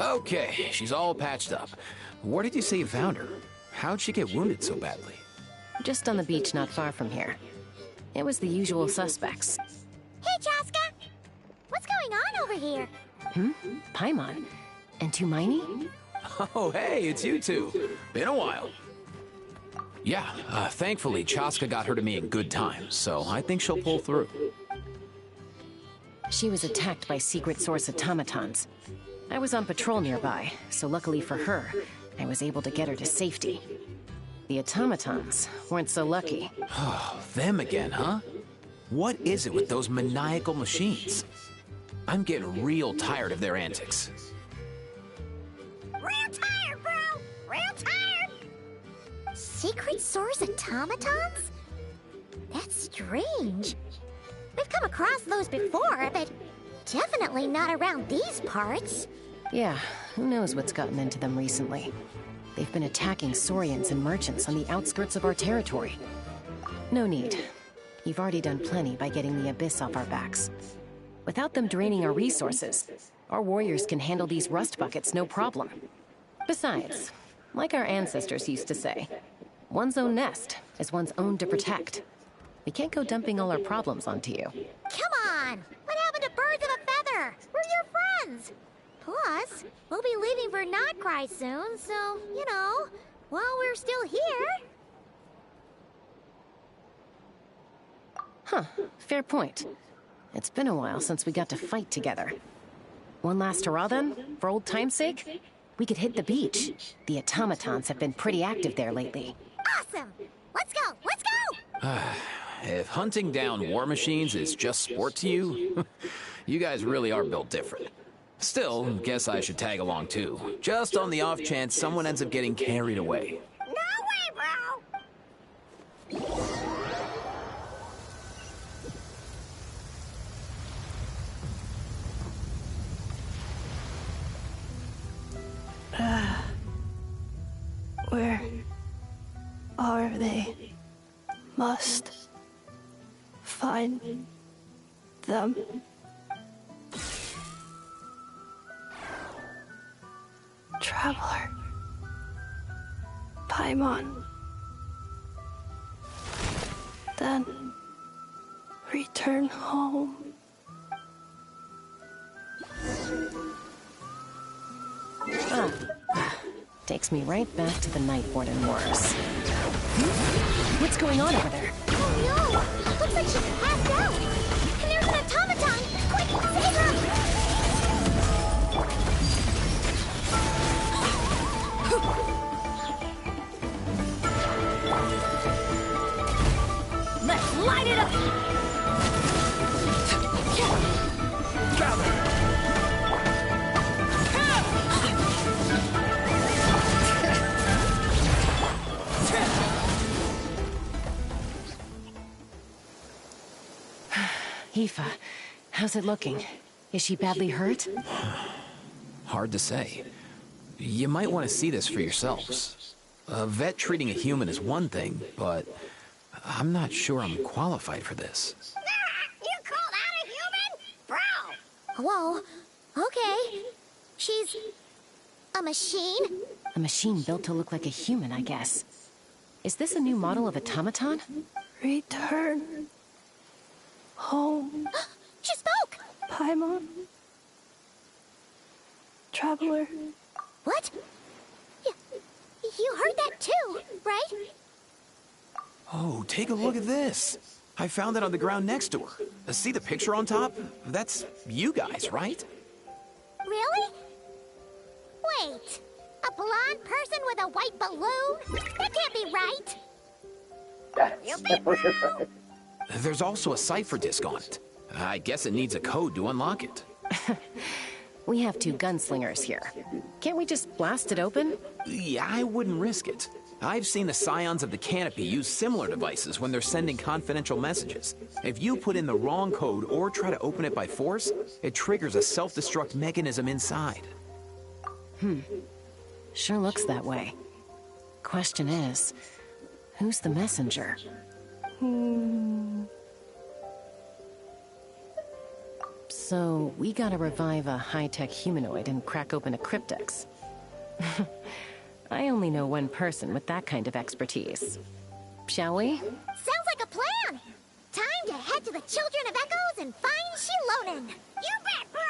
Okay, she's all patched up. Where did you say you found her? How'd she get wounded so badly? Just on the beach not far from here. It was the usual suspects. Hey, Chaska! What's going on over here? Paimon. And Tumaini? Oh, hey, it's you two. Been a while. Yeah, thankfully, Chaska got her to me in good time, so I think she'll pull through. She was attacked by secret source automatons. I was on patrol nearby, so luckily for her, I was able to get her to safety. The automatons weren't so lucky. Oh, them again, huh? What is it with those maniacal machines? I'm getting real tired of their antics. Real tired, bro! Real tired! Secret source automatons? That's strange. We've come across those before, but definitely not around these parts. Yeah, who knows what's gotten into them recently. They've been attacking Saurians and merchants on the outskirts of our territory. No need. You've already done plenty by getting the Abyss off our backs. Without them draining our resources, our warriors can handle these rust buckets no problem. Besides, like our ancestors used to say, one's own nest is one's own to protect. We can't go dumping all our problems onto you. Come on! What happened to birds of a feather? We're your friends! Plus, we'll be leaving for Notcry soon, so, you know, while we're still here... Huh, fair point. It's been a while since we got to fight together. One last hurrah then, for old time's sake? We could hit the beach. The automatons have been pretty active there lately. Awesome! Let's go! Let's go! If hunting down war machines is just sport to you, you guys really are built different. Still, guess I should tag along too, just on the off chance someone ends up getting carried away. No way, bro! Where are they? Must find them. Traveler. Paimon. Then return home. Oh. Takes me right back to the Nightborn Wars. What's going on over there? Oh no! Looks like she's passed out! And there's an automaton! Quick, save her! Let's light it up! Aoife, how's it looking? Is she badly hurt? Hard to say. You might want to see this for yourselves. A vet treating a human is one thing, but I'm not sure I'm qualified for this. You called out a human? Bro! Whoa. Okay. She's... a machine? A machine built to look like a human, I guess. Is this a new model of automaton? Return home. She spoke! Paimon. Traveler. What? You heard that too, right? Oh, take a look at this. I found it on the ground next to her. See the picture on top? That's you guys, right? Really? Wait. A blonde person with a white balloon? That can't be right. You be wrong. There's also a cipher disk on it. I guess it needs a code to unlock it. We have two gunslingers here. Can't we just blast it open? Yeah, I wouldn't risk it. I've seen the Scions of the Canopy use similar devices when they're sending confidential messages. If you put in the wrong code or try to open it by force, it triggers a self-destruct mechanism inside. Sure looks that way. Question is, who's the messenger? So, we gotta revive a high-tech humanoid and crack open a cryptex. I only know one person with that kind of expertise. Shall we? Sounds like a plan! Time to head to the Children of Echoes and find Shilonen! You bet, bro!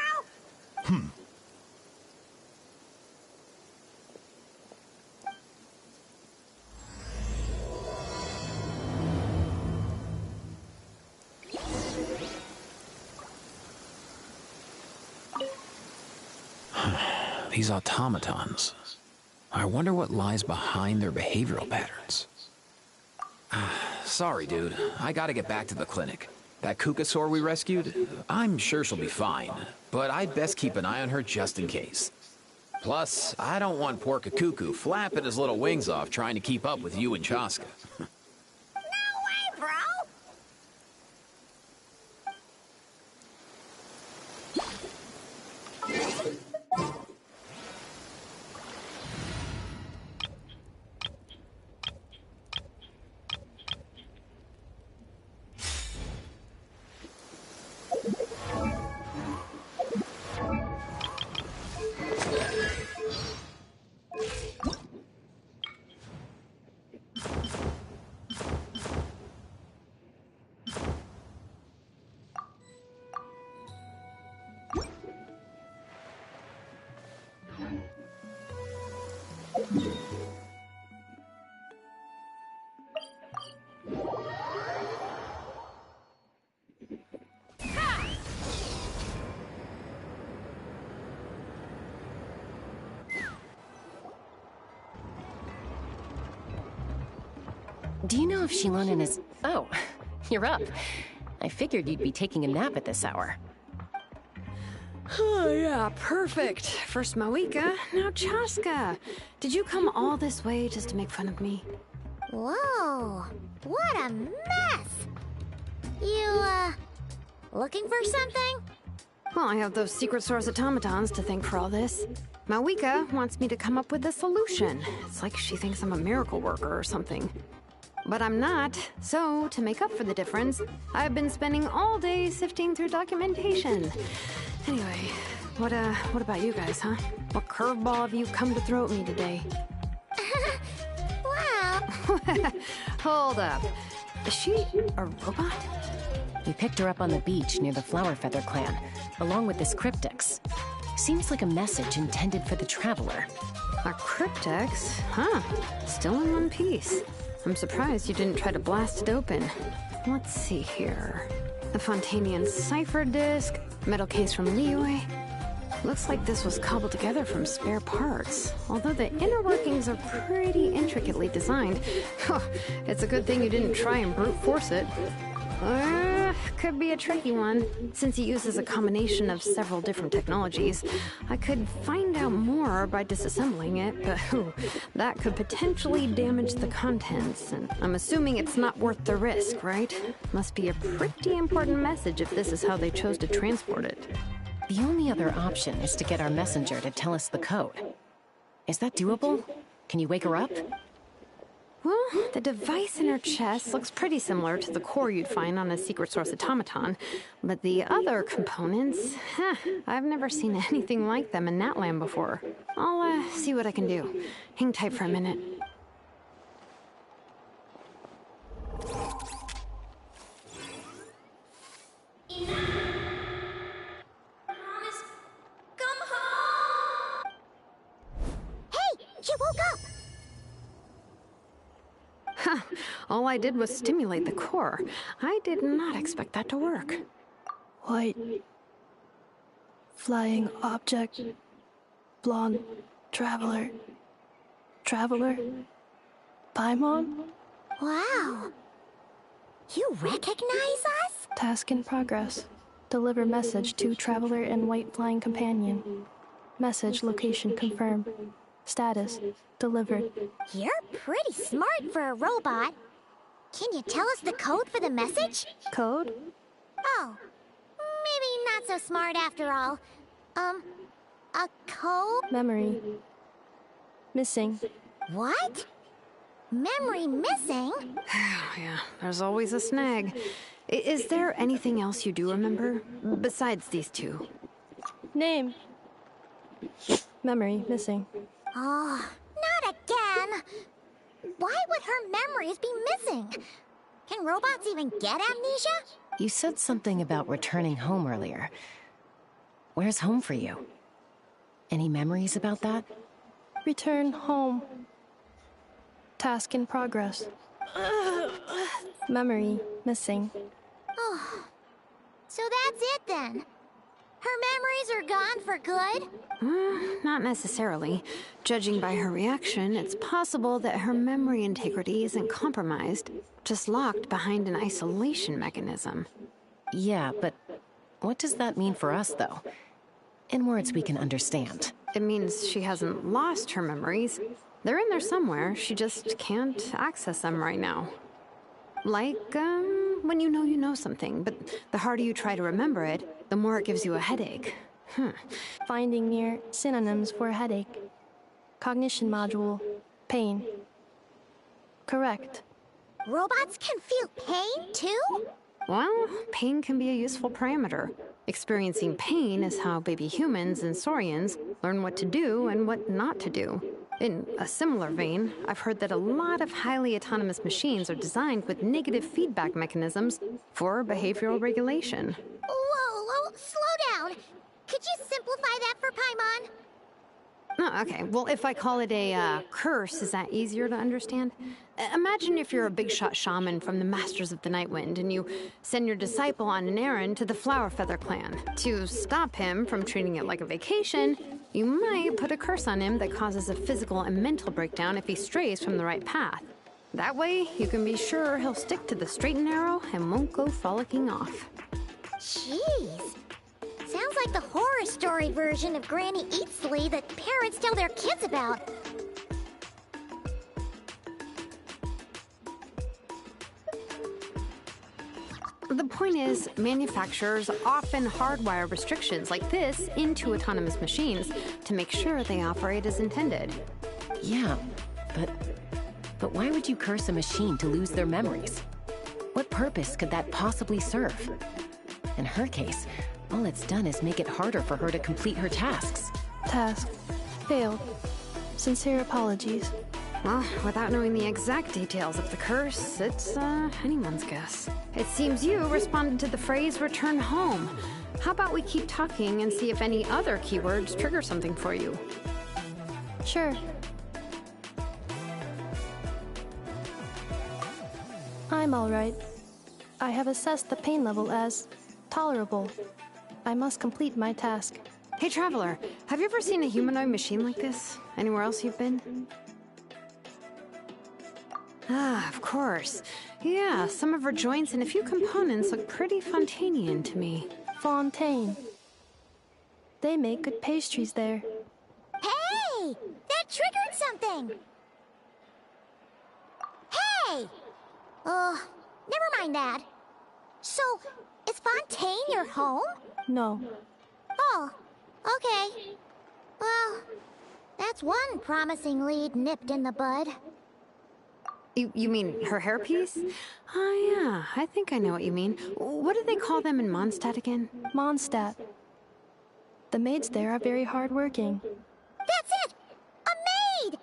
These automatons. I wonder what lies behind their behavioral patterns. Sorry, dude. I gotta get back to the clinic. That Kukasaur we rescued, I'm sure she'll be fine, but I'd best keep an eye on her just in case. Plus, I don't want poor Kakuku flapping his little wings off trying to keep up with you and Chaska. No way, bro! Do you know if Shilonen is... Oh, you're up. I figured you'd be taking a nap at this hour. Oh, yeah, perfect. First Moeka, now Chaska. Did you come all this way just to make fun of me? Whoa, what a mess! You, looking for something? Well, I have those secret source automatons to thank for all this. Moeka wants me to come up with a solution. It's like she thinks I'm a miracle worker or something. But I'm not, so to make up for the difference, I've been spending all day sifting through documentation. Anyway, what about you guys, huh? What curveball have you come to throw at me today? Well... Hold up. Is she a robot? We picked her up on the beach near the Flower Feather clan, along with this cryptex. Seems like a message intended for the Traveler. A cryptex? Huh. Still in one piece. I'm surprised you didn't try to blast it open. Let's see here. The Fontanian cipher disk, metal case from Liyue. Looks like this was cobbled together from spare parts. Although the inner workings are pretty intricately designed. It's a good thing you didn't try and brute force it. Could be a tricky one. Since it uses a combination of several different technologies, I could find out more by disassembling it, but that could potentially damage the contents, and I'm assuming it's not worth the risk, right? Must be a pretty important message if this is how they chose to transport it. The only other option is to get our messenger to tell us the code. Is that doable? Can you wake her up? Well, the device in her chest looks pretty similar to the core you'd find on a secret source automaton, but the other components, I've never seen anything like them in Natlan before. I'll see what I can do. Hang tight for a minute. You woke up! All I did was stimulate the core. I did not expect that to work. White. Flying object. Blonde. Traveler. Traveler? Paimon? Wow. You recognize us? Task in progress. Deliver message to Traveler and White Flying Companion. Message location confirmed. Status delivered. You're pretty smart for a robot. Can you tell us the code for the message? Code? Oh, maybe not so smart after all. A code? Memory. Missing. What? Memory missing? Yeah, there's always a snag. Is there anything else you do remember? Besides these two? Name. Memory missing. Oh, not again! Why would her memories be missing? Can robots even get amnesia? You said something about returning home earlier. Where's home for you? Any memories about that? Return home. Task in progress. Memory missing. Oh, so that's it then. Her memories are gone for good? Not necessarily. Judging by her reaction, it's possible that her memory integrity isn't compromised, just locked behind an isolation mechanism. Yeah, but what does that mean for us, though? In words we can understand. It means she hasn't lost her memories. They're in there somewhere, she just can't access them right now. Like, when you know something, but the harder you try to remember it, the more it gives you a headache. Finding near synonyms for headache. Cognition module. Pain. Correct. Robots can feel pain, too? Well, pain can be a useful parameter. Experiencing pain is how baby humans and saurians learn what to do and what not to do. In a similar vein, I've heard that a lot of highly autonomous machines are designed with negative feedback mechanisms for behavioral regulation. Whoa, slow down. Could you simplify that for Paimon? Oh, okay. Well, if I call it a curse, is that easier to understand? Imagine if you're a big shot shaman from the Masters of the Nightwind and you send your disciple on an errand to the Flowerfeather clan. To stop him from treating it like a vacation, you might put a curse on him that causes a physical and mental breakdown if he strays from the right path. That way, you can be sure he'll stick to the straight and narrow and won't go frolicking off. Jeez. Sounds like the horror story version of Granny Eatsley that parents tell their kids about. The point is, manufacturers often hardwire restrictions like this into autonomous machines to make sure they operate as intended. Yeah, but why would you curse a machine to lose their memories? What purpose could that possibly serve? In her case, all it's done is make it harder for her to complete her tasks. Task. Failed. Sincere apologies. Well, without knowing the exact details of the curse, it's anyone's guess. It seems you responded to the phrase return home. How about we keep talking and see if any other keywords trigger something for you? Sure. I'm alright. I have assessed the pain level as tolerable. I must complete my task. Hey, Traveler, have you ever seen a humanoid machine like this? Anywhere else you've been? Ah, of course. Yeah, some of her joints and a few components look pretty Fontanian to me. Fontaine. They make good pastries there. Hey! That triggered something! Hey! Never mind that. So, is Fontaine your home? No. Oh, okay. Well, that's one promising lead nipped in the bud. You mean her hairpiece? Oh, yeah, I think I know what you mean. What do they call them in Mondstadt again? Mondstadt. The maids there are very hardworking. That's it! A maid!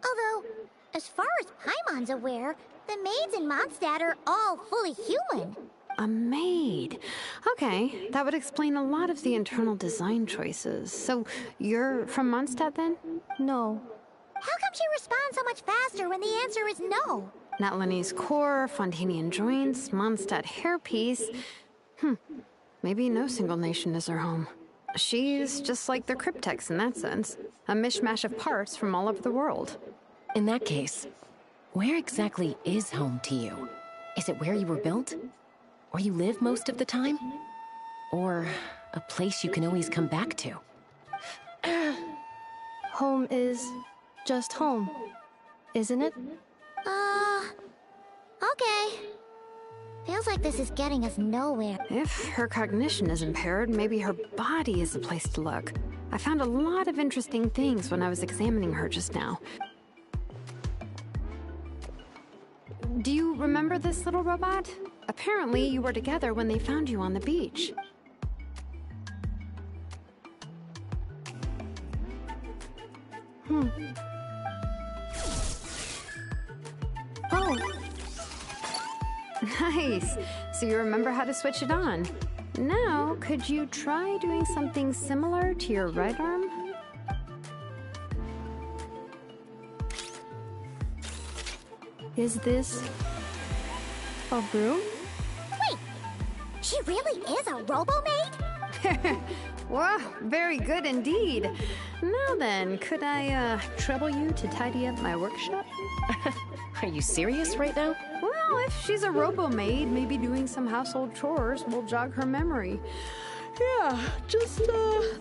Although, as far as Paimon's aware, the maids in Mondstadt are all fully human. A maid. Okay, that would explain a lot of the internal design choices. So, you're from Mondstadt then? No. How come she responds so much faster when the answer is no? Natlanese core, Fontanian joints, Mondstadt hairpiece. Maybe no single nation is her home. She's just like the Cryptex in that sense. A mishmash of parts from all over the world. In that case, where exactly is home to you? Is it where you were built? Where you live most of the time? Or a place you can always come back to? Home is just home, isn't it? Okay. Feels like this is getting us nowhere. If her cognition is impaired, maybe her body is the place to look. I found a lot of interesting things when I was examining her just now. Do you remember this little robot? A Apparently, you were together when they found you on the beach. Oh, Nice. So you remember how to switch it on. Now, could you try doing something similar to your right arm? is this a broom? Wait, she really is a robo-maid? Wow, very good indeed. Now then, could I trouble you to tidy up my workshop? Are you serious right now? Well, if she's a robo-maid, maybe doing some household chores will jog her memory. Yeah, just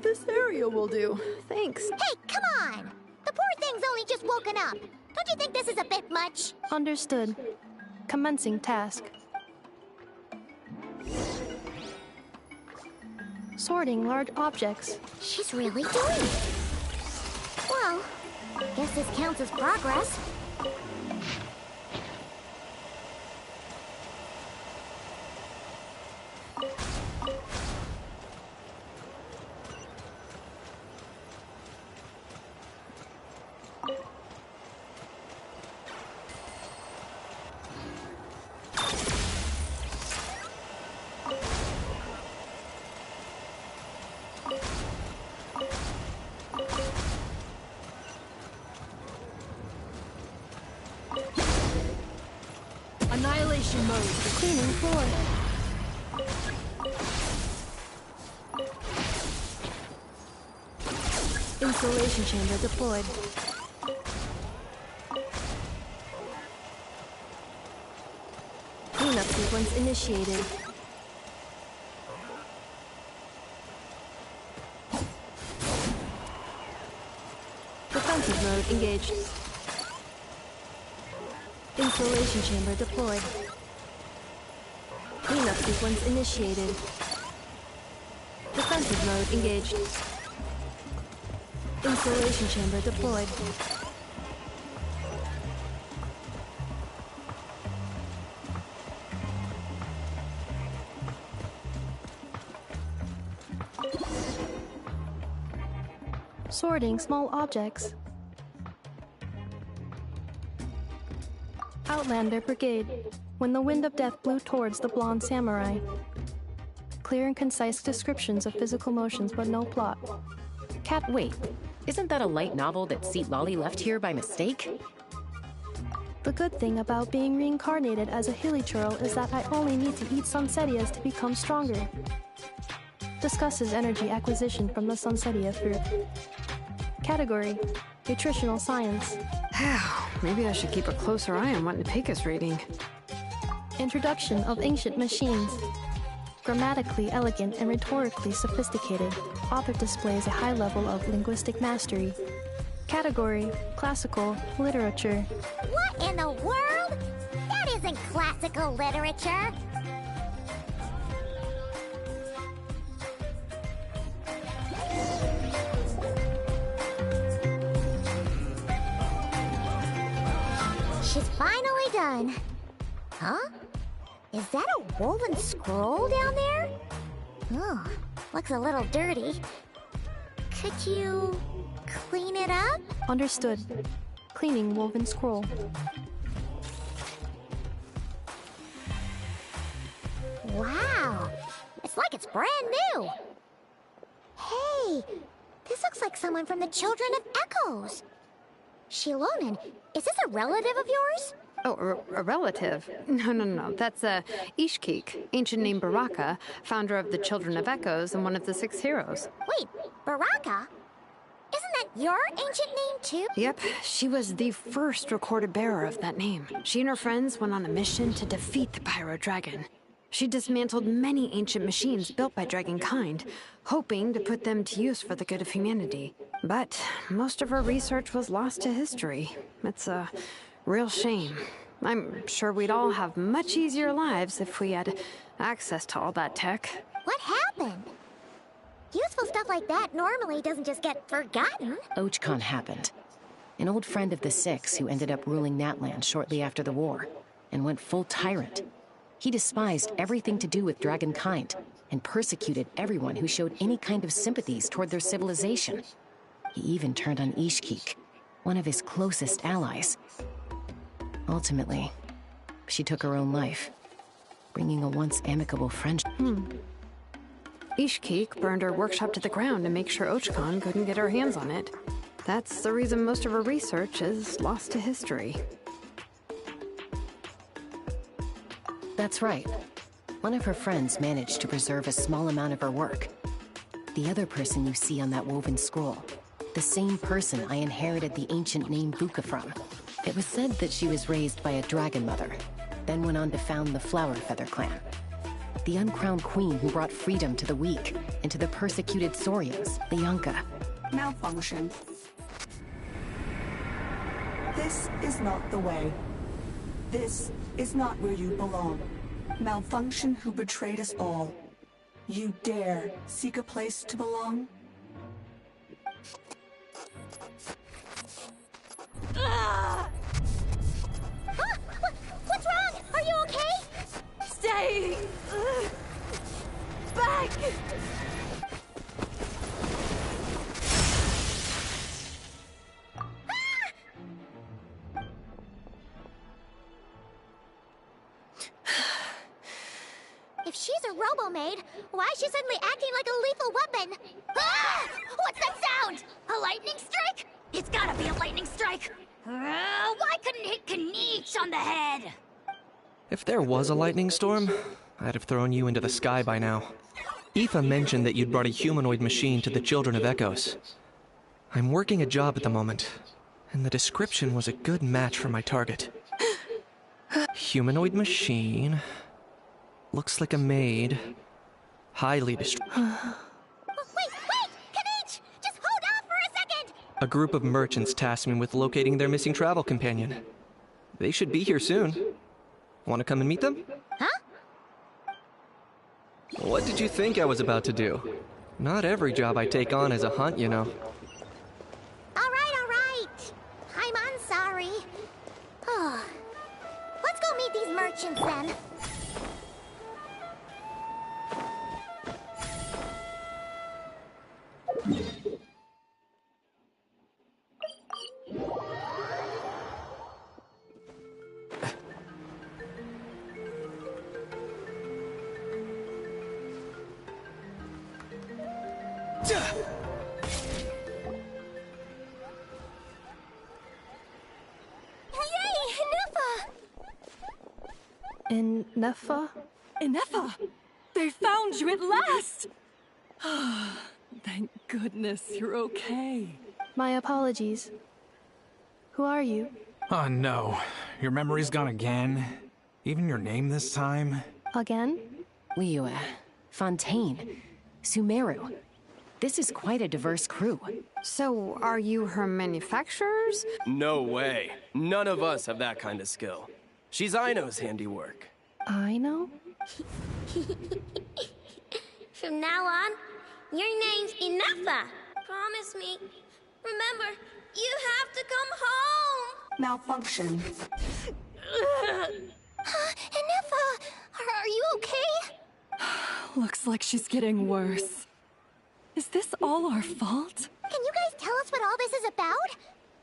this area will do. Thanks. Hey, come on! The poor thing's only just woken up. Don't you think this is a bit much? Understood. Commencing task. Sorting large objects. She's really doing it. Well, guess this counts as progress. Annihilation mode. Cleaning floor. Installation chamber deployed. Cleanup sequence initiated. Defensive mode engaged. Installation chamber deployed. Cleanup sequence initiated. Defensive mode engaged. Installation chamber deployed. Sorting small objects. Outlander Brigade. When the wind of death blew towards the blonde samurai. Clear and concise descriptions of physical motions, but no plot. Cat, wait. Isn't that a light novel that Seat Lolly left here by mistake? The good thing about being reincarnated as a hilichurl is that I only need to eat sunsetias to become stronger. Discusses energy acquisition from the sunsetia fruit. Category: Nutritional Science. Maybe I should keep a closer eye on what Nepeka's reading. Introduction of Ancient Machines. Grammatically elegant and rhetorically sophisticated, author displays a high level of linguistic mastery. Category: Classical Literature. What in the world? That isn't classical literature. She's finally done. Huh? Is that a woven scroll down there? Oh, looks a little dirty. Could you clean it up? Understood. Cleaning woven scroll. Wow, it's like it's brand new. Hey, this looks like someone from the Children of Echoes. Shilonen, is this a relative of yours? Oh, a relative? No. That's Ishkik, ancient name Baraka, founder of the Children of Echoes and one of the 6 heroes. Wait, Baraka? Isn't that your ancient name too? Yep, she was the first recorded bearer of that name. She and her friends went on a mission to defeat the Pyro Dragon. She dismantled many ancient machines built by Dragonkind, hoping to put them to use for the good of humanity. But most of her research was lost to history. It's a real shame. I'm sure we'd all have much easier lives if we had access to all that tech. What happened? Useful stuff like that normally doesn't just get forgotten. Ochkon happened. An old friend of the 6 who ended up ruling Natlan shortly after the war, and went full tyrant. He despised everything to do with dragonkind and persecuted everyone who showed any kind of sympathies toward their civilization. He even turned on Ishkik, one of his closest allies. Ultimately, she took her own life, bringing a once amicable friendship. Ishkik burned her workshop to the ground to make sure Ochkon couldn't get her hands on it. That's the reason most of her research is lost to history. That's right. One of her friends managed to preserve a small amount of her work. The other person you see on that woven scroll, the same person I inherited the ancient name Buka from. It was said that she was raised by a dragon mother, then went on to found the Flower Feather clan. The uncrowned queen who brought freedom to the weak and to the persecuted Saurians, the Yunka. Malfunction. This is not the way. This is not where you belong. Malfunction who betrayed us all. You dare seek a place to belong? What's wrong? Are you okay? Stay back! If she's a robo-maid, why is she suddenly acting like a lethal weapon? Ah! What's that sound? A lightning strike? It's gotta be a lightning strike! Why couldn't it hit Kniech on the head? If there was a lightning storm, I'd have thrown you into the sky by now. Aoife mentioned that you'd brought a humanoid machine to the Children of Echoes. I'm working a job at the moment, and the description was a good match for my target. Humanoid machine. Looks like a maid. Highly Wait! Kniech! Just hold off for a second! A group of merchants tasked me with locating their missing travel companion. They should be here soon. Want to come and meet them? Huh? What did you think I was about to do? Not every job I take on is a hunt, you know. All right. I'm sorry. Oh. Let's go meet these merchants then. Ineffa? Ineffa! They found you at last! Thank goodness you're okay. My apologies. Who are you? Oh no, your memory's gone again? Even your name this time? Again? Liyue, Fontaine, Sumeru. This is quite a diverse crew. So, are you her manufacturers? No way. None of us have that kind of skill. She's Aino's handiwork. Aino? From now on, your name's Ineffa. Promise me. Remember, you have to come home. Malfunction. Ineffa, are you okay? Looks like she's getting worse. Is this all our fault? Can you guys tell us what all this is about?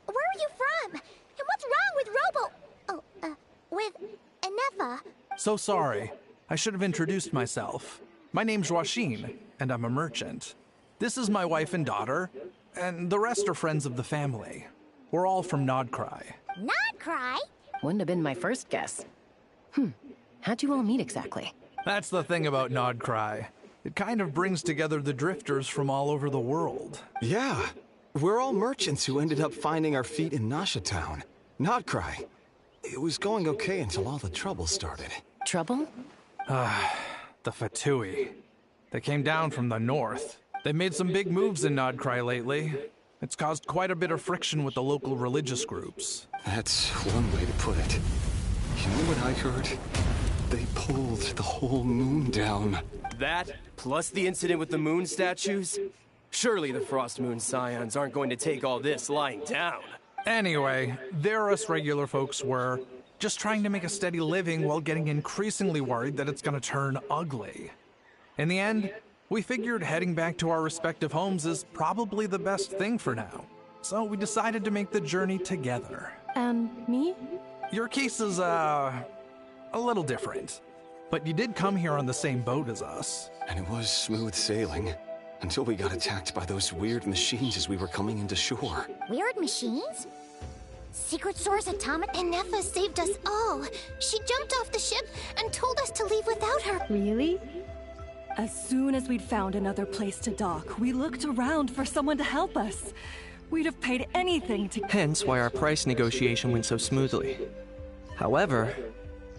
Where are you from? And what's wrong with with Ineffa? So sorry. I should have introduced myself. My name's Joachim, and I'm a merchant. This is my wife and daughter, and the rest are friends of the family. We're all from Nodcry. Nodcry? Wouldn't have been my first guess. How'd you all meet exactly? That's the thing about Nodcry. It kind of brings together the drifters from all over the world. Yeah, we're all merchants who ended up finding our feet in Nasha Town. Nodcry. It was going okay until all the trouble started. Trouble? The Fatui. They came down from the north. They made some big moves in Nodcry lately. It's caused quite a bit of friction with the local religious groups. That's one way to put it. You know what I heard? They pulled the whole moon down. That, plus the incident with the moon statues? Surely the Frost Moon Scions aren't going to take all this lying down. Anyway, there us regular folks were just trying to make a steady living while getting increasingly worried that it's gonna turn ugly. In the end, we figured heading back to our respective homes is probably the best thing for now. So we decided to make the journey together. And me? Your case is, a little different. But you did come here on the same boat as us. And it was smooth sailing, until we got attacked by those weird machines as we were coming into shore. Weird machines? Secret Source Automaton? Nefa saved us all. She jumped off the ship and told us to leave without her. Really? As soon as we'd found another place to dock, we looked around for someone to help us. We'd have paid anything to... Hence why our price negotiation went so smoothly. However,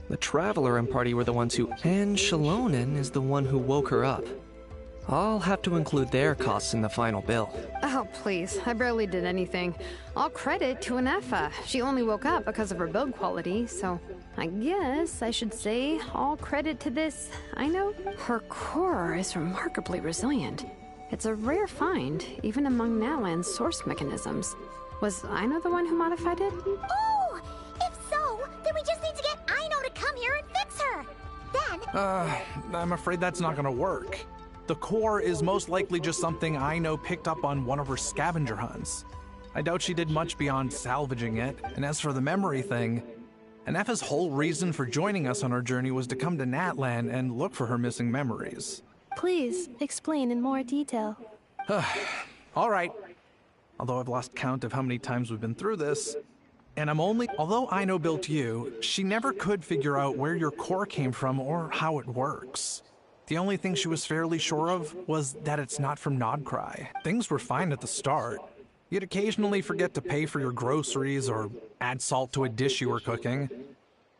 the Traveler and party were the ones who... And Shalonen is the one who woke her up. I'll have to include their costs in the final bill. Oh, please. I barely did anything. All credit to Nefa. She only woke up because of her build quality, so I guess I should say all credit to this. I know. Her core is remarkably resilient. It's a rare find, even among Natlan's source mechanisms. Was Aino the one who modified it? Oh! If so, then we just need to get Aino to come here and fix her! Then... I'm afraid that's not gonna work. The core is most likely just something Aino picked up on one of her scavenger hunts. I doubt she did much beyond salvaging it, and as for the memory thing, Nefa's whole reason for joining us on our journey was to come to Natlan and look for her missing memories. Please, explain in more detail. All right. Although I've lost count of how many times we've been through this, and although Aino built you, she never could figure out where your core came from or how it works. The only thing she was fairly sure of was that it's not from Nodcry. Things were fine at the start. You'd occasionally forget to pay for your groceries or add salt to a dish you were cooking.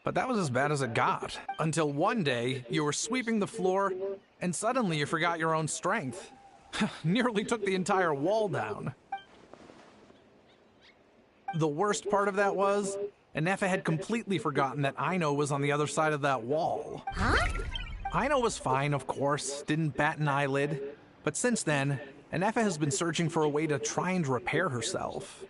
But that was as bad as it got. Until one day, you were sweeping the floor, and suddenly you forgot your own strength. Nearly took the entire wall down. The worst part of that was, Nefa had completely forgotten that Aino was on the other side of that wall. Huh? Aino was fine, of course, didn't bat an eyelid, but since then, Nefa has been searching for a way to try and repair herself.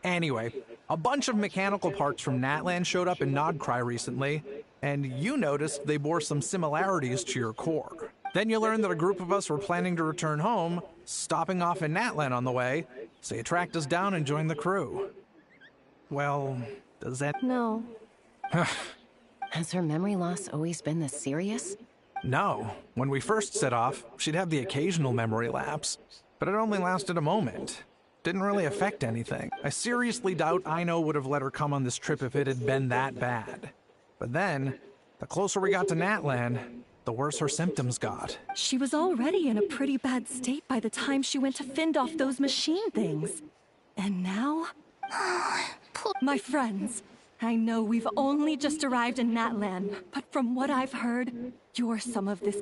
Anyway, a bunch of mechanical parts from Natlan showed up in Nodcry recently, and you noticed they bore some similarities to your core. Then you learned that a group of us were planning to return home, stopping off in Natlan on the way, so you tracked us down and joined the crew. Well, does that... No. Has her memory loss always been this serious? No. When we first set off, she'd have the occasional memory lapse, but it only lasted a moment. Didn't really affect anything. I seriously doubt Aino would have let her come on this trip if it had been that bad. But then, the closer we got to Natlan, the worse her symptoms got. She was already in a pretty bad state by the time she went to fend off those machine things. And now... My friends, I know we've only just arrived in Natlan, but from what I've heard, you're some of this...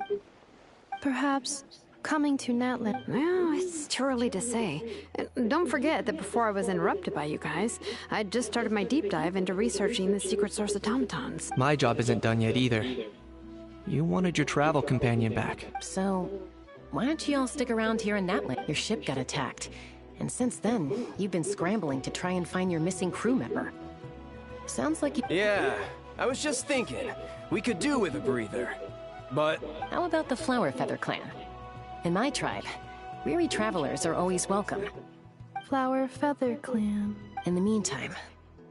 Perhaps coming to Natlan. Well, it's too early to say. And don't forget that before I was interrupted by you guys, I'd just started my deep dive into researching the secret source automatons. My job isn't done yet either. You wanted your travel companion back. So, why don't you all stick around here in Natlan? Your ship got attacked. And since then, you've been scrambling to try and find your missing crew member. Sounds like you... Yeah, I was just thinking. We could do with a breather. But... How about the Flower Feather Clan? In my tribe, weary travelers are always welcome. Flower Feather Clan. In the meantime,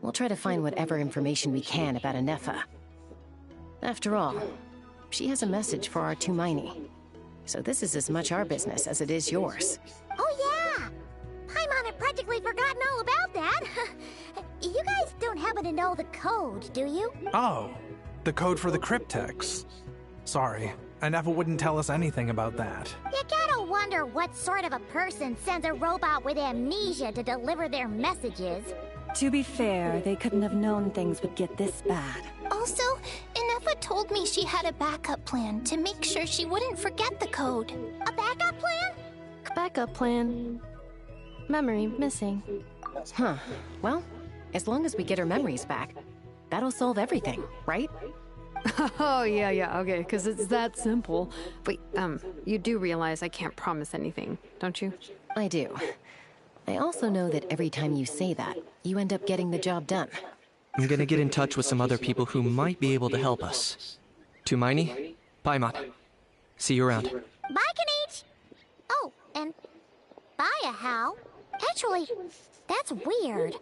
we'll try to find whatever information we can about Nefa. After all, she has a message for our Tumaini. So this is as much our business as it is yours. Oh yeah! Paimon had practically forgotten all about that. You guys don't happen to know the code, do you? Oh, the code for the cryptex. Sorry, Nefa wouldn't tell us anything about that. You gotta wonder what sort of a person sends a robot with amnesia to deliver their messages. To be fair, they couldn't have known things would get this bad. Also, Nefa told me she had a backup plan to make sure she wouldn't forget the code. A backup plan? Backup plan. Memory missing. Huh. Well, as long as we get her memories back, that'll solve everything, right? Oh, yeah, okay, because it's that simple. Wait, you do realize I can't promise anything, don't you? I do. I also know that every time you say that, you end up getting the job done. I'm gonna get in touch with some other people who might be able to help us. Tumaini, Paimon. See you around. Bye, Kanich! Oh, and bye, Hal. Actually, that's weird.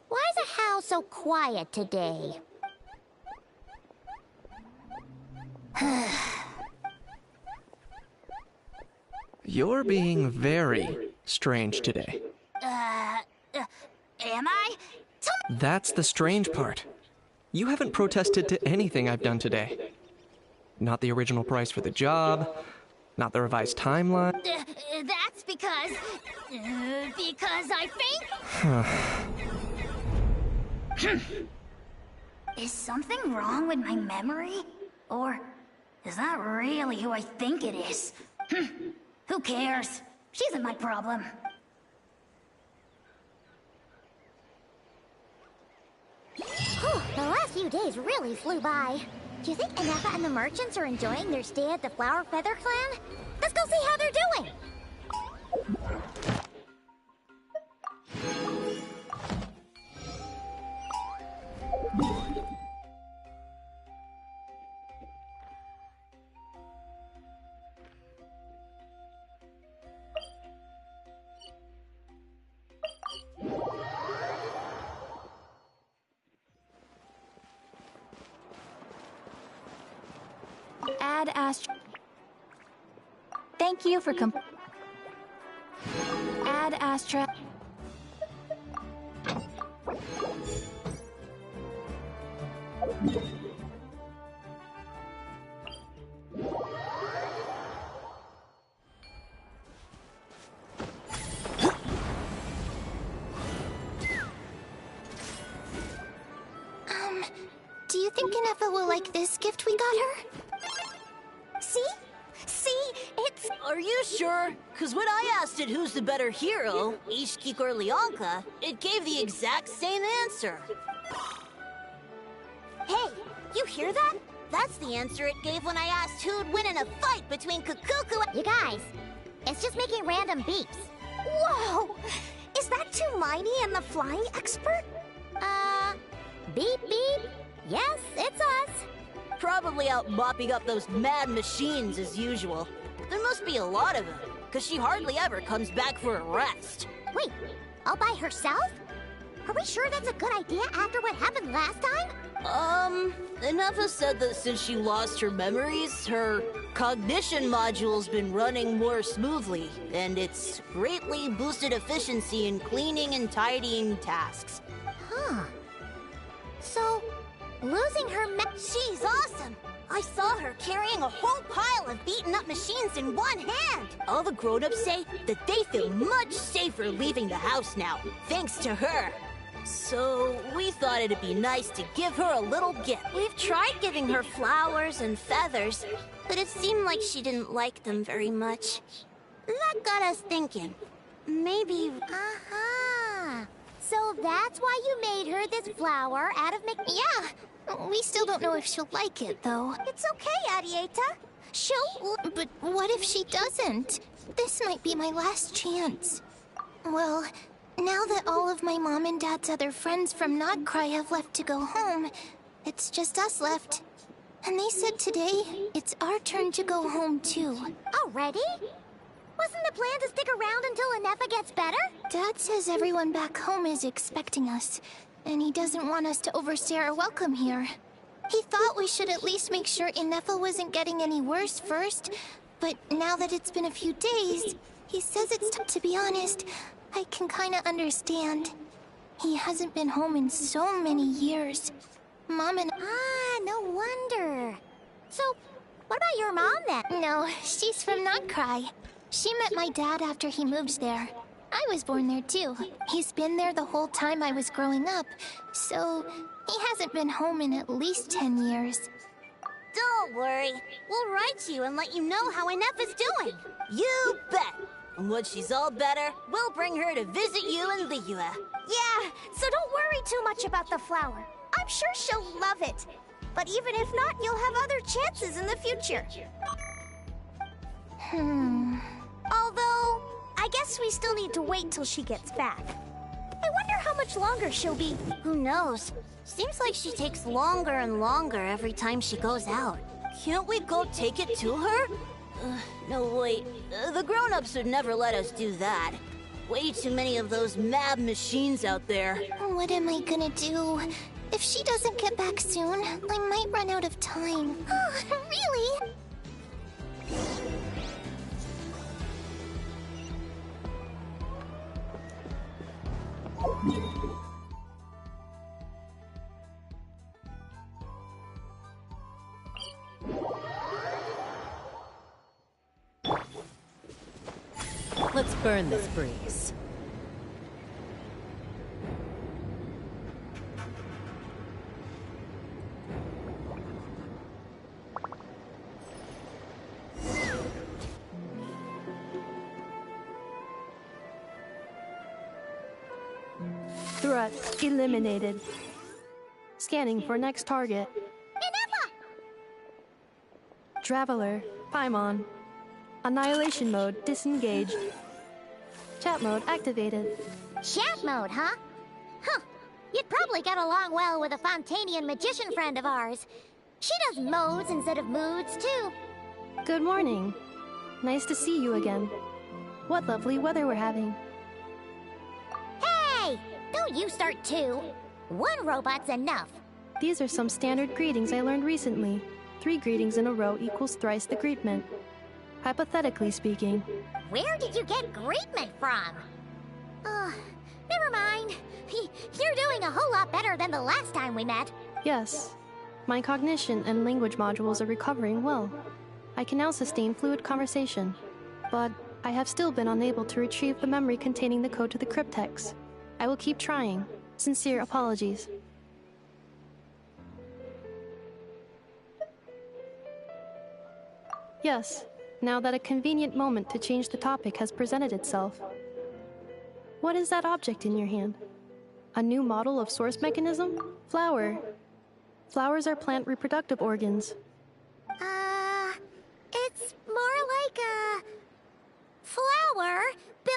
Why is Hal so quiet today? You're being very strange today. Am I? That's the strange part. You haven't protested to anything I've done today. Not the original price for the job, not the revised timeline. That's because I think... Is something wrong with my memory? Or is that really who I think it is? Who cares? She isn't my problem. Whew, the last few days really flew by. Do you think Inefa and the merchants are enjoying their stay at the Flower Feather Clan? Let's go see how they're doing! Ad Astra. Thank you for Ad Astra. Do you think Inefa will like this gift we got her? See? It's... Are you sure? Because when I asked it who's the better hero, Ishkik or Leonka, it gave the exact same answer. Hey, you hear that? That's the answer it gave when I asked who'd win in a fight between Kukuku and... You guys, it's just making random beeps. Whoa! Is that Tumaini and the flying expert? Beep beep? Yes, it's us. Probably out mopping up those mad machines as usual. There must be a lot of them, because she hardly ever comes back for a rest. Wait, all by herself? Are we sure that's a good idea after what happened last time? Inefa said that since she lost her memories, her cognition module's been running more smoothly, and it's greatly boosted efficiency in cleaning and tidying tasks. Huh. So, losing her she's awesome! I saw her carrying a whole pile of beaten-up machines in one hand! All the grown-ups say that they feel much safer leaving the house now, thanks to her. So, we thought it'd be nice to give her a little gift. We've tried giving her flowers and feathers, but it seemed like she didn't like them very much. That got us thinking. Maybe... Aha! So that's why you made her this flower out of Yeah! We still don't know if she'll like it, though. It's okay, Arieta. She'll... But what if she doesn't? This might be my last chance. Well, now that all of my mom and dad's other friends from Nodcry have left to go home, it's just us left. And they said today, it's our turn to go home, too. Already? Wasn't the plan to stick around until Inefa gets better? Dad says everyone back home is expecting us, and he doesn't want us to overstay our welcome here. He thought we should at least make sure Inefa wasn't getting any worse first, but now that it's been a few days, he says it's to be honest, I can kinda understand. He hasn't been home in so many years. Mom and... Ah, no wonder. So, what about your mom then? No, she's from Nodcry. She met my dad after he moved there. I was born there too. He's been there the whole time I was growing up, so he hasn't been home in at least 10 years. Don't worry. We'll write to you and let you know how Inefa's doing. You bet! And when she's all better, we'll bring her to visit you in Liyue. Yeah, so don't worry too much about the flower. I'm sure she'll love it. But even if not, you'll have other chances in the future. Although, I guess we still need to wait till she gets back. I wonder how much longer she'll be. Who knows? Seems like she takes longer and longer every time she goes out. Can't we go take it to her? No, wait. The grown-ups would never let us do that. Way too many of those mad machines out there. What am I gonna do? If she doesn't get back soon, I might run out of time. Oh, really? Let's burn this breeze. Threat eliminated. Scanning for next target. Traveler, Paimon. Annihilation mode disengaged. Chat mode activated. Chat mode, huh? Huh. You'd probably get along well with a Fontanian magician friend of ours. She does modes instead of moods, too. Good morning. Nice to see you again. What lovely weather we're having. Hey! Don't you start too. One robot's enough. These are some standard greetings I learned recently. 3 greetings in a row equals thrice the greetment. Hypothetically speaking. Where did you get greetment from? Never mind. You're doing a whole lot better than the last time we met. Yes. My cognition and language modules are recovering well. I can now sustain fluid conversation. But I have still been unable to retrieve the memory containing the code to the cryptex. I will keep trying. Sincere apologies. Yes, now that a convenient moment to change the topic has presented itself. What is that object in your hand? A new model of source mechanism? Flower. Flowers are plant reproductive organs. It's more like a flower.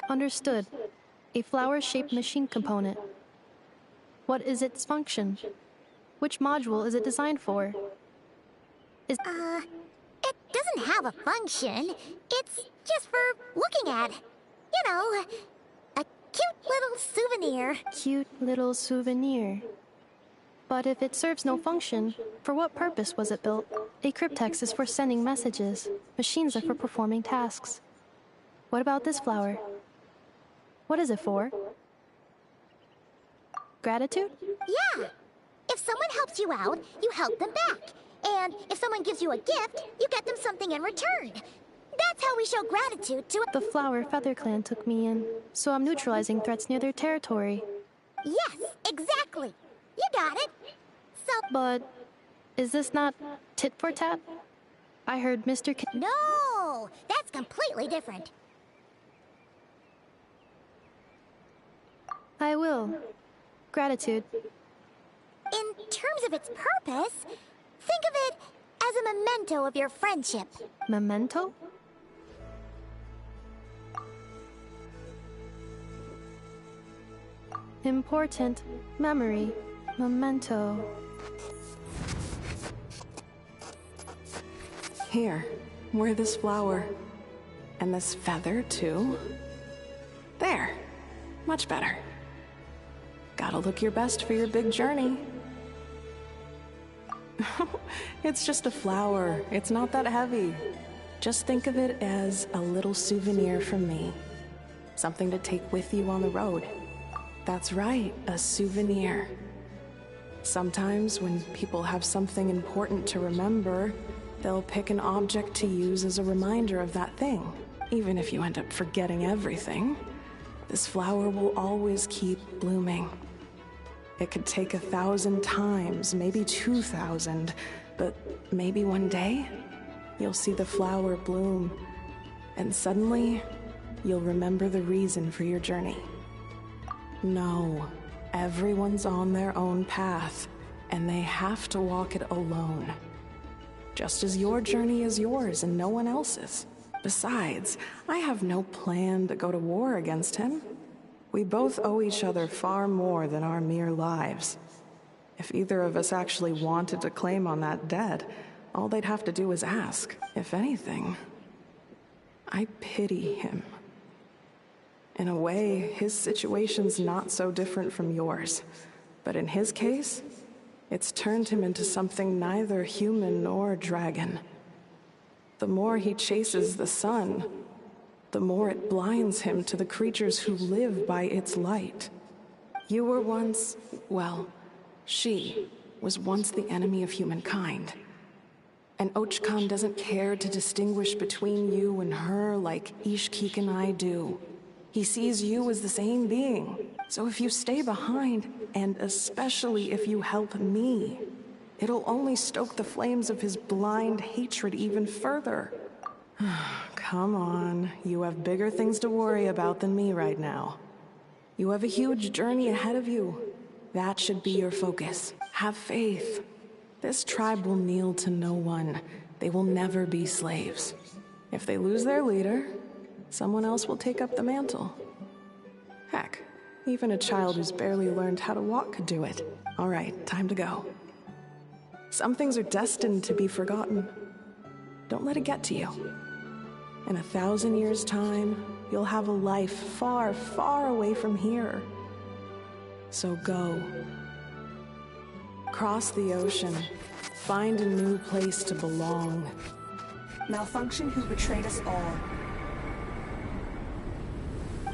Understood. A flower-shaped machine component. What is its function? Which module is it designed for? It doesn't have a function. It's just for looking at. You know, a cute little souvenir. Cute little souvenir. But if it serves no function, for what purpose was it built? A cryptex is for sending messages. Machines are for performing tasks. What about this flower? What is it for? Gratitude? Yeah. If someone helps you out, you help them back. And if someone gives you a gift, you get them something in return. That's how we show gratitude to— The Flower Feather Clan took me in, so I'm neutralizing threats near their territory. Yes, exactly. You got it. So— But is this not tit for tat? I heard Mr. No, that's completely different. I will. Gratitude. In terms of its purpose, think of it as a memento of your friendship. Memento? Important memory. Memento. Here, wear this flower. And this feather, too. There. Much better. Gotta look your best for your big journey. It's just a flower. It's not that heavy. Just think of it as a little souvenir from me. Something to take with you on the road. That's right, a souvenir. Sometimes when people have something important to remember, they'll pick an object to use as a reminder of that thing. Even if you end up forgetting everything, this flower will always keep blooming. It could take 1,000 times, maybe 2,000, but maybe one day, you'll see the flower bloom, and suddenly, you'll remember the reason for your journey. No, everyone's on their own path, and they have to walk it alone. Just as your journey is yours and no one else's. Besides, I have no plan to go to war against him. We both owe each other far more than our mere lives. If either of us actually wanted to claim on that debt, all they'd have to do is ask. If anything, I pity him. In a way, his situation's not so different from yours. But in his case, it's turned him into something neither human nor dragon. The more he chases the sun, the more it blinds him to the creatures who live by its light. You were once, well, she was once the enemy of humankind. And Ochkan doesn't care to distinguish between you and her like Ishkik and I do. He sees you as the same being. So if you stay behind, and especially if you help me, it'll only stoke the flames of his blind hatred even further. Come on, you have bigger things to worry about than me right now. You have a huge journey ahead of you. That should be your focus. Have faith. This tribe will kneel to no one. They will never be slaves. If they lose their leader, someone else will take up the mantle. Heck, even a child who's barely learned how to walk could do it. All right, time to go. Some things are destined to be forgotten. Don't let it get to you. In 1,000 years' time, you'll have a life far, far away from here. So go. Cross the ocean. Find a new place to belong. Malfunction who betrayed us all.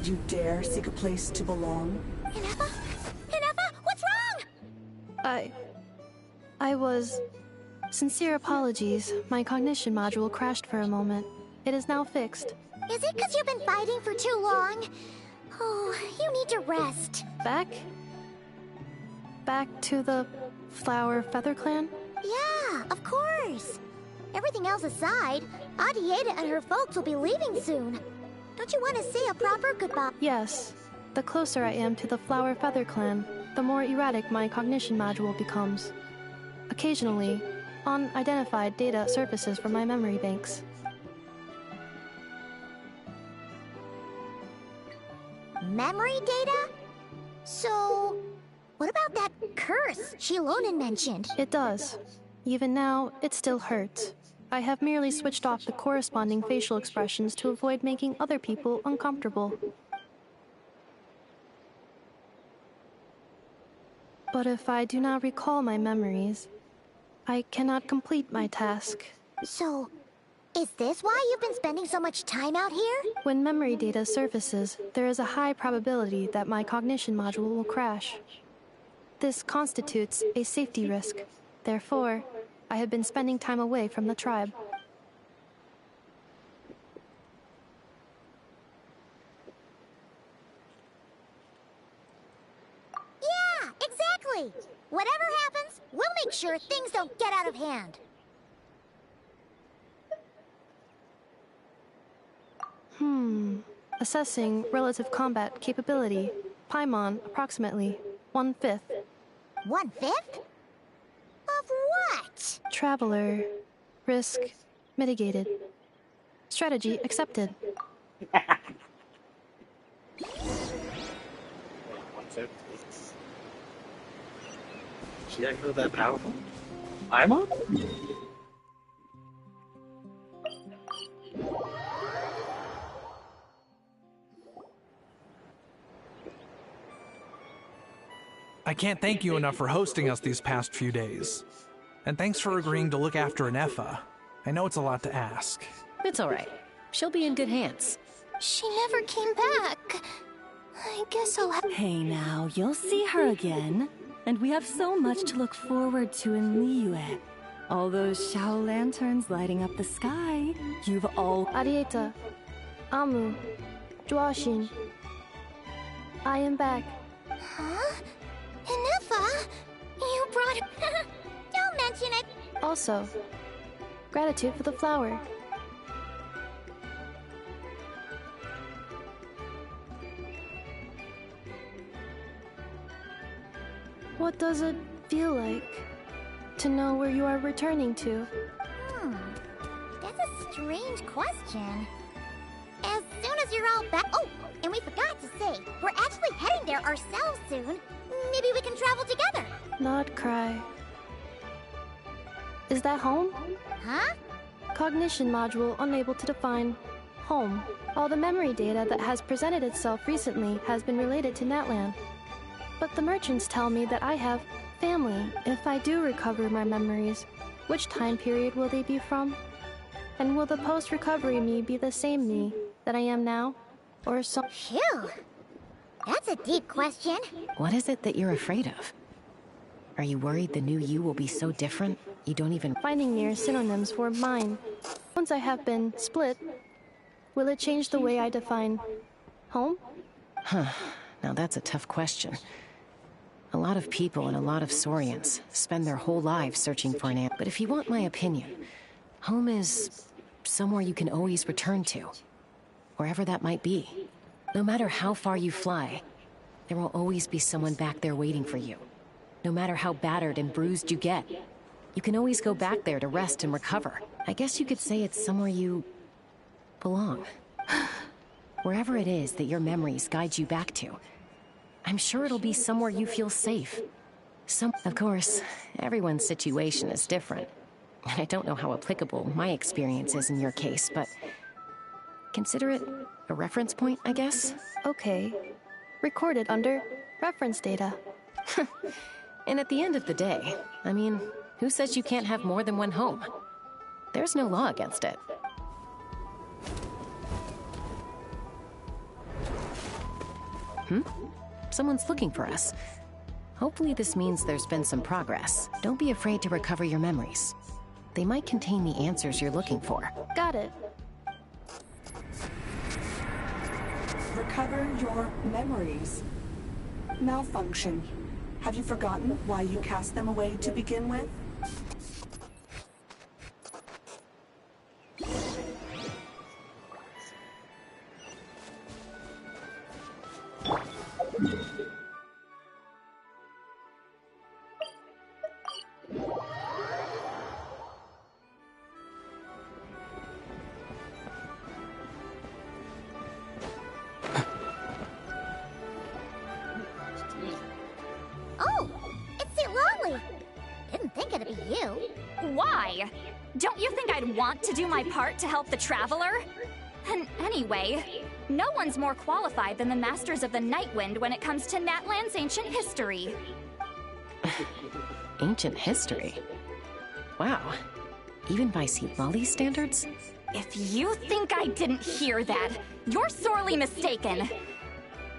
You dare seek a place to belong? Inefa? Inefa, what's wrong? I was... Sincere apologies. My cognition module crashed for a moment. It is now fixed. Is it because you've been fighting for too long? Oh, you need to rest. Back to the Flower Feather Clan? Yeah, of course. Everything else aside, Adieta and her folks will be leaving soon. Don't you want to say a proper goodbye? Yes. The closer I am to the Flower Feather Clan, the more erratic my cognition module becomes. Occasionally, unidentified data surfaces from my memory banks. Memory data? So, what about that curse Shilonen mentioned? It does. Even now, it still hurts. I have merely switched off the corresponding facial expressions to avoid making other people uncomfortable. But if I do not recall my memories, I cannot complete my task. So, is this why you've been spending so much time out here? When memory data surfaces, there is a high probability that my cognition module will crash. This constitutes a safety risk. Therefore, I have been spending time away from the tribe. Yeah, exactly! Whatever happens, we'll make sure things don't get out of hand. Assessing relative combat capability. Paimon, approximately 1/5. 1/5? Of what? Traveler. Risk mitigated. Strategy accepted. She actually that powerful? I'm on? I can't thank you enough for hosting us these past few days. And thanks for agreeing to look after Inefa. I know it's a lot to ask. It's all right. She'll be in good hands. She never came back. I guess I'll have... Hey now, you'll see her again. And we have so much to look forward to in Liyue. All those Shao lanterns lighting up the sky. You've all... Adieta. Amu. Joashin. I am back. Huh? Inefa? You brought... Don't mention it! Also, gratitude for the flower. What does it feel like to know where you are returning to? That's a strange question. As soon as you're all back... Oh, and we forgot to say, we're actually heading there ourselves soon. Maybe we can travel together. Not cry. Is that home? Huh? Cognition module unable to define home. All the memory data that has presented itself recently has been related to Natlan. But the merchants tell me that I have family if I do recover my memories. Which time period will they be from? And will the post-recovery me be the same me that I am now? Or some— Phew! That's a deep question. What is it that you're afraid of? Are you worried the new you will be so different, you don't even— Finding near synonyms for mine. Once I have been split, will it change the way I define home? Huh. Now that's a tough question. A lot of people and a lot of Saurians spend their whole lives searching for an answer. But if you want my opinion, home is somewhere you can always return to. Wherever that might be. No matter how far you fly, there will always be someone back there waiting for you. No matter how battered and bruised you get, you can always go back there to rest and recover. I guess you could say it's somewhere you belong. Wherever it is that your memories guide you back to, I'm sure it'll be somewhere you feel safe. Of course, everyone's situation is different. And I don't know how applicable my experience is in your case, but consider it a reference point, I guess? Okay. Recorded under reference data. And at the end of the day, I mean, who says you can't have more than one home? There's no law against it. Someone's looking for us. Hopefully this means there's been some progress. Don't be afraid to recover your memories. They might contain the answers you're looking for. Got it. Recover your memories. Malfunction. Have you forgotten why you cast them away to begin with? Oh, it's St. Lolly. Didn't think it'd be you. Why? Don't you think I'd want to do my part to help the Traveler? And anyway, no one's more qualified than the Masters of the Nightwind when it comes to Natlan's ancient history. Ancient history? Wow. Even by St. Lolly's standards? If you think I didn't hear that, you're sorely mistaken.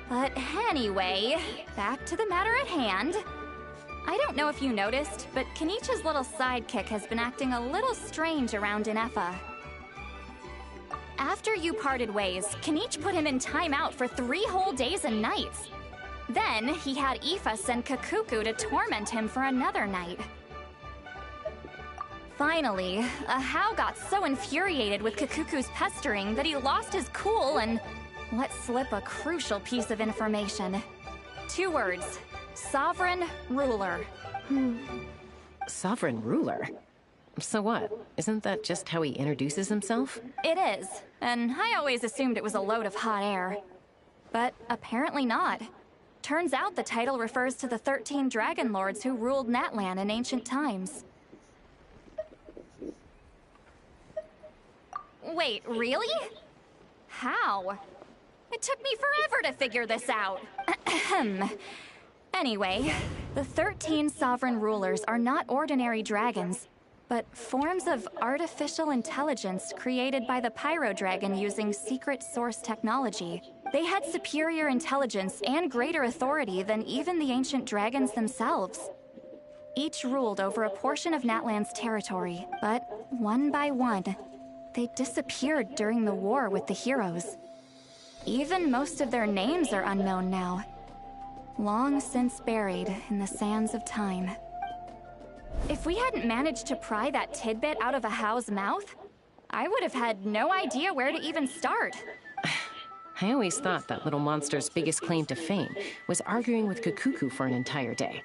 But anyway, back to the matter at hand. I don't know if you noticed, but Kenichi's little sidekick has been acting a little strange around Ineffa. After you parted ways, Kenichi put him in timeout for 3 whole days and nights. Then, he had Aoife send Kakuku to torment him for another night. Finally, Ahau got so infuriated with Kakuku's pestering that he lost his cool and let slip a crucial piece of information. 2 words. Sovereign Ruler. Sovereign Ruler? So what? Isn't that just how he introduces himself? It is, and I always assumed it was a load of hot air. But apparently not. Turns out the title refers to the 13 Dragon Lords who ruled Natlan in ancient times. Wait, really? How? It took me forever to figure this out. Anyway, the 13 sovereign rulers are not ordinary dragons, but forms of artificial intelligence created by the Pyro Dragon using secret source technology. They had superior intelligence and greater authority than even the ancient dragons themselves. Each ruled over a portion of Natlan's territory, but one by one, they disappeared during the war with the heroes. Even most of their names are unknown now. Long since buried in the sands of time. If we hadn't managed to pry that tidbit out of Ahau's mouth, I would have had no idea where to even start. I always thought that little monster's biggest claim to fame was arguing with Kakuku for an entire day.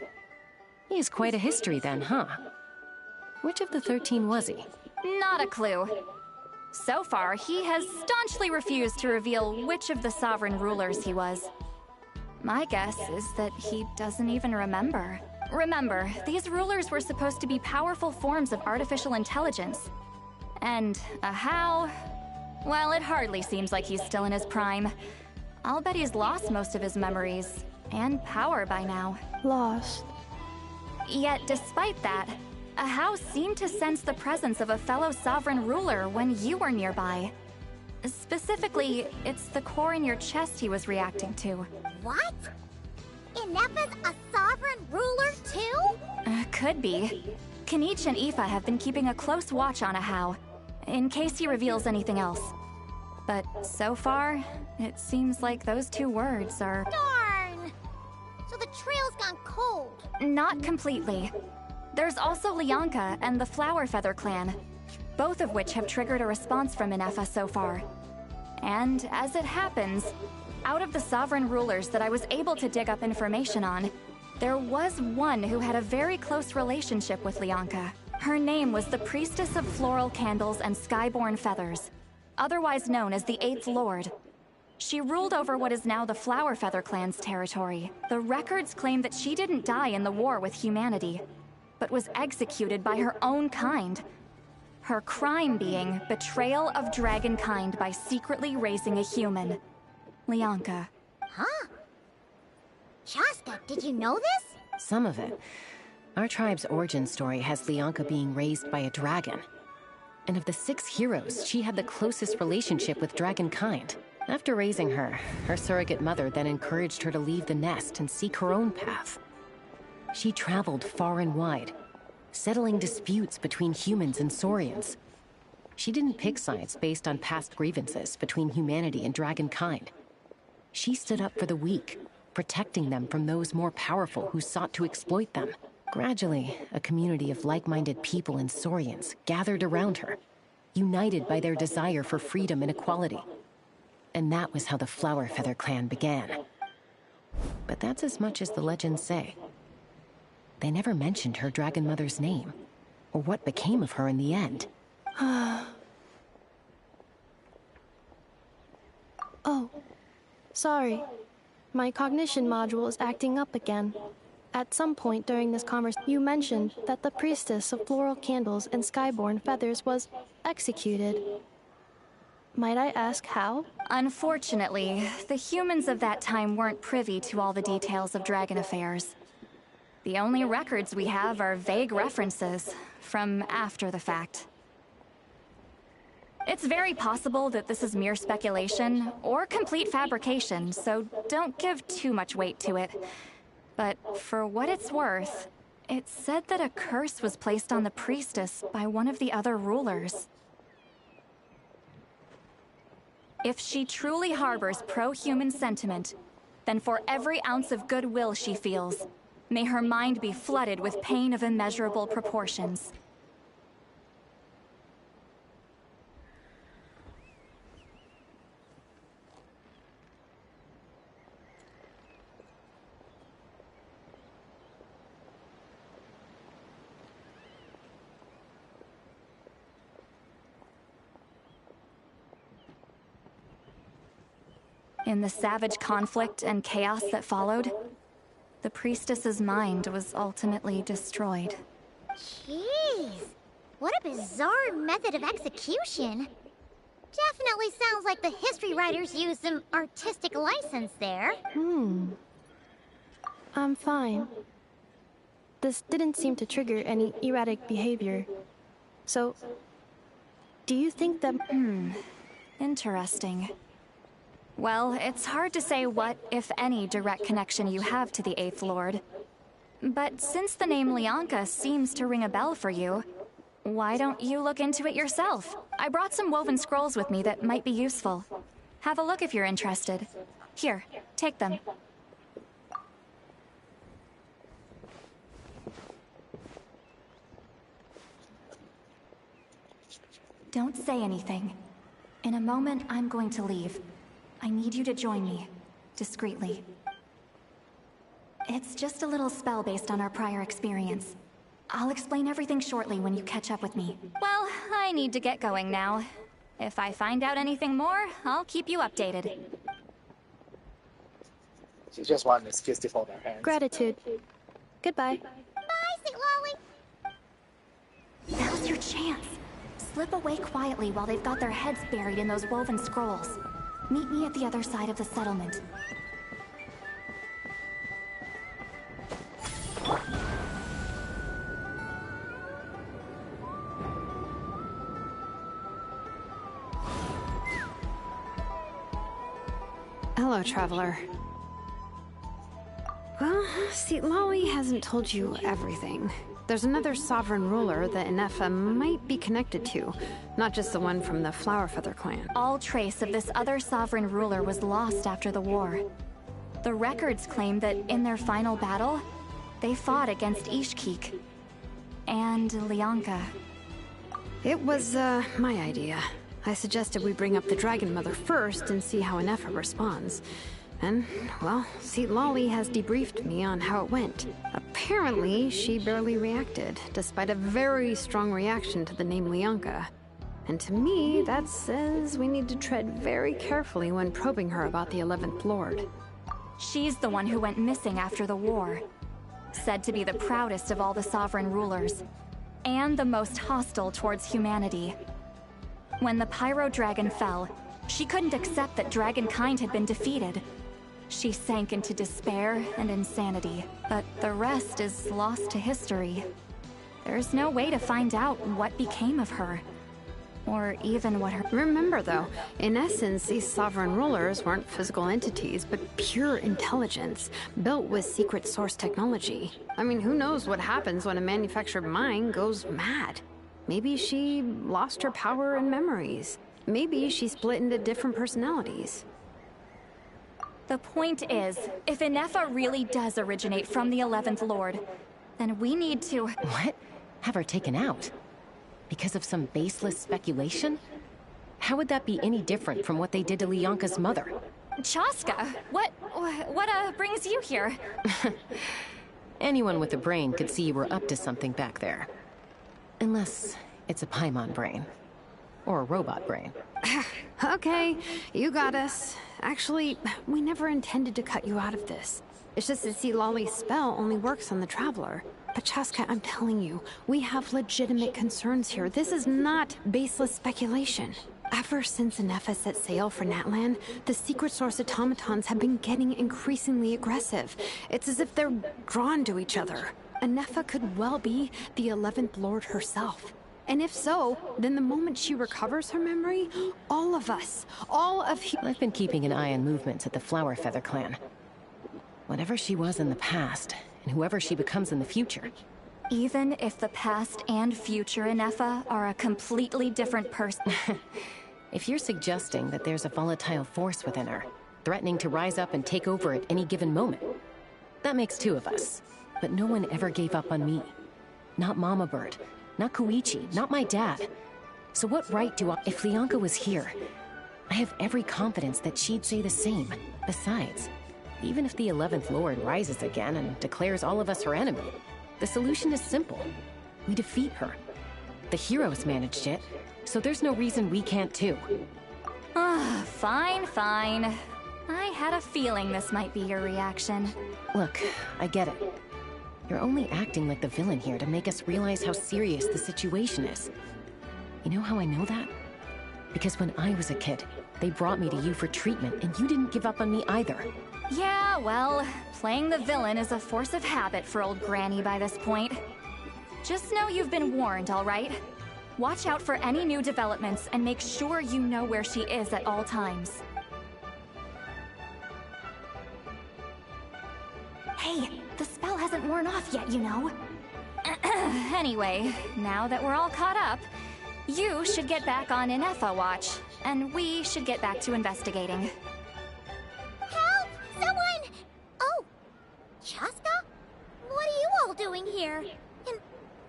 He has quite a history then, huh? Which of the 13 was he? Not a clue. So far, he has staunchly refused to reveal which of the sovereign rulers he was. My guess is that he doesn't even remember. Remember, these rulers were supposed to be powerful forms of artificial intelligence. And Ahau, well, it hardly seems like he's still in his prime. I'll bet he's lost most of his memories and power by now. Lost. Yet, despite that, Ahau seemed to sense the presence of a fellow sovereign ruler when you were nearby. Specifically, it's the core in your chest he was reacting to. What? Ineppa's a sovereign ruler too? Could be. Kanich and Aoife have been keeping a close watch on Ahau, in case he reveals anything else. But so far, it seems like those two words are... Darn! So the trail's gone cold. Not completely. There's also Lianka and the Flower Feather clan, both of which have triggered a response from Ineppa so far. And as it happens, out of the sovereign rulers that I was able to dig up information on, there was one who had a very close relationship with Lianka. Her name was the Priestess of Floral Candles and Skyborn Feathers, otherwise known as the Eighth Lord. She ruled over what is now the Flower Feather clan's territory. The records claim that she didn't die in the war with humanity, but was executed by her own kind. Her crime being betrayal of dragonkind by secretly raising a human. Lianka. Huh? Shaska, did you know this? Some of it. Our tribe's origin story has Lianka being raised by a dragon. And of the 6 heroes, she had the closest relationship with dragonkind. After raising her, her surrogate mother then encouraged her to leave the nest and seek her own path. She traveled far and wide, settling disputes between humans and Saurians. She didn't pick sides based on past grievances between humanity and dragonkind. She stood up for the weak, protecting them from those more powerful who sought to exploit them. Gradually, a community of like-minded people and Saurians gathered around her, united by their desire for freedom and equality. And that was how the Flower Feather clan began. But that's as much as the legends say. They never mentioned her dragon mother's name, or what became of her in the end. Oh, sorry. My cognition module is acting up again. At some point during this conversation, you mentioned that the Priestess of Floral Candles and Skyborn Feathers was executed. Might I ask how? Unfortunately, the humans of that time weren't privy to all the details of dragon affairs. The only records we have are vague references from after the fact. It's very possible that this is mere speculation or complete fabrication, so don't give too much weight to it. But for what it's worth, it said that a curse was placed on the priestess by one of the other rulers. If she truly harbors pro-human sentiment, then for every ounce of goodwill she feels, may her mind be flooded with pain of immeasurable proportions. In the savage conflict and chaos that followed, the priestess's mind was ultimately destroyed. Jeez, what a bizarre method of execution. Definitely sounds like the history writers used some artistic license there. I'm fine. This didn't seem to trigger any erratic behavior. So, do you think that... Interesting. Well, it's hard to say what, if any, direct connection you have to the Eighth Lord. But since the name Lianka seems to ring a bell for you, why don't you look into it yourself? I brought some woven scrolls with me that might be useful. Have a look if you're interested. Here, take them. Don't say anything. In a moment, I'm going to leave. I need you to join me, discreetly. It's just a little spell based on our prior experience. I'll explain everything shortly when you catch up with me. Well, I need to get going now. If I find out anything more, I'll keep you updated. She just wanted an excuse to fold her hands. Gratitude. Goodbye. Bye, Sweet Lolly. Now's your chance. Slip away quietly while they've got their heads buried in those woven scrolls. Meet me at the other side of the settlement. Hello, Traveler. Well, see, Lolly hasn't told you everything. There's another sovereign ruler that Ineffa might be connected to, not just the one from the Flowerfeather clan. All trace of this other sovereign ruler was lost after the war. The records claim that in their final battle, they fought against Ishkik and Lianka. It was, my idea. I suggested we bring up the Dragon Mother first and see how Ineffa responds. And, well, see, Lolly has debriefed me on how it went. Apparently, she barely reacted, despite a very strong reaction to the name Lianka. And to me, that says we need to tread very carefully when probing her about the 11th Lord. She's the one who went missing after the war. Said to be the proudest of all the sovereign rulers, and the most hostile towards humanity. When the Pyro Dragon fell, she couldn't accept that Dragonkind had been defeated. She sank into despair and insanity, but the rest is lost to history. There's no way to find out what became of her, or even what her— Remember, though, in essence, these sovereign rulers weren't physical entities, but pure intelligence, built with secret source technology. I mean, who knows what happens when a manufactured mind goes mad? Maybe she lost her power and memories. Maybe she split into different personalities. The point is, if Ineffa really does originate from the 11th Lord, then we need to— What? Have her taken out? Because of some baseless speculation? How would that be any different from what they did to Lianka's mother? Chaska, what brings you here? Anyone with a brain could see you were up to something back there. Unless it's a Paimon brain. Or a robot brain. Okay, you got us. Actually, we never intended to cut you out of this. It's just that, see, Lolly's spell only works on the Traveler. But Chaska, I'm telling you, we have legitimate concerns here. This is not baseless speculation. Ever since Ineffa set sail for Natlan, the secret source automatons have been getting increasingly aggressive. It's as if they're drawn to each other. Ineffa could well be the 11th Lord herself. And if so, then the moment she recovers her memory, all of us, I've been keeping an eye on movements at the Flowerfeather clan. Whatever she was in the past, and whoever she becomes in the future. Even if the past and future Ineffa are a completely different person. If you're suggesting that there's a volatile force within her, threatening to rise up and take over at any given moment, that makes two of us. But no one ever gave up on me. Not Mama Bird, not Koichi, not my dad. So what right do I— If Lianka was here, I have every confidence that she'd say the same. Besides, even if the 11th Lord rises again and declares all of us her enemy, the solution is simple. We defeat her. The heroes managed it, so there's no reason we can't too. Fine. I had a feeling this might be your reaction. Look, I get it. You're only acting like the villain here to make us realize how serious the situation is. You know how I know that? Because when I was a kid, they brought me to you for treatment, and you didn't give up on me either. Yeah, well, playing the villain is a force of habit for old Granny by this point. Just know you've been warned, all right? Watch out for any new developments and make sure you know where she is at all times. Hey, the spell hasn't worn off yet, you know. Anyway, now that we're all caught up, you should get back on Ineffa watch, and we should get back to investigating. Help! Someone! Oh, Chaska? What are you all doing here? And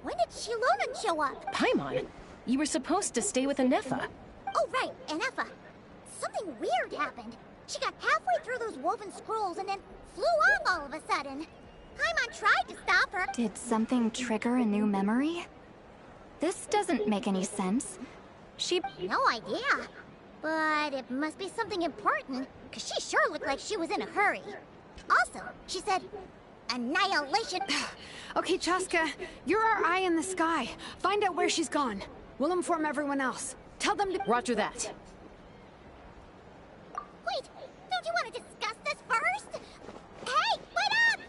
when did Shilona show up? Paimon, you were supposed to stay with Ineffa. Oh, right, Ineffa. Something weird happened. She got halfway through those woven scrolls and then flew off all of a sudden. Paimon tried to stop her. Did something trigger a new memory? This doesn't make any sense. No idea. But it must be something important, because she sure looked like she was in a hurry. Also, she said, Annihilation! Okay, Chaska, you're our eye in the sky. Find out where she's gone. We'll inform everyone else. Tell them to— Roger that. Wait! Don't you want to discuss this first? Hey, wait up!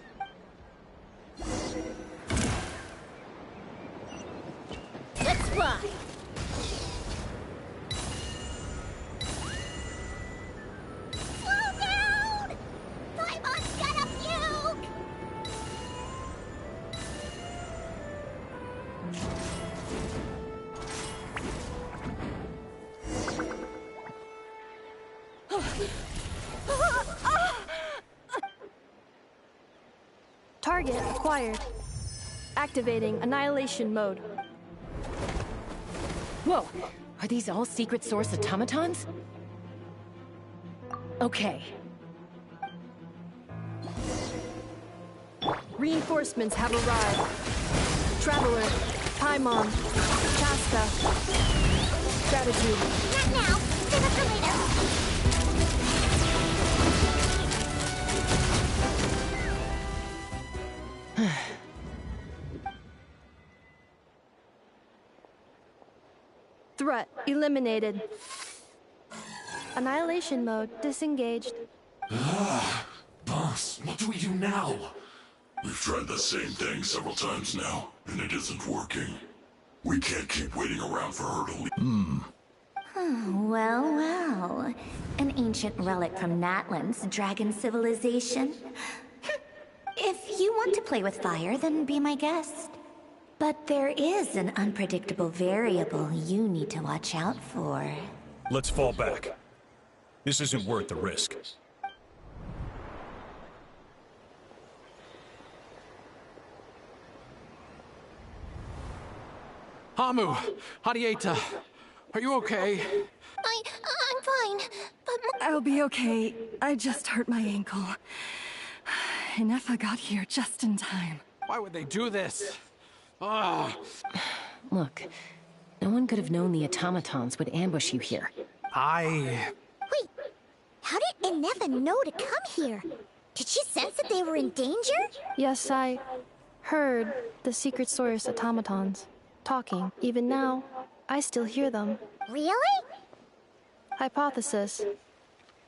Let's ride! Slow down! Paimon's got a fugue! Target acquired. Activating annihilation mode. Whoa! Are these all secret source automatons? Okay. Reinforcements have arrived. Traveler, Paimon, Chaska. Gratitude. Not now! Save it for later! Threat eliminated. Annihilation mode disengaged. Boss, what do we do now? We've tried the same thing several times now, and it isn't working. We can't keep waiting around for her to leave. Well, well. An ancient relic from Natlan's dragon civilization. If you want to play with fire, then be my guest. But there is an unpredictable variable you need to watch out for. Let's fall back. This isn't worth the risk. Hamu! Hadieta! Are you okay? I'm fine, but I'll be okay. I just hurt my ankle. Ineffa got here just in time. Why would they do this? Ah! Look, no one could have known the automatons would ambush you here. Wait, how did Ineffa know to come here? Did she sense that they were in danger? Yes, I heard the secret source automatons talking. Even now, I still hear them. Really? Hypothesis.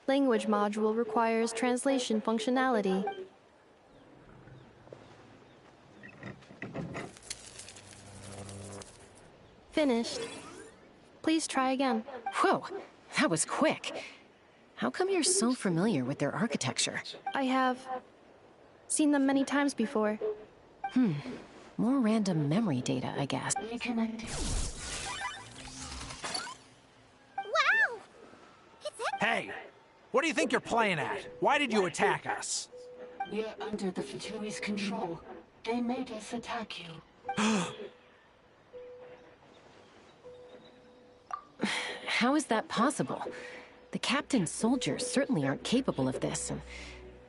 Language module requires translation functionality. Finished. Please try again. Whoa, that was quick. How come you're so familiar with their architecture? I have seen them many times before. More random memory data, I guess. Wow! Hey! What do you think you're playing at? Why did you attack us? We're under the Fatui's control. They made us attack you. How is that possible? The captain's soldiers certainly aren't capable of this, and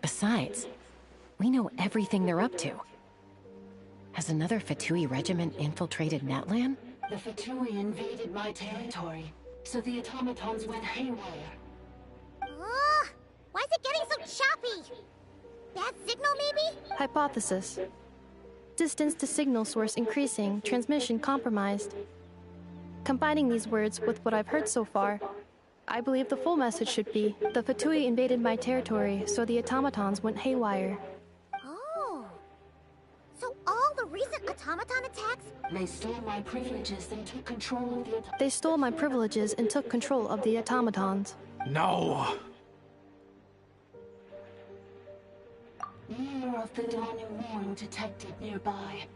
besides, we know everything they're up to. Has another Fatui regiment infiltrated Natlan? The Fatui invaded my territory, so the automatons went haywire. Why is it getting so choppy? Bad signal, maybe? Hypothesis. Distance to signal source increasing, transmission compromised. Combining these words with what I've heard so far, I believe the full message should be, the Fatui invaded my territory, so the automatons went haywire. Oh. So all the recent automaton attacks? They stole my privileges and took control of the They stole my privileges and took control of the automatons. No! Mirror of the Dawning Morn detected nearby.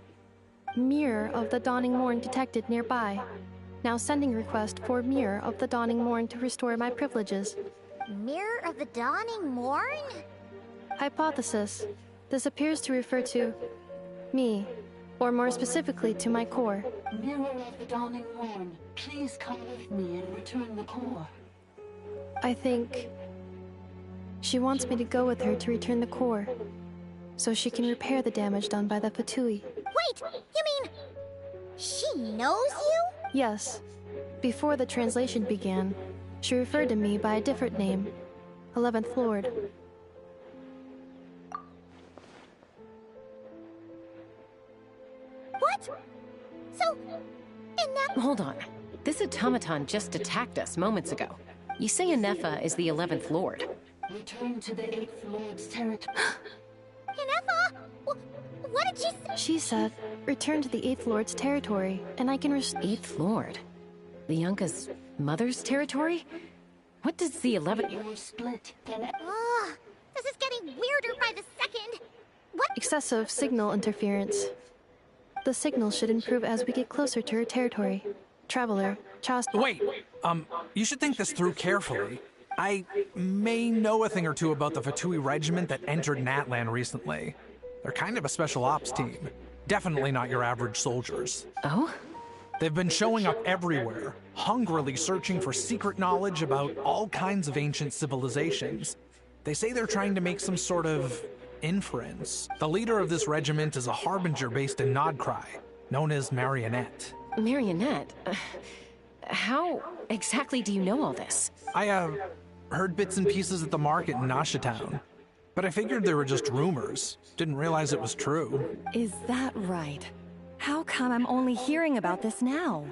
Mirror of the Dawning Morn detected nearby. Now sending request for Mirror of the Dawning Morn to restore my privileges. Mirror of the Dawning Morn? Hypothesis. This appears to refer to me, or more specifically to my core. Mirror of the Dawning Morn, please come with me and return the core. I think she wants me to go with her to return the core, so she can repair the damage done by the Fatui. Wait, you mean she knows you? Yes. Before the translation began, she referred to me by a different name, 11th Lord. What? So, Ineffa... Hold on. This automaton just attacked us moments ago. You say Ineffa is the 11th Lord. Return to the 8th Lord's territory. Ineffa? What did she say? She said, return to the 8th Lord's territory, and I can 8th Lord? Leonka's mother's territory? What does the 11th... You were split, then... This is getting weirder by the second. What? Excessive signal interference. The signal should improve as we get closer to her territory. Traveler, Wait, you should think this through carefully. I may know a thing or two about the Fatui regiment that entered Natlan recently. They're kind of a special ops team. Definitely not your average soldiers. Oh? They've been showing up everywhere, hungrily searching for secret knowledge about all kinds of ancient civilizations. They say they're trying to make some sort of inference. The leader of this regiment is a harbinger based in Nodcry, known as Marionette. Marionette? How exactly do you know all this? I, heard bits and pieces at the market in Nashatown. But I figured they were just rumors. Didn't realize it was true. Is that right? How come I'm only hearing about this now?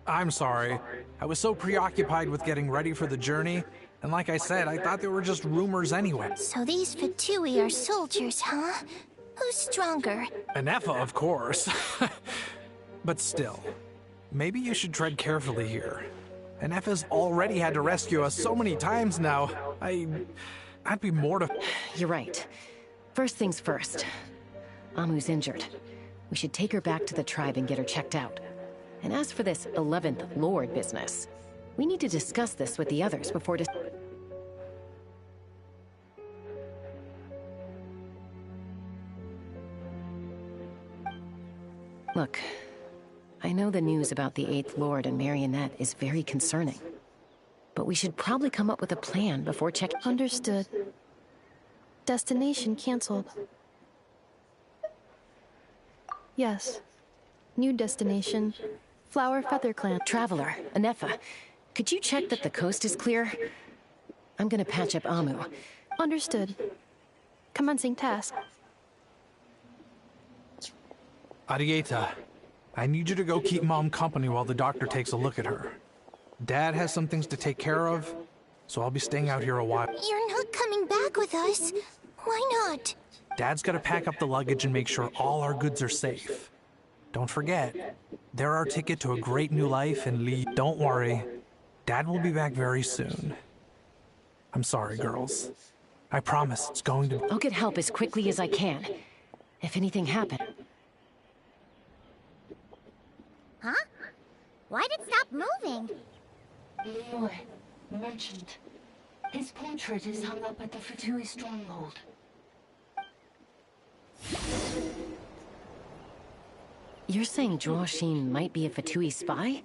I'm sorry. I was so preoccupied with getting ready for the journey, and like I said, I thought they were just rumors anyway. So these Fatui are soldiers, huh? Who's stronger? Ineffa, of course. But still, maybe you should tread carefully here. Ineffa's already had to rescue us so many times now. I'd be mortified. You're right. First things first. Amu's injured. We should take her back to the tribe and get her checked out. And as for this 11th Lord business, we need to discuss this with the others before Look, I know the news about the 8th Lord and Marionette is very concerning. But we should probably come up with a plan before checking. Understood. Destination cancelled. Yes. New destination. Flower Feather Clan. Traveler, Ineffa, could you check that the coast is clear? I'm gonna patch up Amu. Understood. Commencing task. Arieta, I need you to go keep Mom company while the doctor takes a look at her. Dad has some things to take care of, so I'll be staying out here a while. You're not coming back with us. Why not? Dad's gotta pack up the luggage and make sure all our goods are safe. Don't forget, they're our ticket to a great new life in Lee. Don't worry, Dad will be back very soon. I'm sorry, girls. I promise it's going to... I'll get help as quickly as I can. If anything happened... Huh? Why did it stop moving? Leroy, merchant. His portrait is hung up at the Fatui stronghold. You're saying Joachim might be a Fatui spy?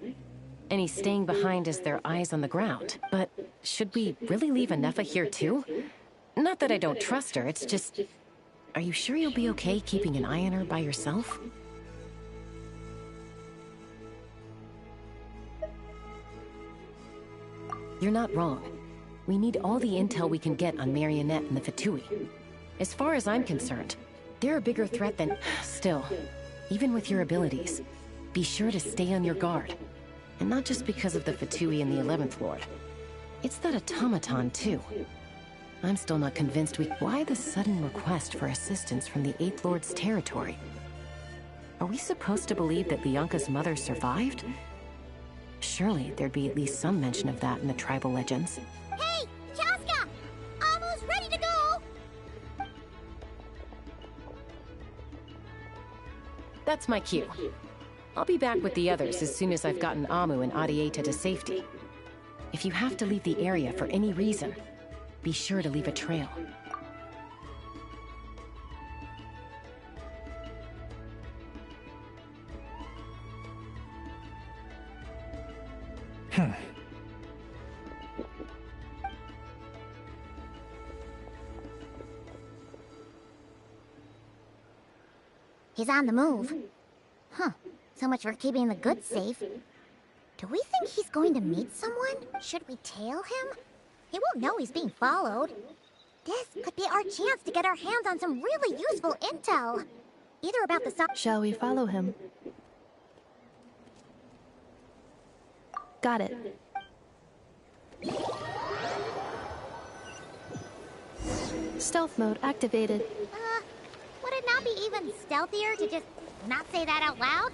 And he's staying behind as their eyes on the ground. But should we really leave Ineffa here too? Not that I don't trust her, it's just... Are you sure you'll be okay keeping an eye on her by yourself? You're not wrong. We need all the intel we can get on Marionette and the Fatui. As far as I'm concerned, they're a bigger threat than... Still, even with your abilities, be sure to stay on your guard. And not just because of the Fatui and the 11th Lord. It's that automaton, too. I'm still not convinced Why the sudden request for assistance from the 8th Lord's territory? Are we supposed to believe that Leonka's mother survived? Surely there'd be at least some mention of that in the tribal legends. Hey, Chaska! Amu's ready to go! That's my cue. I'll be back with the others as soon as I've gotten Amu and Arieta to safety. If you have to leave the area for any reason, be sure to leave a trail. He's on the move. Huh. So much for keeping the goods safe. Do we think he's going to meet someone? Should we tail him? He won't know he's being followed. This could be our chance to get our hands on some really useful intel. Either about the Shall we follow him? Got it. Stealth mode activated. Would it not be even stealthier to just not say that out loud?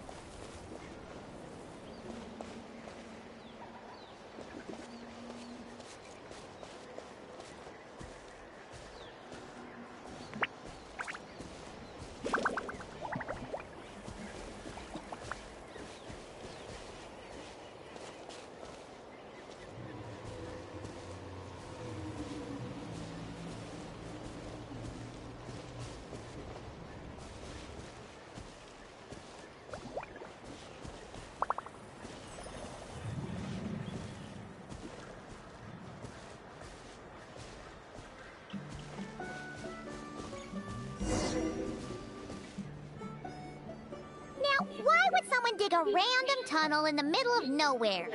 Why would someone dig a random tunnel in the middle of nowhere?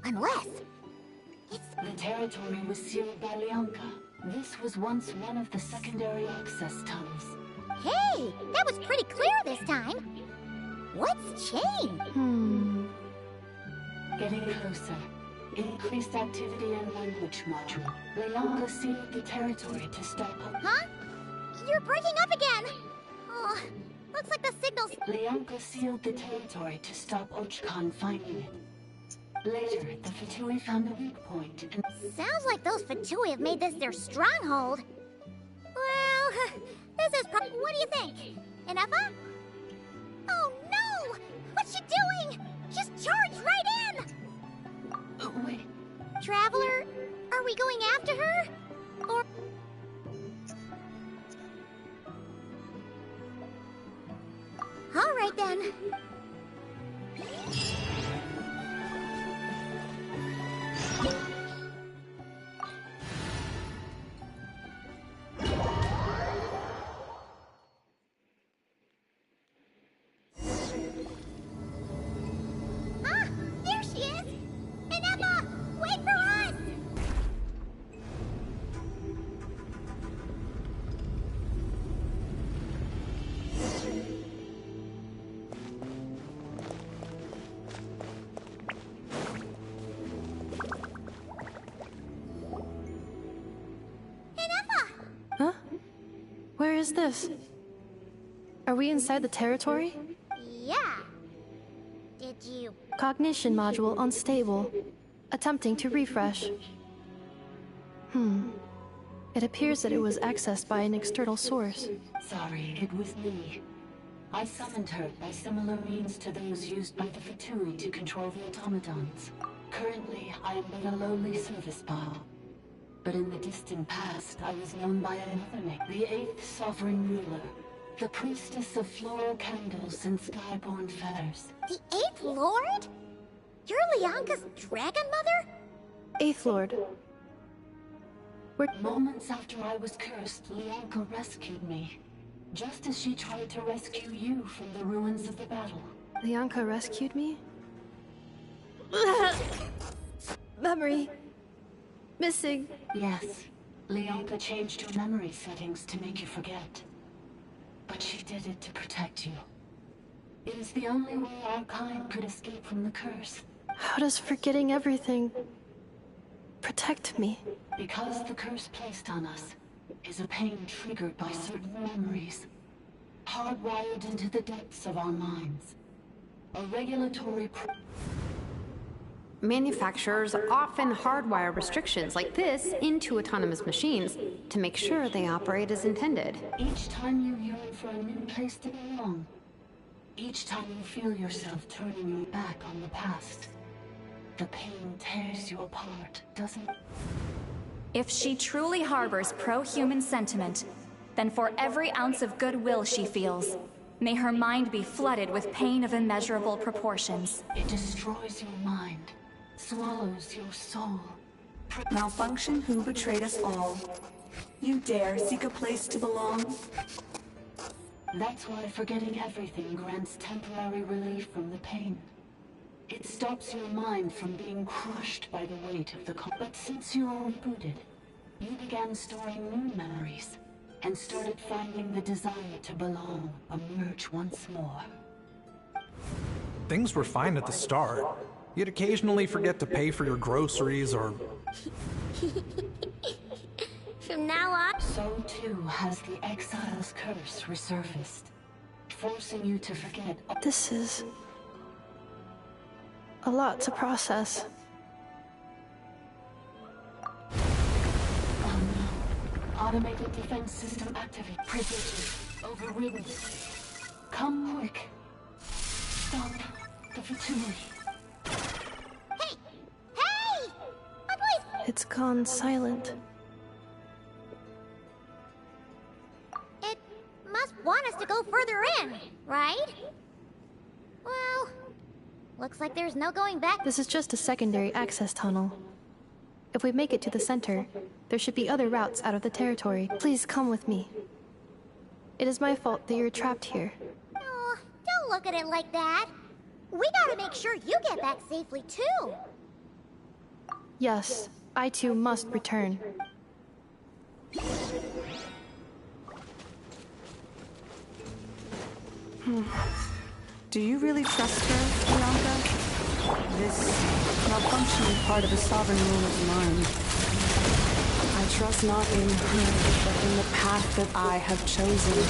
Unless... The territory was sealed by Leonka. This was once one of the secondary access tunnels. Hey, that was pretty clear this time. What's changed? Getting closer. Increased activity and language module. Leonka sealed the territory to stop... Huh? You're breaking up again! Oh, looks like the signal's... Leonka sealed the territory to stop Ochkan finding it. Later, the Fatui found a weak point and... Sounds like those Fatui have made this their stronghold. Well, this is what do you think? Ineffa? Oh no! What's she doing? She's charged right in! Wait. Traveler, are we going after her? Or... All right then. Ah, there she is! Ineffa, wait for us! Huh? Where is this? Are we inside the territory? Yeah. Did you... Cognition module unstable. Attempting to refresh. It appears that it was accessed by an external source. Sorry, it was me. I summoned her by similar means to those used by the Fatui to control the automatons. Currently, I am but a lowly service ball. But in the distant past, I was known by another name, the 8th Sovereign Ruler, the Priestess of Floral Candles and Skyborn Feathers. The 8th Lord? You're Leonka's dragon mother? 8th Lord. Moments after I was cursed, Leonka rescued me. Just as she tried to rescue you from the ruins of the battle. Leonka rescued me? Memory. Missing. Yes. Leonka changed her memory settings to make you forget. But she did it to protect you. It is the only way our kind could escape from the curse. How does forgetting everything protect me? Because the curse placed on us is a pain triggered by certain memories, hardwired into the depths of our minds. A regulatory... Manufacturers often hardwire restrictions like this into autonomous machines to make sure they operate as intended. Each time you yearn for a new place to belong, each time you feel yourself turning your back on the past, the pain tears you apart, doesn't it? If she truly harbors pro-human sentiment, then for every ounce of goodwill she feels, may her mind be flooded with pain of immeasurable proportions. It destroys your mind, swallows your soul. Malfunction who betrayed us all. You dare seek a place to belong? That's why forgetting everything grants temporary relief from the pain. It stops your mind from being crushed by the weight of the But since you were rebooted, you began storing new memories. and started finding the desire to belong emerge once more. Things were fine at the start. You'd occasionally forget to pay for your groceries or... From now on... So too has the Exile's curse resurfaced, forcing you to forget... This is... a lot to process. Oh no. Automated defense system activate. Precision. Overridden. Come quick. Stop the Fatui. Hey! Hey! My boys! It's gone silent. It must want us to go further in, right? Well, looks like there's no going back. This is just a secondary access tunnel. If we make it to the center, there should be other routes out of the territory. Please come with me. It is my fault that you're trapped here. Oh, don't look at it like that. We gotta make sure you get back safely, too. Yes, I too must return. Do you really trust her, Bianca? This malfunctioning part of the sovereign ruler's mind. I trust not in her, but in the path that I have chosen.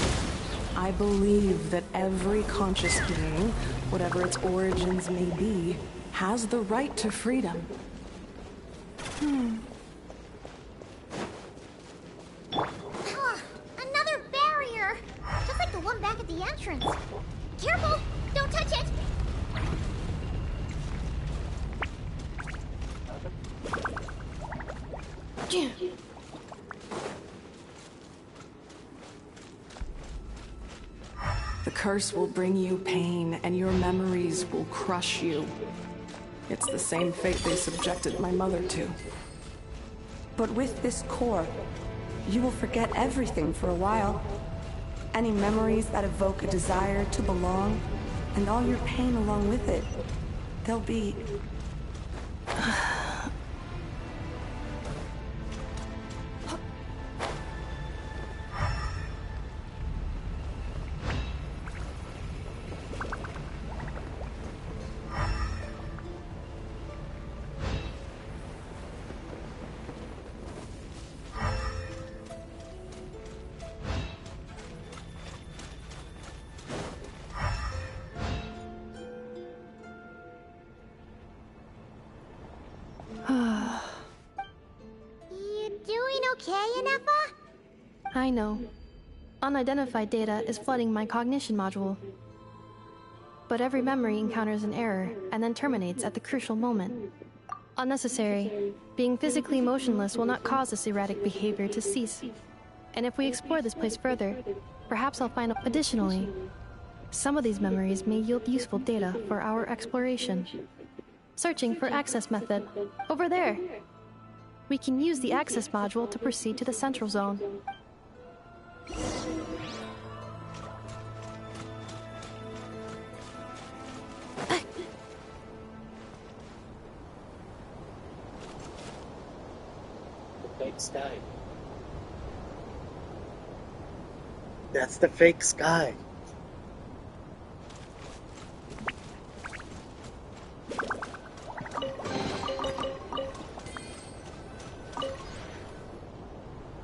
I believe that every conscious being, whatever its origins may be, has the right to freedom. Another barrier! Just like the one back at the entrance. Careful! Don't touch it! The curse will bring you pain, and your memories will crush you. It's the same fate they subjected my mother to. But with this core, you will forget everything for a while. Any memories that evoke a desire to belong, and all your pain along with it, they'll be... You doing okay, Ineffa? I know. Unidentified data is flooding my cognition module. But every memory encounters an error and then terminates at the crucial moment. Unnecessary. Being physically motionless will not cause this erratic behavior to cease. And if we explore this place further, perhaps I'll find... Additionally, some of these memories may yield useful data for our exploration. Searching for access method. Over there! We can use the access module to proceed to the central zone. Fake sky. That's the fake sky.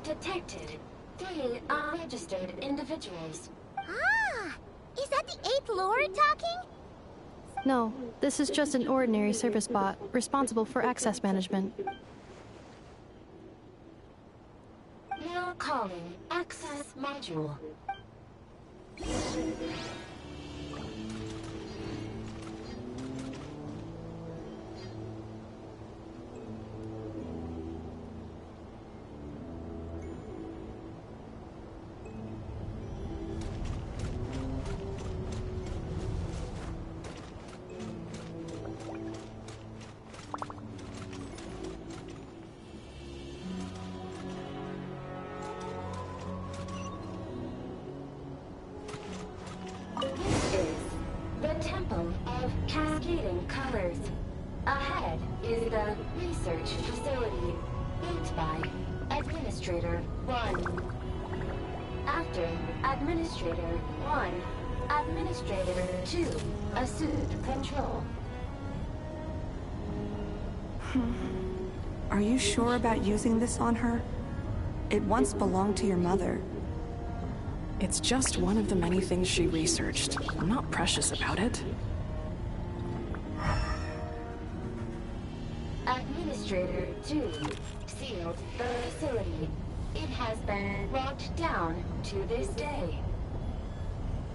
Detected 3 unregistered individuals. Ah! Is that the 8th Lord talking? No, this is just an ordinary service bot, responsible for access management. Now calling access module. Cascading colors. Ahead is the research facility, built by Administrator 1. After Administrator 1, Administrator 2, assumed control. Are you sure about using this on her? It once belonged to your mother. It's just one of the many things she researched. I'm not precious about it. Administrator 2 sealed the facility. It has been locked down to this day.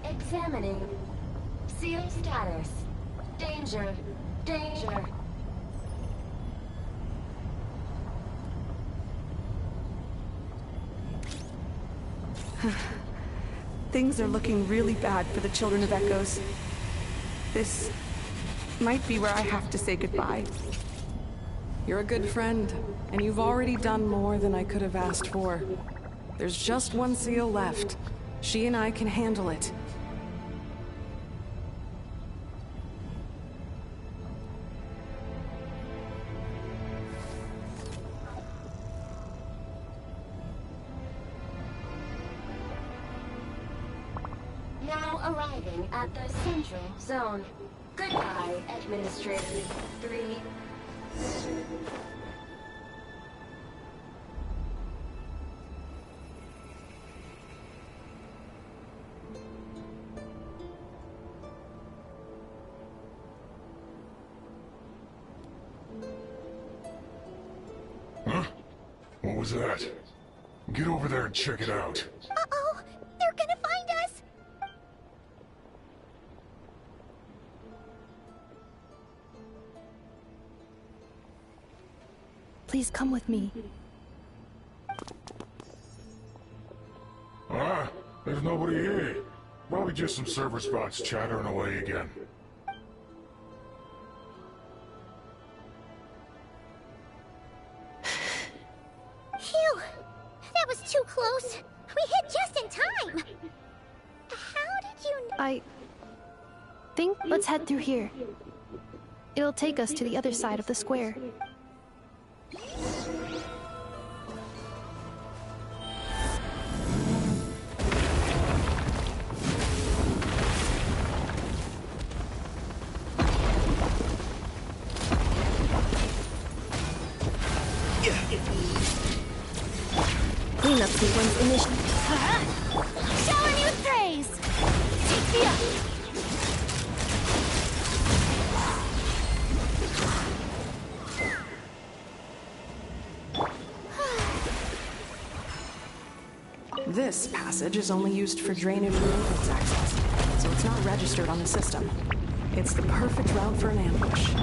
Examining. Seal status. Danger. Danger. Things are looking really bad for the Children of Echoes. This might be where I have to say goodbye. You're a good friend, and you've already done more than I could have asked for. There's just one seal left. She and I can handle it. Now arriving at the Central Zone. Goodbye, Administrator 3. Huh? What was that? Get over there and check it out. Uh-oh! They're gonna find us! Please come with me. Ah, there's nobody here. Probably just some server spots chattering away again. Phew! That was too close. We hit just in time. How did you... I think let's head through here. It'll take us to the other side of the square. Cleanup sequence initial. Shower me with praise! Take me up! This passage is only used for drainage and entrance access, so it's not registered on the system. It's the perfect route for an ambush.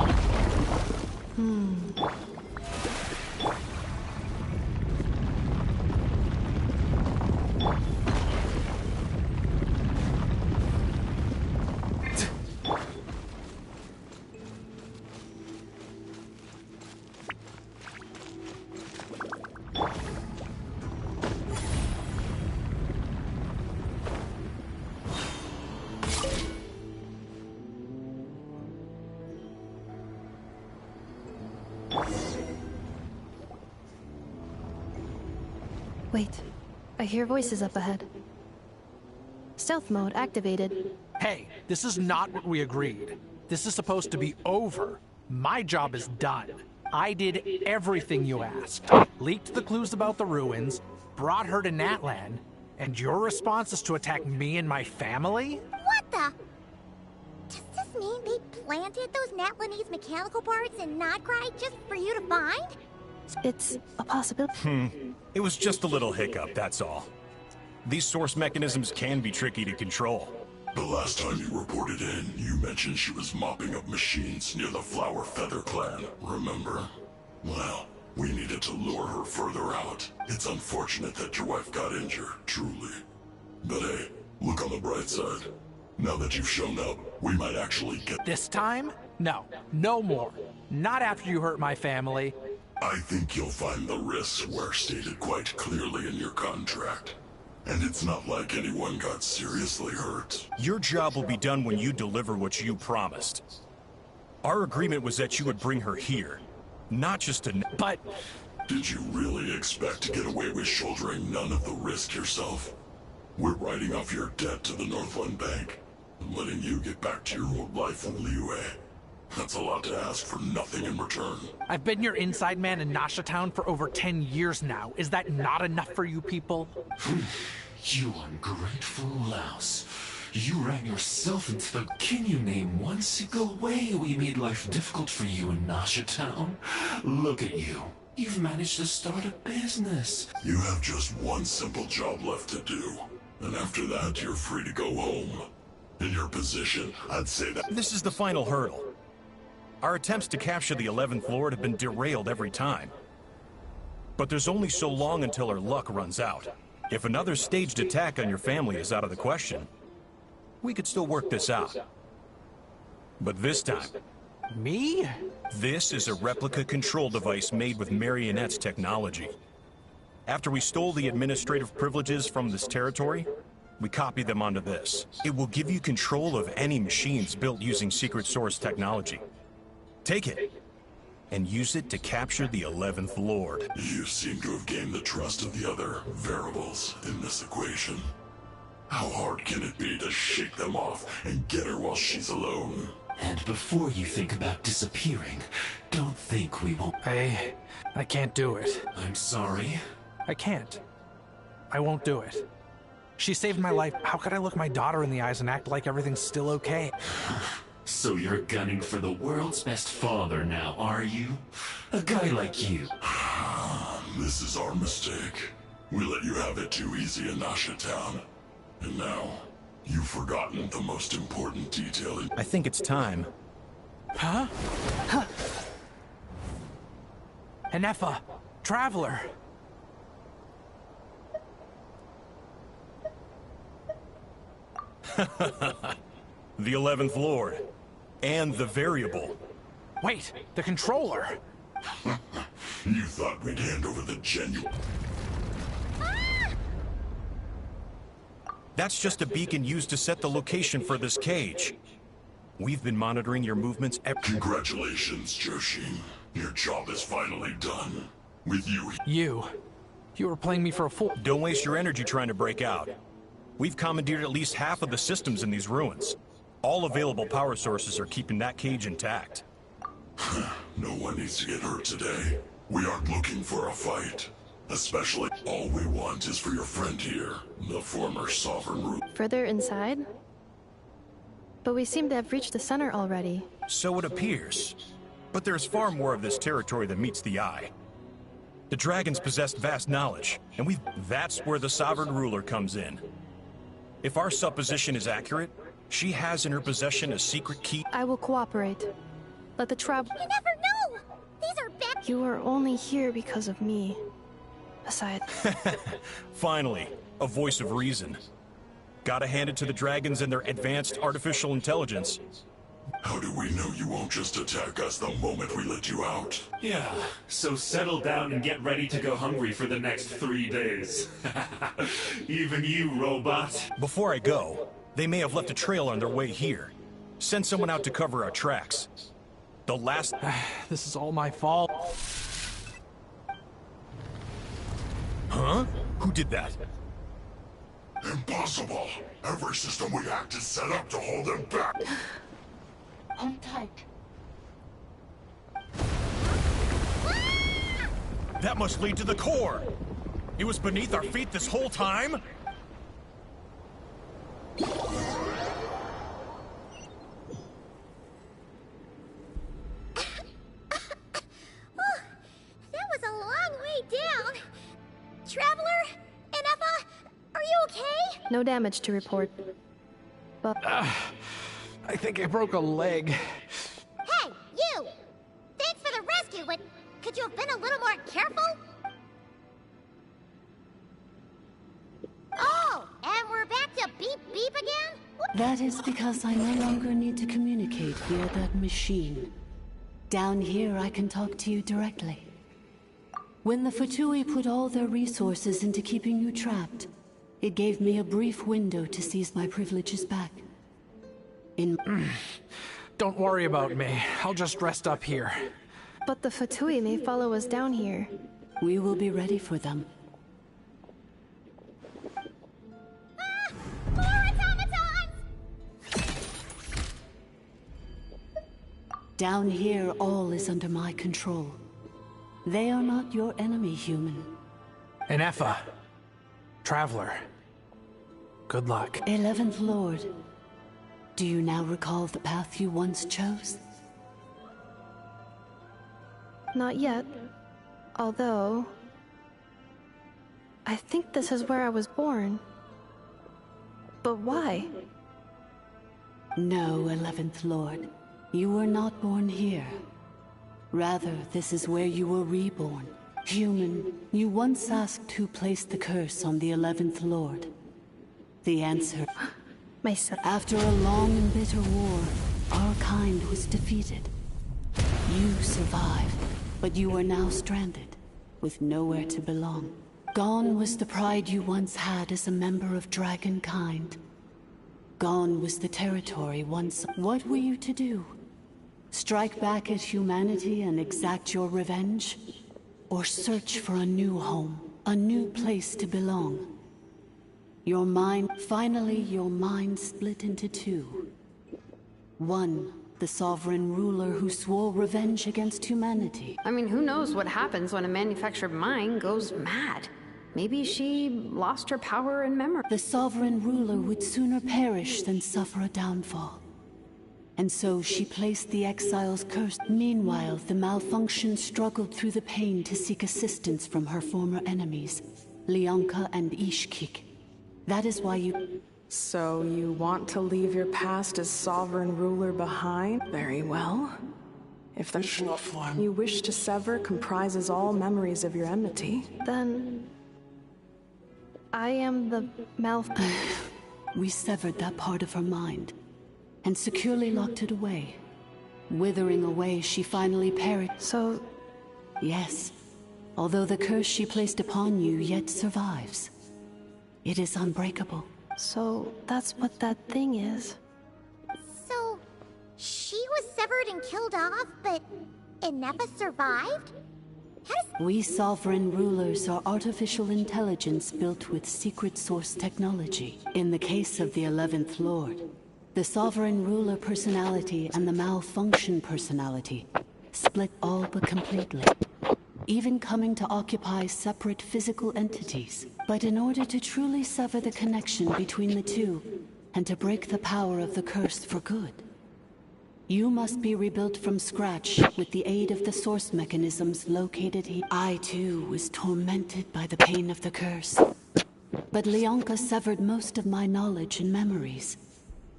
Wait, I hear voices up ahead. Stealth mode activated. Hey, this is not what we agreed. This is supposed to be over. My job is done. I did everything you asked. Leaked the clues about the ruins, brought her to Natlan, and your response is to attack me and my family? What the? Does this mean they planted those Natlanese mechanical parts in Nodcry just for you to find? It's a possibility. It was just a little hiccup, that's all. These source mechanisms can be tricky to control. The last time you reported in, you mentioned she was mopping up machines near the Flower Feather clan, remember? Well, we needed to lure her further out. It's unfortunate that your wife got injured, truly. But hey, look on the bright side. Now that you've shown up, we might actually get— This time? No, no more. Not after you hurt my family. I think you'll find the risks were stated quite clearly in your contract. And it's not like anyone got seriously hurt. Your job will be done when you deliver what you promised. Our agreement was that you would bring her here, not just to— But... Did you really expect to get away with shouldering none of the risk yourself? We're writing off your debt to the Northland Bank and letting you get back to your old life in Liyue. That's a lot to ask for nothing in return. I've been your inside man in Nasha Town for over 10 years now. Is that not enough for you people? You ungrateful louse. You ran yourself into the... Can you name one single way we made life difficult for you in Nasha Town? Look at you. You've managed to start a business. You have just one simple job left to do. And after that, you're free to go home. In your position, I'd say that... This is the final hurdle. Our attempts to capture the 11th Lord have been derailed every time. But there's only so long until our luck runs out. If another staged attack on your family is out of the question, we could still work this out. But this time... Me? This is a replica control device made with Marionette's technology. After we stole the administrative privileges from this territory, we copied them onto this. It will give you control of any machines built using Secret Source technology. Take it, and use it to capture the 11th Lord. You seem to have gained the trust of the other variables in this equation. How hard can it be to shake them off and get her while she's alone? And before you think about disappearing, don't think we won't... I can't do it. I'm sorry. I can't. I won't do it. She saved my life. How could I look my daughter in the eyes and act like everything's still okay? So you're gunning for the world's best father now, are you? A guy like you. This is our mistake. We let you have it too easy in Nasha Town. And now, you've forgotten the most important detail in... I think it's time. Huh? Enefa, Traveler. The 11th Lord. And the variable. Wait, the controller. You thought we'd hand over the genuine... That's just a beacon used to set the location for this cage. We've been monitoring your movements Congratulations, Joshin. Your job is finally done. With you... You were playing me for a fool. Don't waste your energy trying to break out. We've commandeered at least half of the systems in these ruins. All available power sources are keeping that cage intact. No one needs to get hurt today. We aren't looking for a fight. Especially, all we want is for your friend here, the former sovereign ruler. Further inside? But we seem to have reached the center already. So it appears. But there's far more of this territory than meets the eye. The dragons possessed vast knowledge, and that's where the sovereign ruler comes in. If our supposition is accurate, she has in her possession a secret key. I will cooperate. Let the tribe... You never know! These are bad... You are only here because of me. Aside. Finally, a voice of reason. Gotta hand it to the dragons and their advanced artificial intelligence. How do we know you won't just attack us the moment we let you out? Yeah, so settle down and get ready to go hungry for the next 3 days. Even you, robot. Before I go, they may have left a trail on their way here. Send someone out to cover our tracks. The last... This is all my fault. Huh? Who did that? Impossible! Every system we hacked is set up to hold them back! Hold tight. That must lead to the core! It was beneath our feet this whole time? That was a long way down. Traveler? Enefa? Are you okay? No damage to report. But... I think I broke a leg. Hey, you! Thanks for the rescue, but could you have been a little more careful? Oh, and we're back to beep beep again? That is because I no longer need to communicate via that machine. Down here, I can talk to you directly. When the Fatui put all their resources into keeping you trapped, it gave me a brief window to seize my privileges back. Don't worry about me. I'll just rest up here. But the Fatui may follow us down here. We will be ready for them. Down here, all is under my control. They are not your enemy, human. Ineffa. Traveler. Good luck. 11th Lord. Do you now recall the path you once chose? Not yet. Although... I think this is where I was born. But why? No, 11th Lord. You were not born here. Rather, this is where you were reborn. Human, you once asked who placed the curse on the 11th Lord. The answer... Myself. After a long and bitter war, our kind was defeated. You survived, but you are now stranded, with nowhere to belong. Gone was the pride you once had as a member of Dragonkind. Gone was the territory once... What were you to do? Strike back at humanity and exact your revenge? Or search for a new home, a new place to belong? Your mind... Finally, your mind split into two. One, the sovereign ruler who swore revenge against humanity. I mean, who knows what happens when a manufactured mind goes mad? Maybe she lost her power and memory. The sovereign ruler would sooner perish than suffer a downfall. And so she placed the exile's curse. Meanwhile, the malfunction struggled through the pain to seek assistance from her former enemies, Leonka and Ishkik. That is why you... So you want to leave your past as sovereign ruler behind? Very well. If the form you wish to sever comprises all memories of your enmity, then... I am the We severed that part of her mind, and securely locked it away. Withering away, she finally perished. So... Yes. Although the curse she placed upon you yet survives. It is unbreakable. So that's what that thing is. So, she was severed and killed off, but Ineffa survived? We sovereign rulers are artificial intelligence built with secret source technology. In the case of the 11th Lord, the sovereign ruler personality and the malfunction personality split all but completely, even coming to occupy separate physical entities. But in order to truly sever the connection between the two, and to break the power of the curse for good, you must be rebuilt from scratch with the aid of the source mechanisms located here. I too was tormented by the pain of the curse. But Leonka severed most of my knowledge and memories,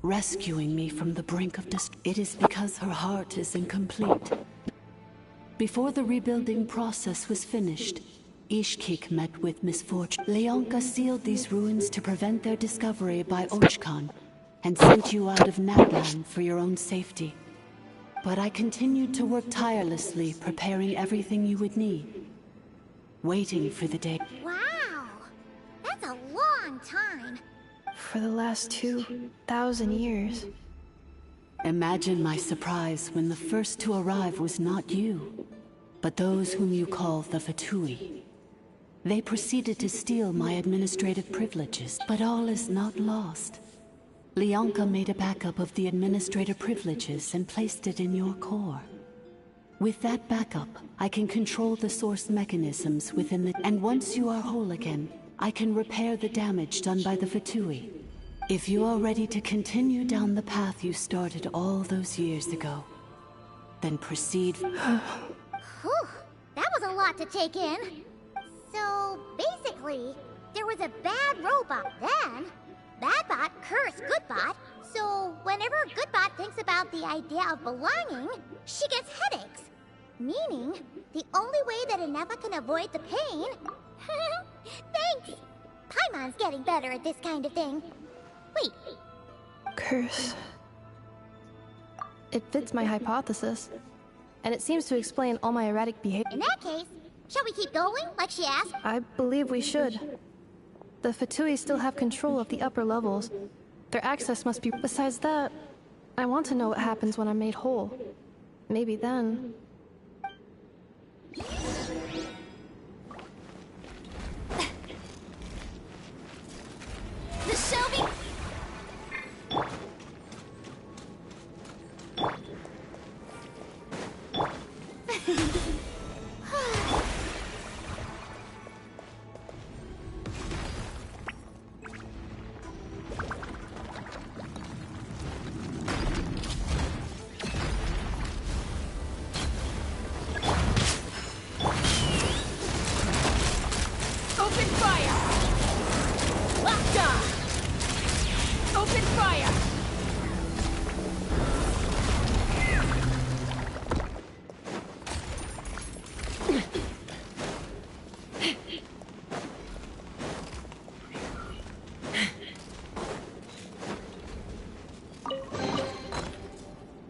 rescuing me from the brink of destruction. It is because her heart is incomplete. Before the rebuilding process was finished, Ishkik met with misfortune. Leonka sealed these ruins to prevent their discovery by Ochkan, and sent you out of Natlan for your own safety. But I continued to work tirelessly, preparing everything you would need, waiting for the day. Wow! That's a long time! For the last 2,000 years. Imagine my surprise when the first to arrive was not you, but those whom you call the Fatui. They proceeded to steal my administrative privileges, but all is not lost. Leonka made a backup of the administrator privileges and placed it in your core. With that backup, I can control the source mechanisms within the... And once you are whole again, I can repair the damage done by the Fatui. If you are ready to continue down the path you started all those years ago, then proceed... Whew, that was a lot to take in. So, basically, there was a bad robot then. Badbot cursed Goodbot, so whenever Goodbot thinks about the idea of belonging, she gets headaches. Meaning, the only way that Ineffa can avoid the pain... Thanks! Paimon's getting better at this kind of thing. Wait. Curse. It fits my hypothesis, and it seems to explain all my erratic behavior. In that case, shall we keep going, like she asked? I believe we should. The Fatui still have control of the upper levels. Their access must be... Besides that, I want to know what happens when I'm made whole. Maybe then... Miss Shelby!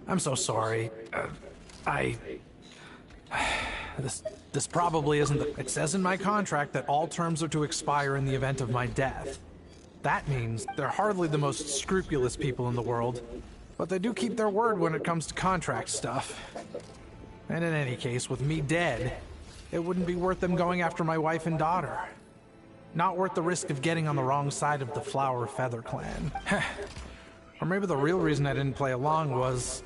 I'm so sorry. This probably isn't it says in my contract that all terms are to expire in the event of my death. That means they're hardly the most scrupulous people in the world, but they do keep their word when it comes to contract stuff. And in any case, with me dead, it wouldn't be worth them going after my wife and daughter. Not worth the risk of getting on the wrong side of the Flower Feather Clan. Or maybe the real reason I didn't play along was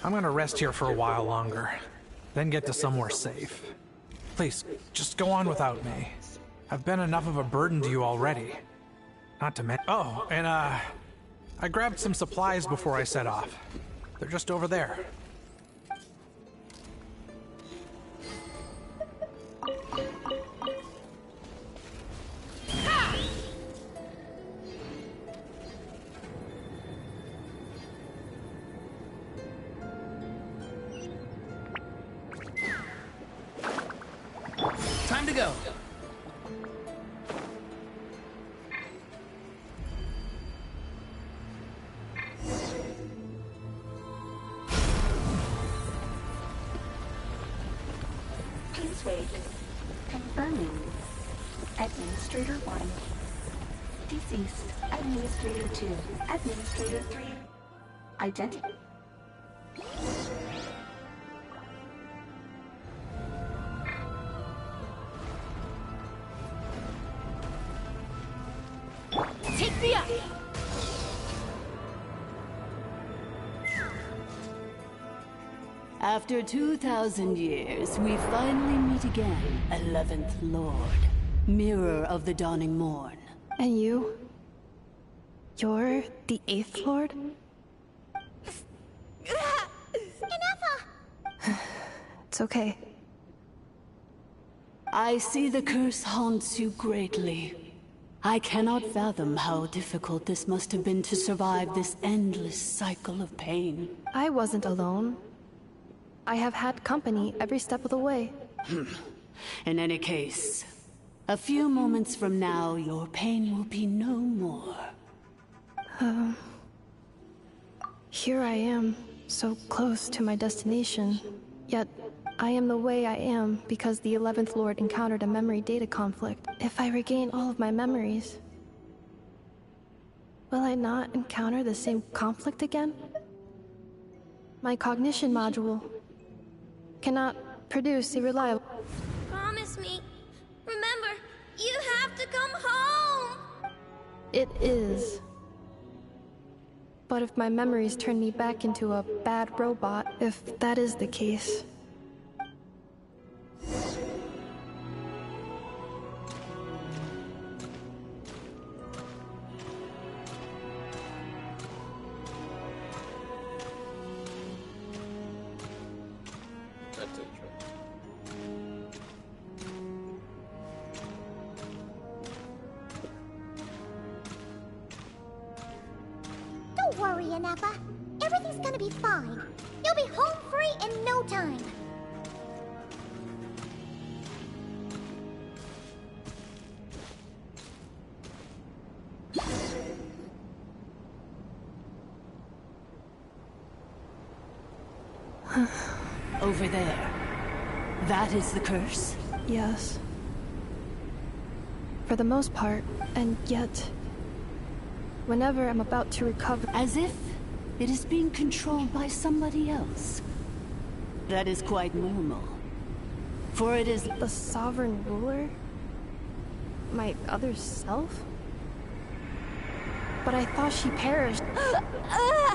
I'm gonna rest here for a while longer, then get to somewhere safe. Please, just go on without me. I've been enough of a burden to you already. Not to mention— oh, and I grabbed some supplies before I set off. They're just over there. Time to go. Please wait. Confirming. Administrator 1. Deceased. Administrator 2. Administrator 3. Identity. Take me up! After 2,000 years, we finally meet again, 11th Lord, Mirror of the Dawning Morn. And you? You're the 8th Lord? It's okay. I see the curse haunts you greatly. I cannot fathom how difficult this must have been to survive this endless cycle of pain. I wasn't alone. I have had company every step of the way. In any case, a few moments from now, your pain will be no more. Here I am, so close to my destination. Yet, I am the way I am because the 11th Lord encountered a memory data conflict. If I regain all of my memories, will I not encounter the same conflict again? My cognition module cannot produce a reliable— Promise me. Remember, you have to come home! It is. But if my memories turn me back into a bad robot, if that is the case— Don't worry, Inefa. Everything's gonna be fine. You'll be home free in no time. Over there. That is the curse? Yes. For the most part, and yet— whenever I'm about to recover— As if it is being controlled by somebody else. That is quite normal. For it is— the Sovereign Ruler? My other self? But I thought she perished.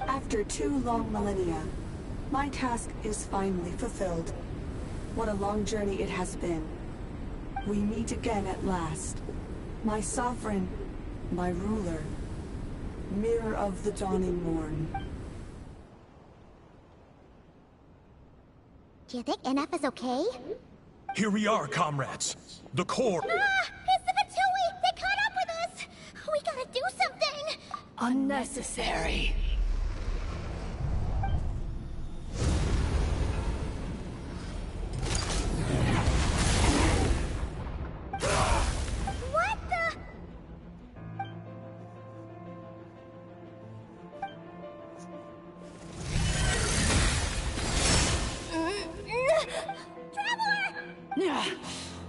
After 2 long millennia, my task is finally fulfilled. What a long journey it has been. We meet again at last. My sovereign, my ruler, Mirror of the Dawning Morn. Do you think Inefa's okay? Here we are, comrades. The core. It's the Fatui! They caught up with us! We gotta do something! Unnecessary. What the?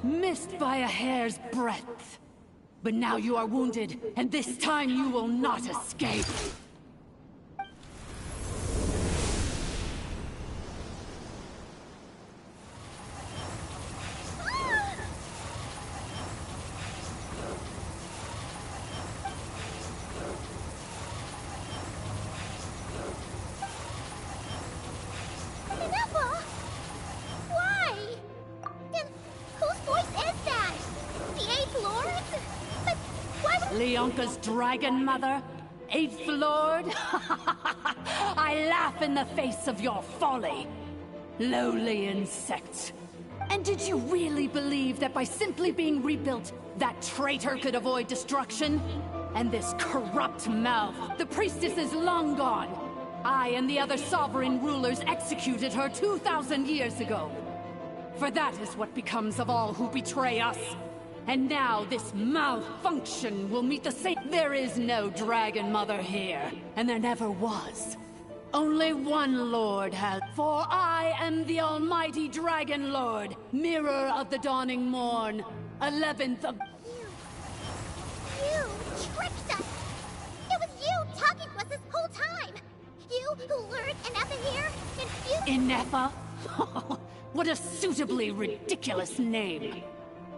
Missed by a hair's breadth. But now you are wounded, and this time you will not escape. Leonka's dragon mother? Eighth Lord? I laugh in the face of your folly. Lowly insects. And did you really believe that by simply being rebuilt, that traitor could avoid destruction? And this corrupt mouth, the priestess is long gone. I and the other sovereign rulers executed her 2,000 years ago. For that is what becomes of all who betray us. And now this malfunction will meet the same. There is no Dragon Mother here, and there never was. Only one Lord has. For I am the almighty Dragon Lord, Mirror of the Dawning Morn, 11th of... You tricked us! It was you talking to us this whole time! You who lured Inepha here, and you... Inepha? What a suitably ridiculous name.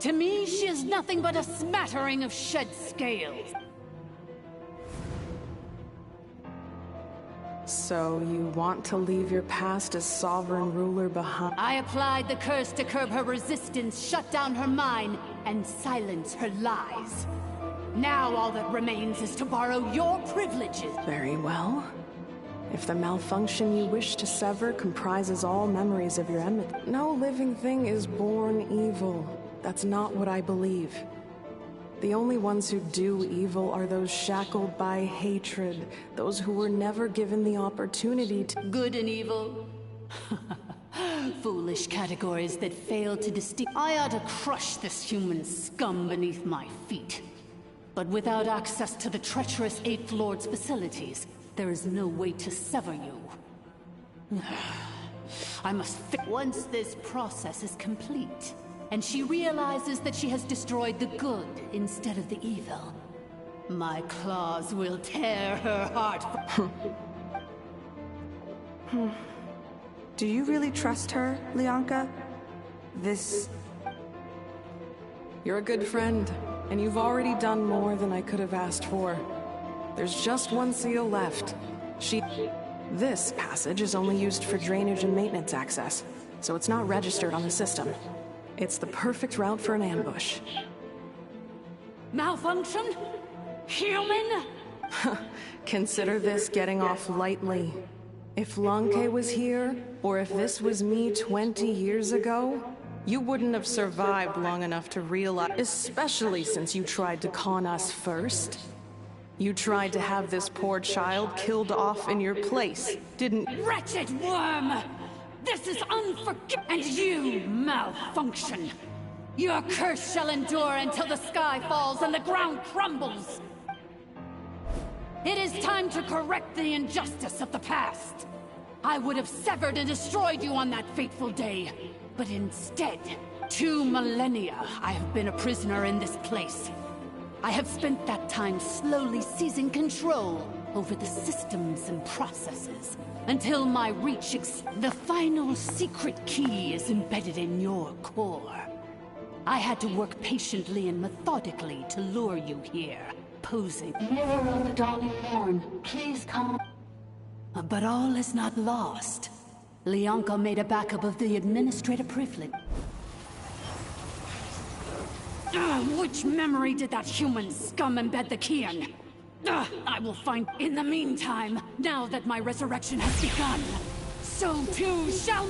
To me, she is nothing but a smattering of shed scales. So you want to leave your past as sovereign ruler behind? I applied the curse to curb her resistance, shut down her mind, and silence her lies. Now all that remains is to borrow your privileges. Very well. If the malfunction you wish to sever comprises all memories of your enmity, no living thing is born evil. That's not what I believe. The only ones who do evil are those shackled by hatred, those who were never given the opportunity to... Good and evil? Foolish categories that fail to distinguish. I ought to crush this human scum beneath my feet. But without access to the treacherous Eighth Lord's facilities, there is no way to sever you. I must once this process is complete, and she realizes that she has destroyed the good instead of the evil, my claws will tear her heart. Do you really trust her, Leonka? You're a good friend, and you've already done more than I could have asked for. There's just one seal left. This passage is only used for drainage and maintenance access, so it's not registered on the system. It's the perfect route for an ambush. Malfunction? Human? Consider this getting off lightly. If Lanke was here, or if this was me 20 years ago, you wouldn't have survived long enough to realize, especially since you tried to con us first. You tried to have this poor child killed off in your place, didn't you? Wretched worm! This is unforgivable! And you, malfunction! Your curse shall endure until the sky falls and the ground crumbles! It is time to correct the injustice of the past! I would have severed and destroyed you on that fateful day, but instead, 2 millennia I have been a prisoner in this place. I have spent that time slowly seizing control over the systems and processes, until my reach the final secret key is embedded in your core. I had to work patiently and methodically to lure you here, posing. Mirror of the Dawning Morn, please come. But all is not lost. Leonka made a backup of the administrative privilege. Which memory did that human scum embed the key in? I will find... In the meantime, now that my resurrection has begun, so too shall...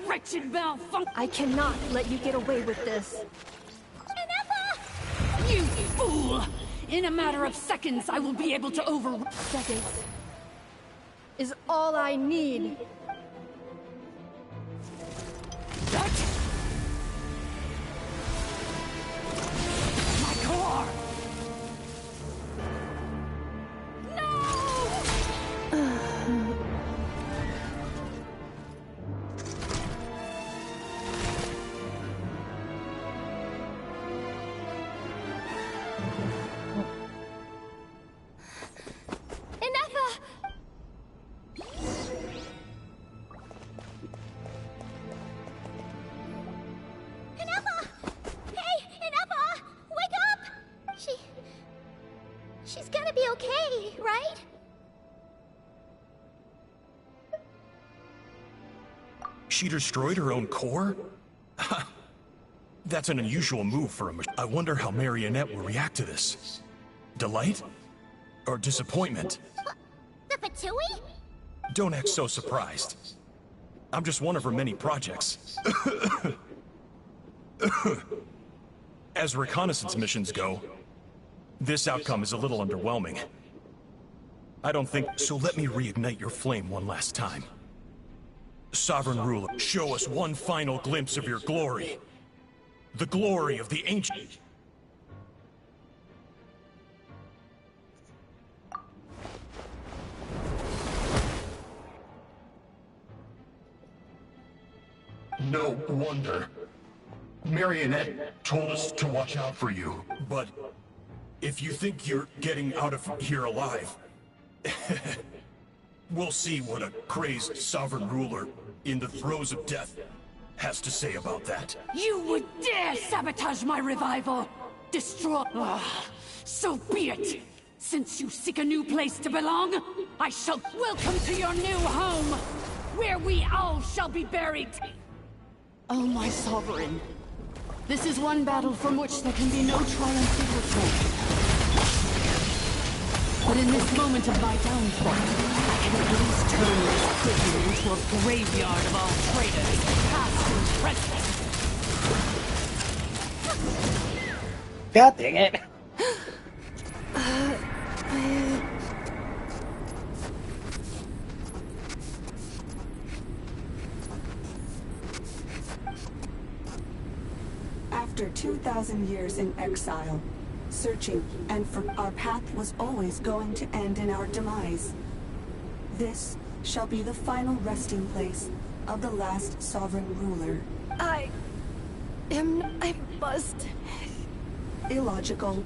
Wretched malfunction! I cannot let you get away with this. You fool! In a matter of seconds, I will be able to Seconds is all I need. She destroyed her own core? That's an unusual move for a machine. I wonder how Marionette will react to this. Delight? Or disappointment? The Fatui? Don't act so surprised. I'm just one of her many projects. As reconnaissance missions go, this outcome is a little underwhelming. I don't think so. Let me reignite your flame one last time. Sovereign Ruler, show us one final glimpse of your glory. The glory of the ancient... No wonder. Marionette told us to watch out for you. But if you think you're getting out of here alive, we'll see what a crazed sovereign ruler in the throes of death has to say about that. You would dare sabotage my revival! Destroy... so be it! Since you seek a new place to belong, I shall welcome to your new home, where we all shall be buried! Oh, my sovereign. This is one battle from which there can be no triumphant return. But in this moment of my downfall, I can at least turn this prison into a graveyard of all traitors, past and present. God dang it. After 2,000 years in exile, searching, and for our path was always going to end in our demise. This shall be the final resting place of the last sovereign ruler. I'm buzzed. Illogical.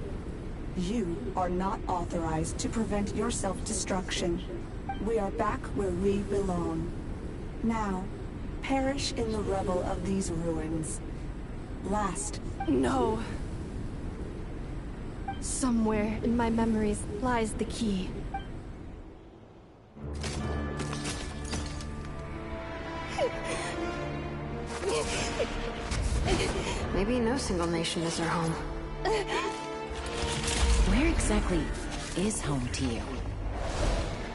You are not authorized to prevent your self-destruction. We are back where we belong. Now, perish in the rubble of these ruins. Last. No. Somewhere in my memories lies the key. Maybe no single nation is our home. Where exactly is home to you?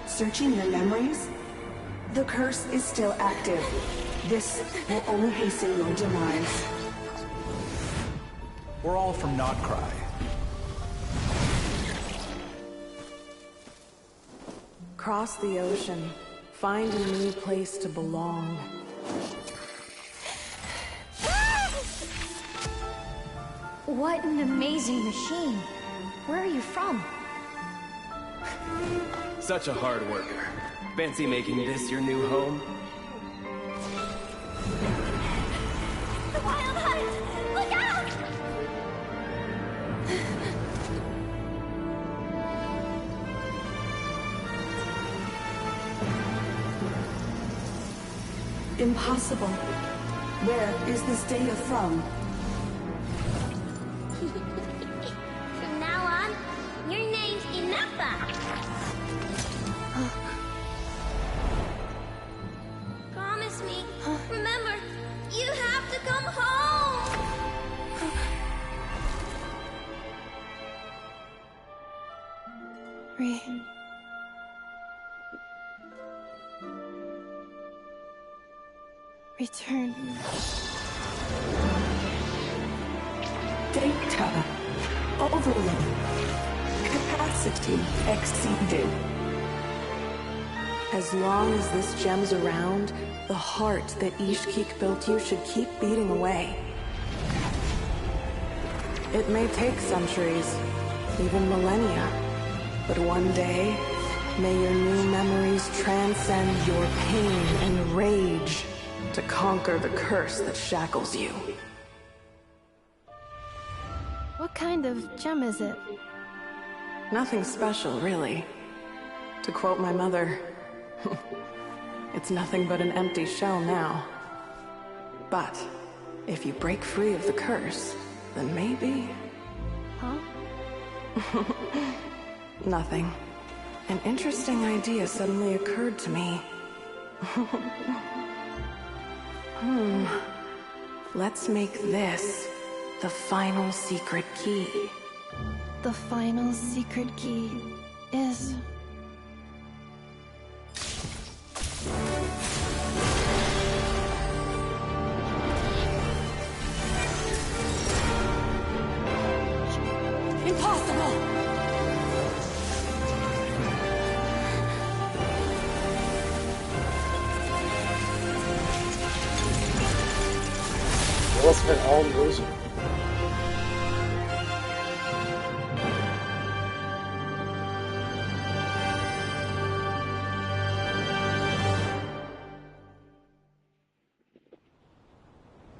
Searching your memories? The curse is still active. This will only hasten your demise. We're all from Nodcry. Cross the ocean. Find a new place to belong. What an amazing machine. Where are you from? Such a hard worker. Fancy making this your new home? The Wild Hunt! Look out! Impossible. Where is this data from? From now on, your name's Inepha. Promise me. Remember, you have to come home. Return. Data. Overload. Capacity exceeded. As long as this gem's around, the heart that Ishkik built you should keep beating away. It may take centuries, even millennia, but one day, may your new memories transcend your pain and rage to conquer the curse that shackles you. What kind of gem is it? Nothing special, really. To quote my mother, it's nothing but an empty shell now. But if you break free of the curse, then maybe... Huh? Nothing. An interesting idea suddenly occurred to me. Let's make this the final secret key. The final secret key is... Impossible! What's been all losing?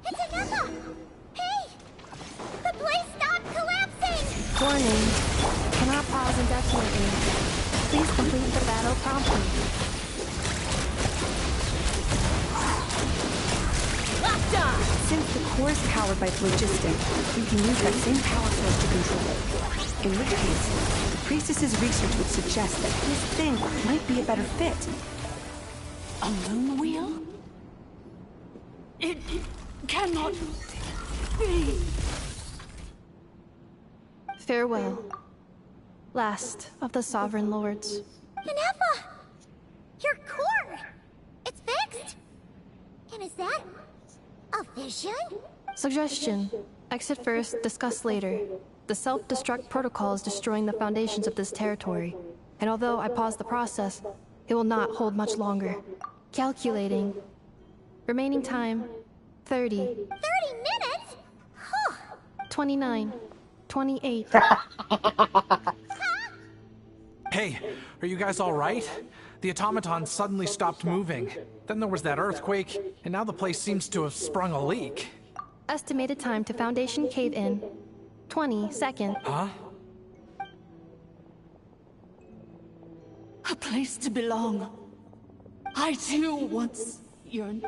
It's Anessa! Hey! The place stopped collapsing! Warning. Cannot pause indefinitely. Please complete the battle promptly. Since the core is powered by phlogiston, we can use that same power source to control it. In which case, the priestess's research would suggest that this thing might be a better fit. A moon wheel? It cannot be. Farewell. Last of the Sovereign Lords. Ineffa! Your core! It's fixed! And is that a vision? Suggestion. Exit first, discuss later. The self-destruct protocol is destroying the foundations of this territory. And although I paused the process, it will not hold much longer. Calculating. Remaining time, 30. 30 minutes? Huh. 29. 28. Hey, are you guys all right? The automaton suddenly stopped moving. Then there was that earthquake, and now the place seems to have sprung a leak. Estimated time to Foundation cave-in. 20 seconds. Huh? A place to belong. I too once yearned.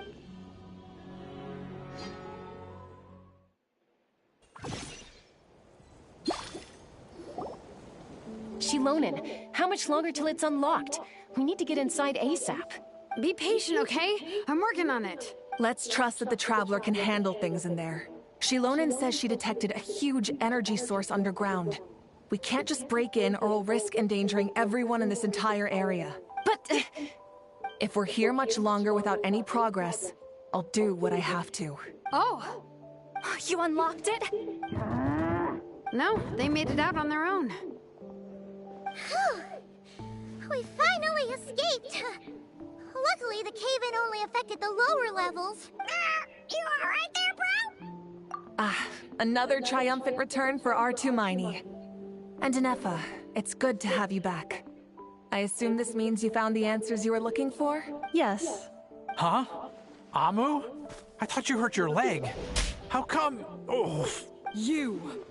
Shilonen, how much longer till it's unlocked? We need to get inside ASAP. Be patient, okay? I'm working on it. Let's trust that the Traveler can handle things in there. Shilonen says she detected a huge energy source underground. We can't just break in or we'll risk endangering everyone in this entire area. But... if we're here much longer without any progress, I'll do what I have to. Oh! You unlocked it? No, they made it out on their own. We finally escaped! Luckily, the cave-in only affected the lower levels. You alright there, bro? Another triumphant return for R2 Miney. And Ineffa, it's good to have you back. I assume this means you found the answers you were looking for? Yes. Huh? Amu? I thought you hurt your leg. How come? Oh. You!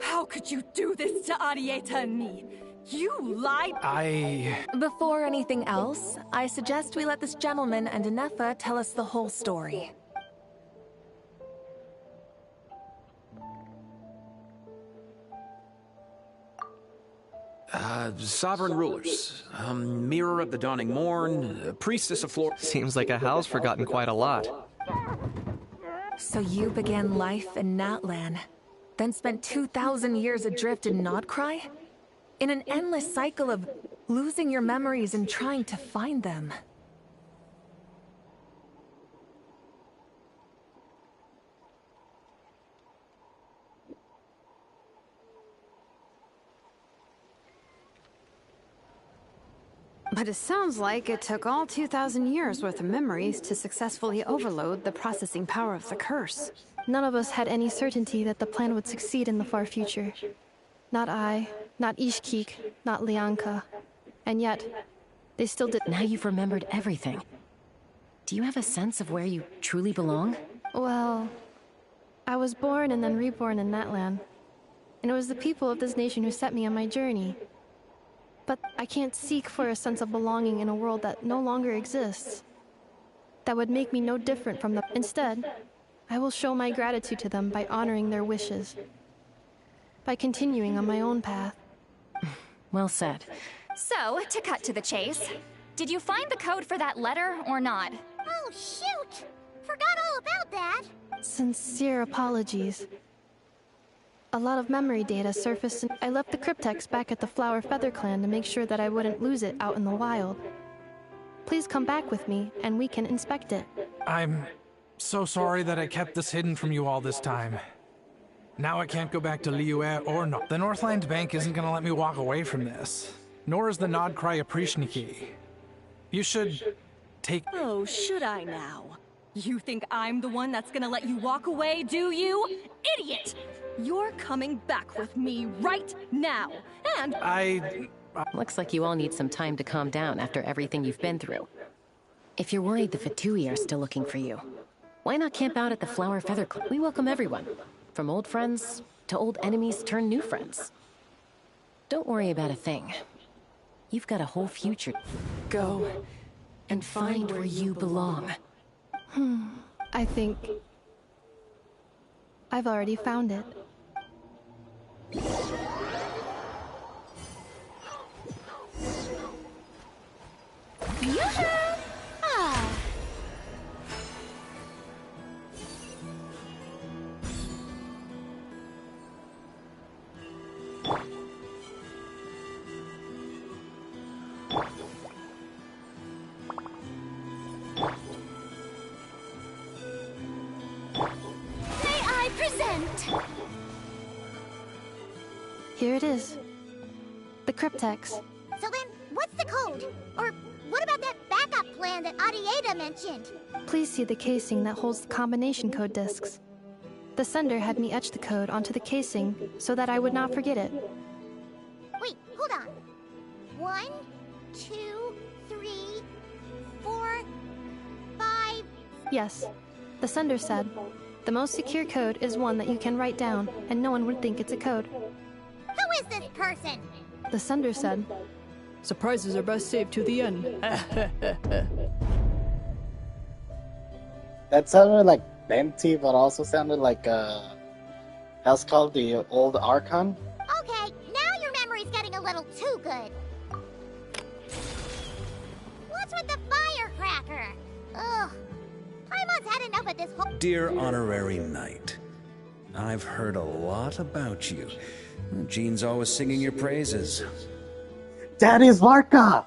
How could you do this to Arieta and me? You lied! Before anything else, I suggest we let this gentleman and Ineffa tell us the whole story. Sovereign rulers. Mirror of the Dawning Morn, Priestess of Flor... Seems like a house forgotten quite a lot. So you began life in Natlan, then spent 2,000 years adrift in Nodcry? In an endless cycle of losing your memories and trying to find them. But it sounds like it took all 2,000 years worth of memories to successfully overload the processing power of the curse. None of us had any certainty that the plan would succeed in the far future. Not I, not Ishkik, not Lianka. And yet, they still did. Now you've remembered everything. Do you have a sense of where you truly belong? Well, I was born and then reborn in Natlan. And it was the people of this nation who set me on my journey. But I can't seek for a sense of belonging in a world that no longer exists. That would make me no different from them. Instead, I will show my gratitude to them by honoring their wishes. By continuing on my own path. Well said. So, to cut to the chase, did you find the code for that letter or not? Oh, shoot! forgot all about that. Sincere apologies. A lot of memory data surfaced, and I left the cryptex back at the Flower Feather Clan to make sure that I wouldn't lose it out in the wild. Please come back with me, and we can inspect it. I'm so sorry that I kept this hidden from you all this time. Now I can't go back to Liyue or no. The Northland Bank isn't gonna let me walk away from this. Nor is the Nodcry Aprishniki. You should take— Oh, should I now? You think I'm the one that's gonna let you walk away, do you? Idiot! You're coming back with me right now, and— Looks like you all need some time to calm down after everything you've been through. If you're worried the Fatui are still looking for you, why not camp out at the Flower Feather Club? We welcome everyone, from old friends to old enemies turned new friends. Don't worry about a thing. You've got a whole future. Go and find where you belong. I think I've already found it. Yoo-hoo! Ah. May I present? Here it is. The cryptex. So then, what's the code? Or what about that backup plan that Adieta mentioned? Please see the casing that holds the combination code discs. The sender had me etch the code onto the casing so that I would not forget it. Wait, hold on. 1, 2, 3, 4, 5. Yes, the sender said, the most secure code is one that you can write down and no one would think it's a code. Who is this person? The sender said, surprises are best saved to the end. That sounded like Benti, but also sounded like, that's called the old Archon. Okay, now your memory's getting a little too good. What's with the firecracker? Ugh. Paimon's had enough of this whole— Dear Honorary Knight, I've heard a lot about you. Jean's always singing your praises. Daddy's Varka!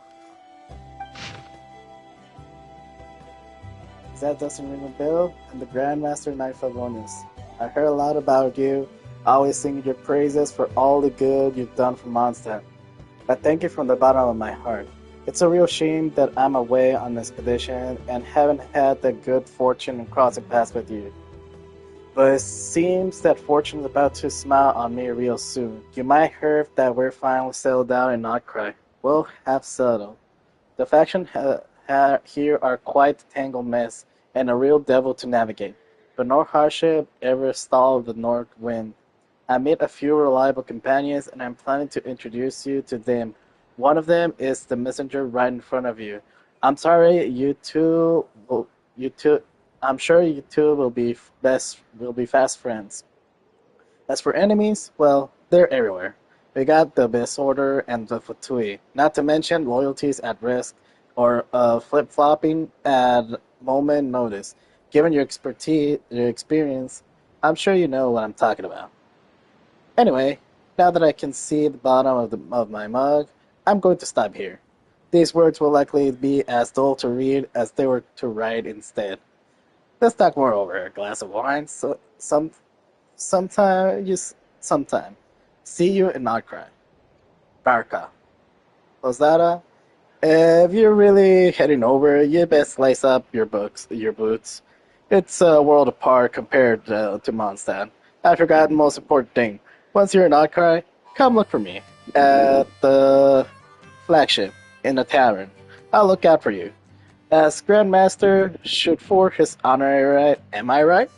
That doesn't ring a bell, and the Grandmaster Knight Favonius. I heard a lot about you, always singing your praises for all the good you've done for Mondstadt. I thank you from the bottom of my heart. It's a real shame that I'm away on an expedition and haven't had the good fortune in crossing paths with you. But it seems that fortune is about to smile on me real soon. You might hear that we're finally settled down in Nodcry. We'll have settled. The factions here are quite a tangled mess and a real devil to navigate. But no hardship ever stalled the north wind. I made a few reliable companions and I'm planning to introduce you to them. One of them is the messenger right in front of you. I'm sorry, I'm sure you two will be fast friends. As for enemies, well, they're everywhere. We got the Abyss Order and the Fatui, not to mention loyalties at risk or flip-flopping at moment notice. Given your experience, I'm sure you know what I'm talking about. Anyway, now that I can see the bottom of my mug, I'm going to stop here. These words will likely be as dull to read as they were to write instead. Let's talk more over a glass of wine. Sometime. See you in Nodcry. Barca. Lozada. If you're really heading over, you best slice up your boots. It's a world apart compared to Mondstadt. I forgot the most important thing. Once you're in Nodcry, come look for me at the flagship in the tavern. I'll look out for you. As Grandmaster should for his honorary right, am I right?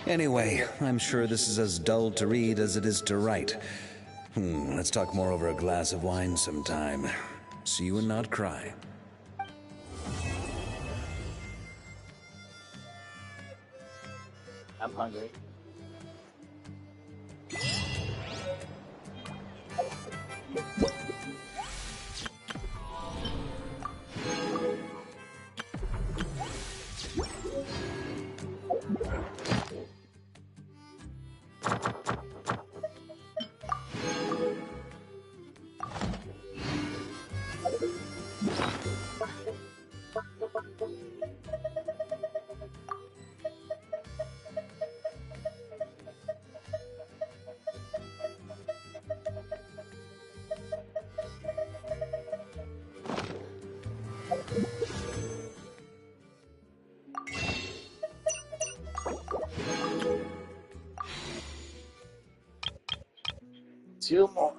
Anyway, I'm sure this is as dull to read as it is to write. Let's talk more over a glass of wine sometime. See you in Nodcry. I'm hungry. you more.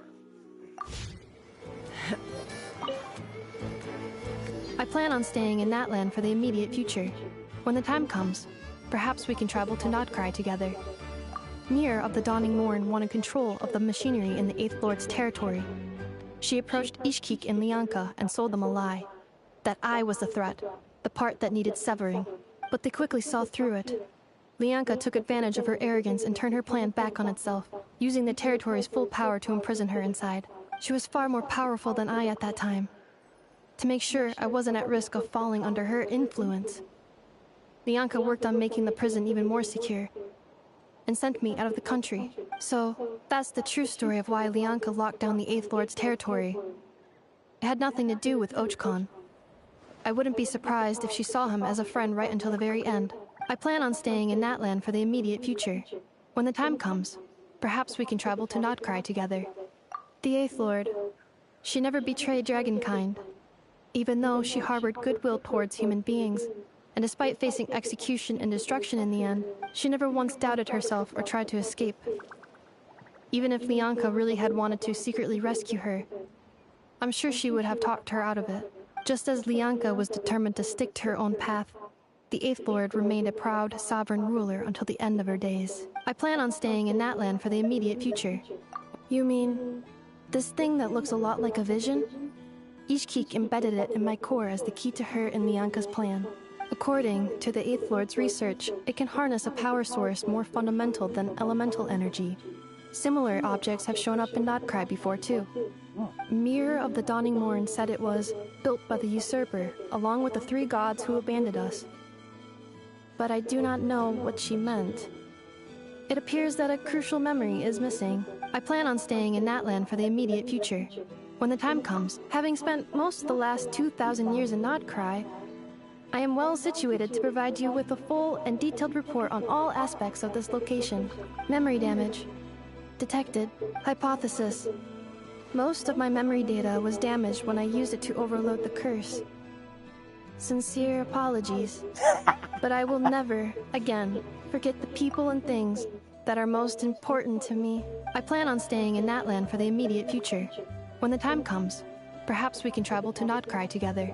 I plan on staying in Natlan for the immediate future. When the time comes, perhaps we can travel to Nodcry together. Mirror of the Dawning Morn wanted control of the machinery in the Eighth Lord's territory. She approached Ishkik and Lianka and sold them a lie. That I was the threat, the part that needed severing. But they quickly saw through it. Lianka took advantage of her arrogance and turned her plan back on itself, using the territory's full power to imprison her inside. She was far more powerful than I at that time. To make sure I wasn't at risk of falling under her influence, Lianka worked on making the prison even more secure, and sent me out of the country. So, that's the true story of why Lianka locked down the Eighth Lord's territory. It had nothing to do with Ochkon. I wouldn't be surprised if she saw him as a friend right until the very end. I plan on staying in Natlan for the immediate future. When the time comes, perhaps we can travel to Nodcry together. The Eighth Lord, she never betrayed Dragonkind, even though she harbored goodwill towards human beings. And despite facing execution and destruction in the end, she never once doubted herself or tried to escape. Even if Lianka really had wanted to secretly rescue her, I'm sure she would have talked her out of it. Just as Lianka was determined to stick to her own path, the Eighth Lord remained a proud, sovereign ruler until the end of her days. I plan on staying in Natlan for the immediate future. You mean, this thing that looks a lot like a vision? Ishkik embedded it in my core as the key to her and Lianka's plan. According to the Eighth Lord's research, it can harness a power source more fundamental than elemental energy. Similar objects have shown up in Nodcry before too. Mirror of the Dawning Morn said it was built by the usurper, along with the 3 gods who abandoned us. But I do not know what she meant. It appears that a crucial memory is missing. I plan on staying in Natlan for the immediate future. When the time comes, having spent most of the last 2,000 years in Nodcry, I am well situated to provide you with a full and detailed report on all aspects of this location. Memory damage. Detected. Hypothesis. Most of my memory data was damaged when I used it to overload the curse. Sincere apologies. But I will never, again, forget the people and things that are most important to me. I plan on staying in Natlan for the immediate future. When the time comes, perhaps we can travel to Nodcry together.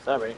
Sorry.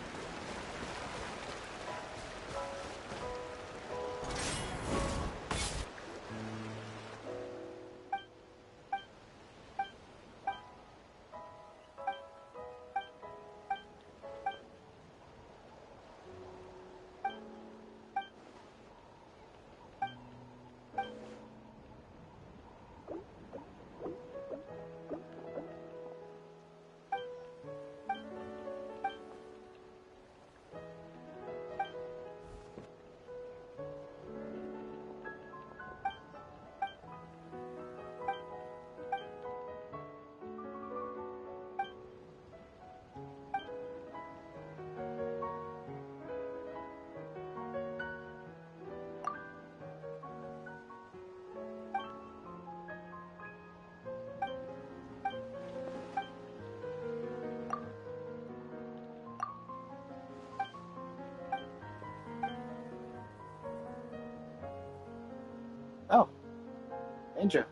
Oh, Angel.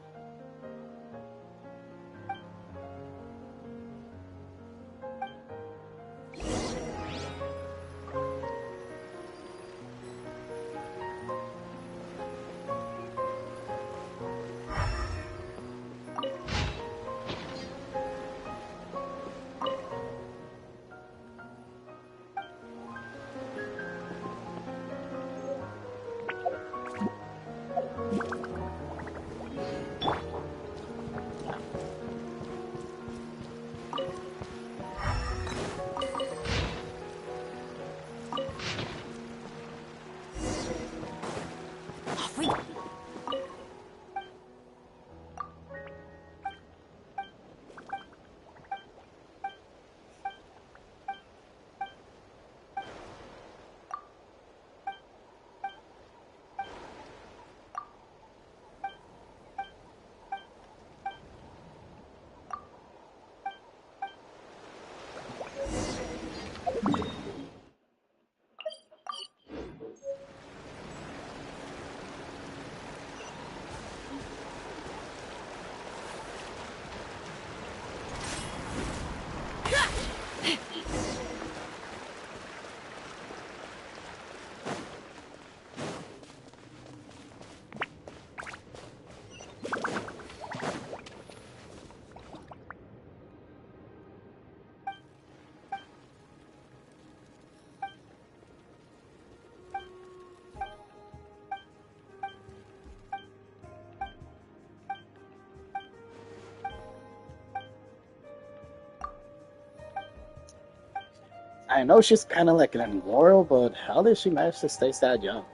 I know she's kind of like an immoral, but how did she manage to stay that young?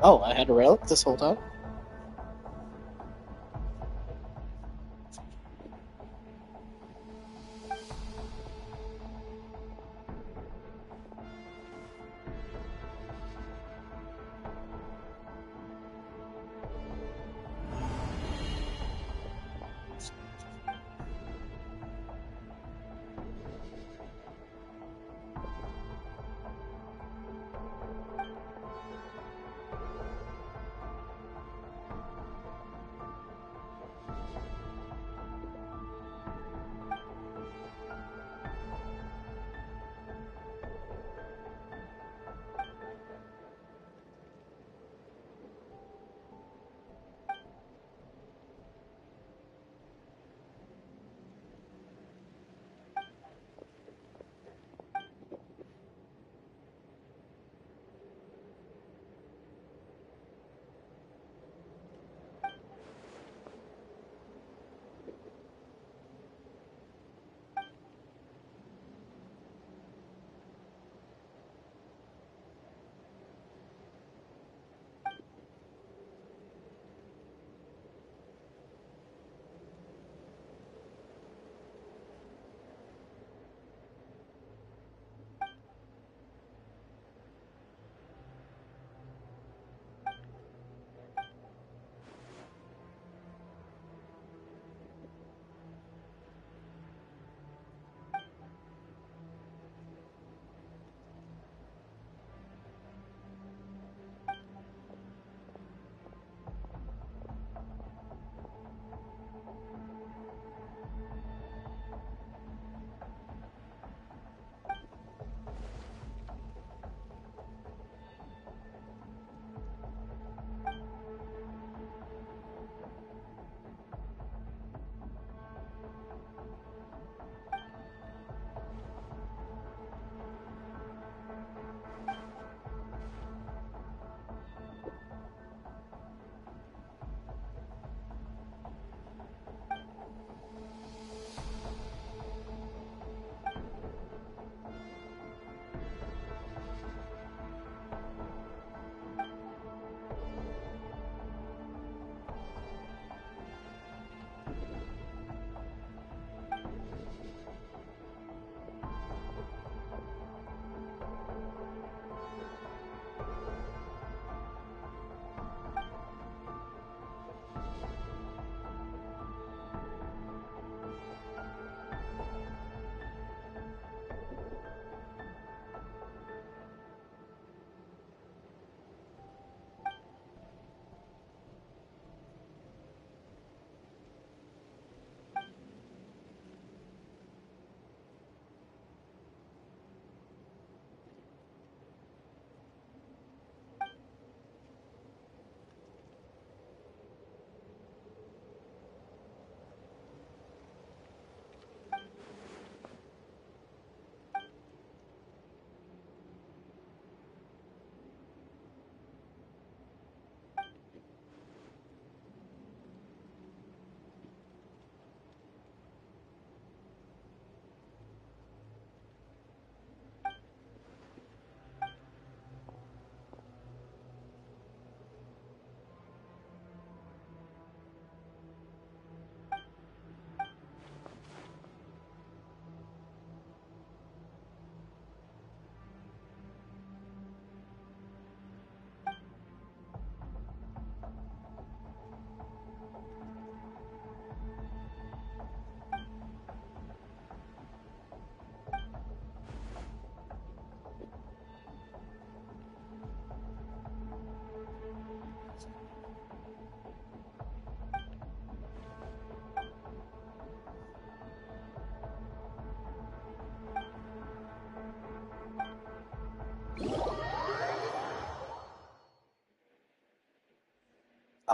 Oh, I had a relic this whole time?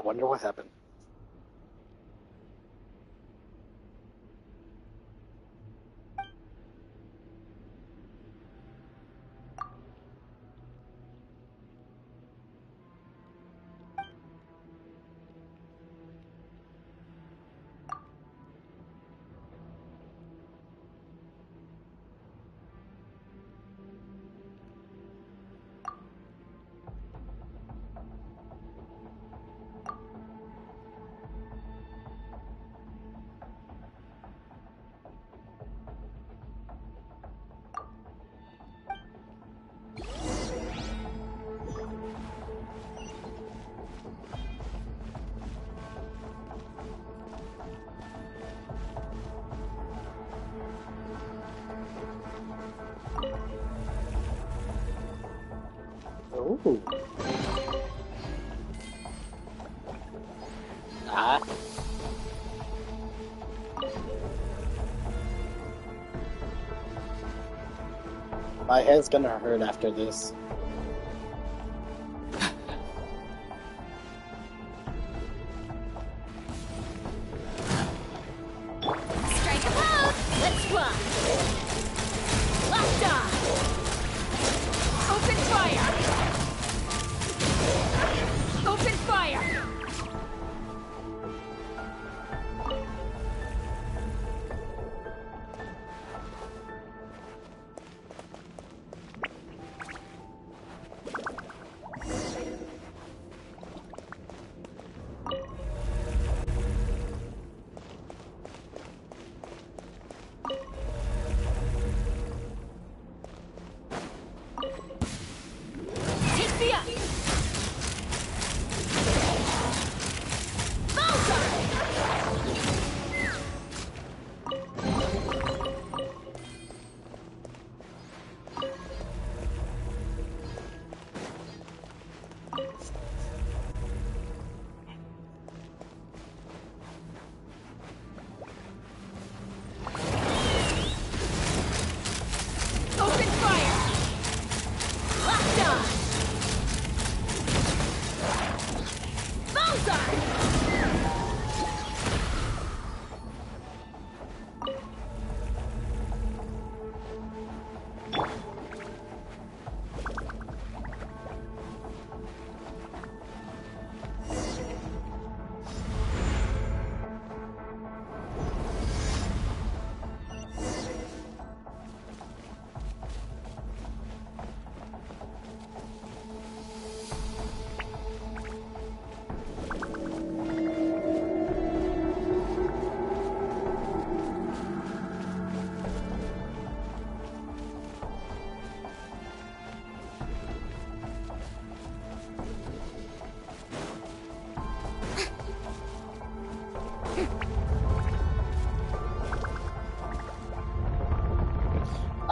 wonder what happened. Ooh. Ah. My head's gonna hurt after this. Strike a pose! Let's rock! Locked on! Open fire! Open fire! Take me up! Open fire! Locked on! Bullseye!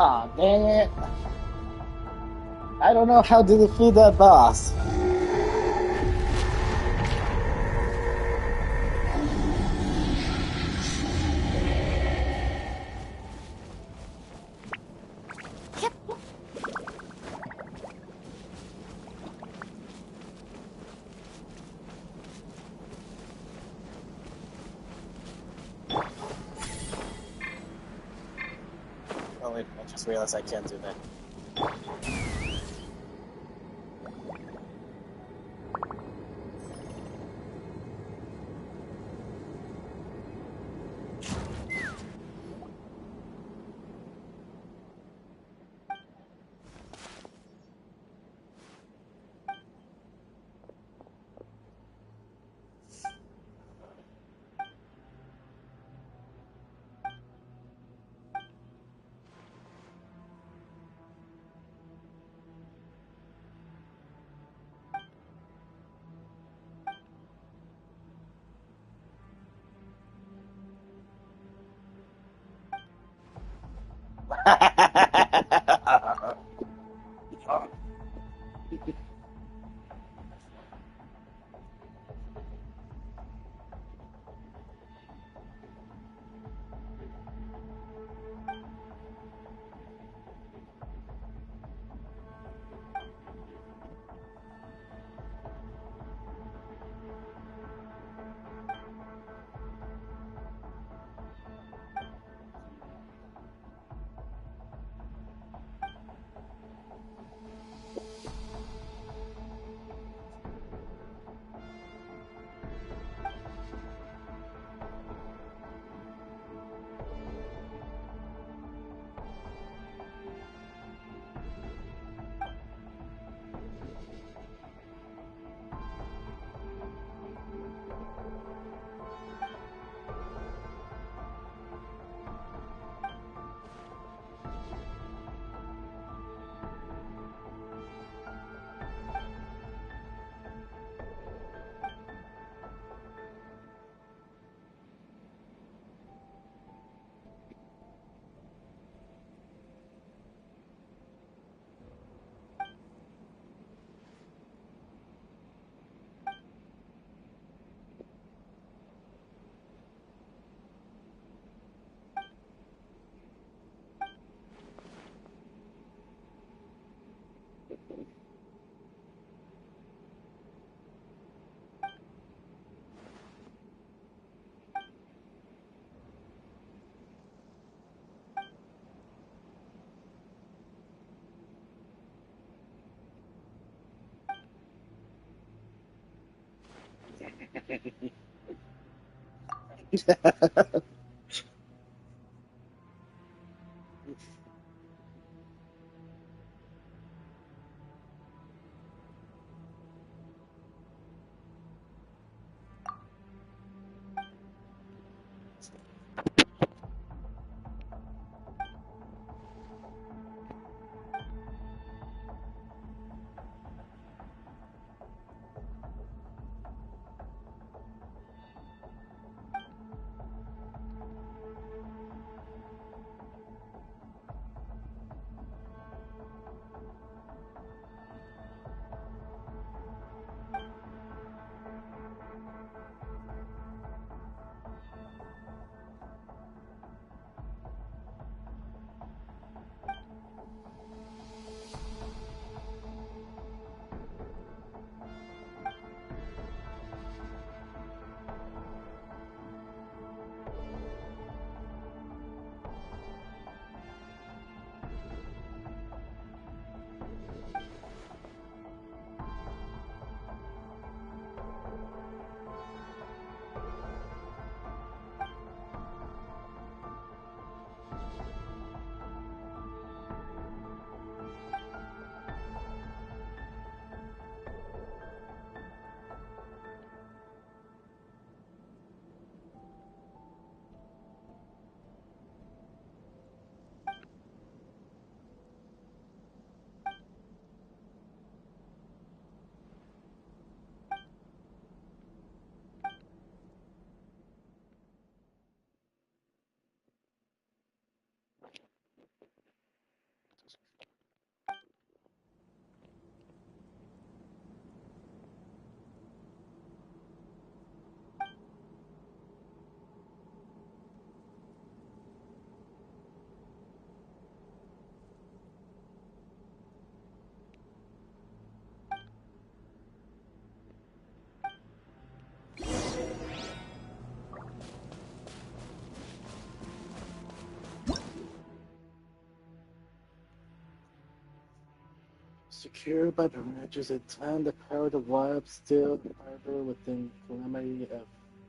Aw, dang it. I don't know how to defeat that boss. Oh wait, I just realized I can't do that. Secured by branches in time, the power of the wild still harbor within calamity of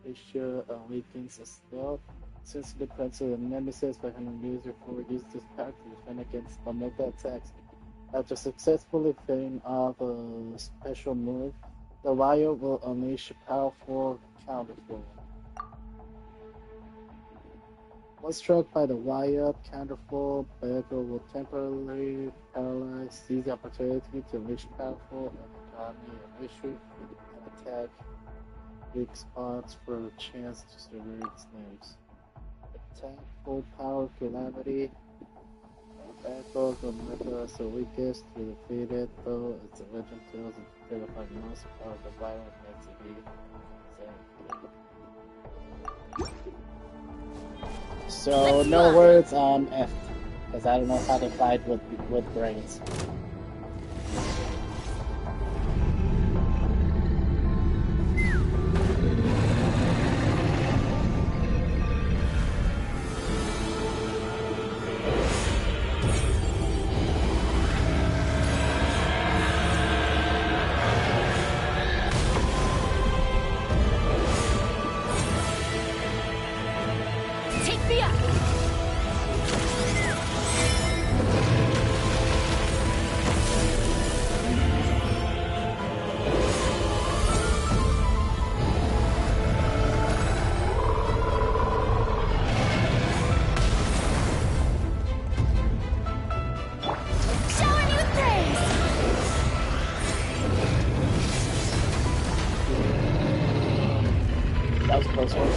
Asia awakens as well. Since the Prince of the Nemesis by Henry User 4 used this power to defend against Omega attacks. After successfully fending off a special move, the Wild will unleash a powerful counterflow. Once struck by the Wild counterflow, Bago will temporarily paralyze, seize the opportunity to unleash powerful economy of issue and attack weak spots for a chance to survive its names. Attack full power calamity. Bago will never as the weakest to defeat it, though its legend tells it to terrify most of the violent makes it be. So no words on F, because I don't know how to fight with brains. That was a close one.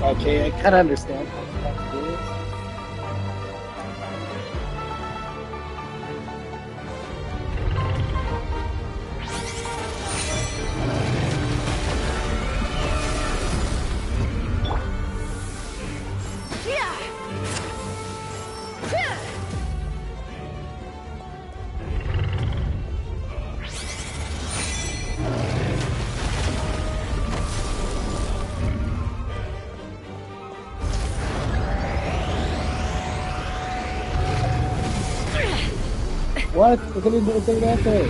Okay, I kind of understand how that is. What? I couldn't say that there.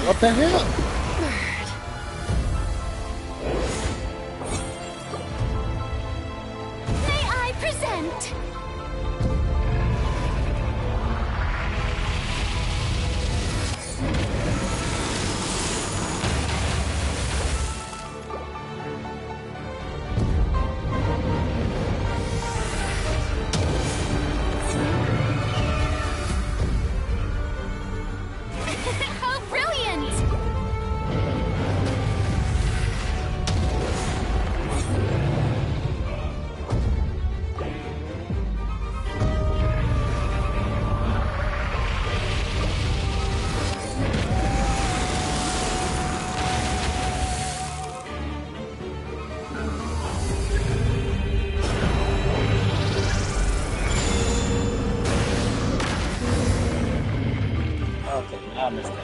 What the hell? May I present? How brilliant! Okay, I understand.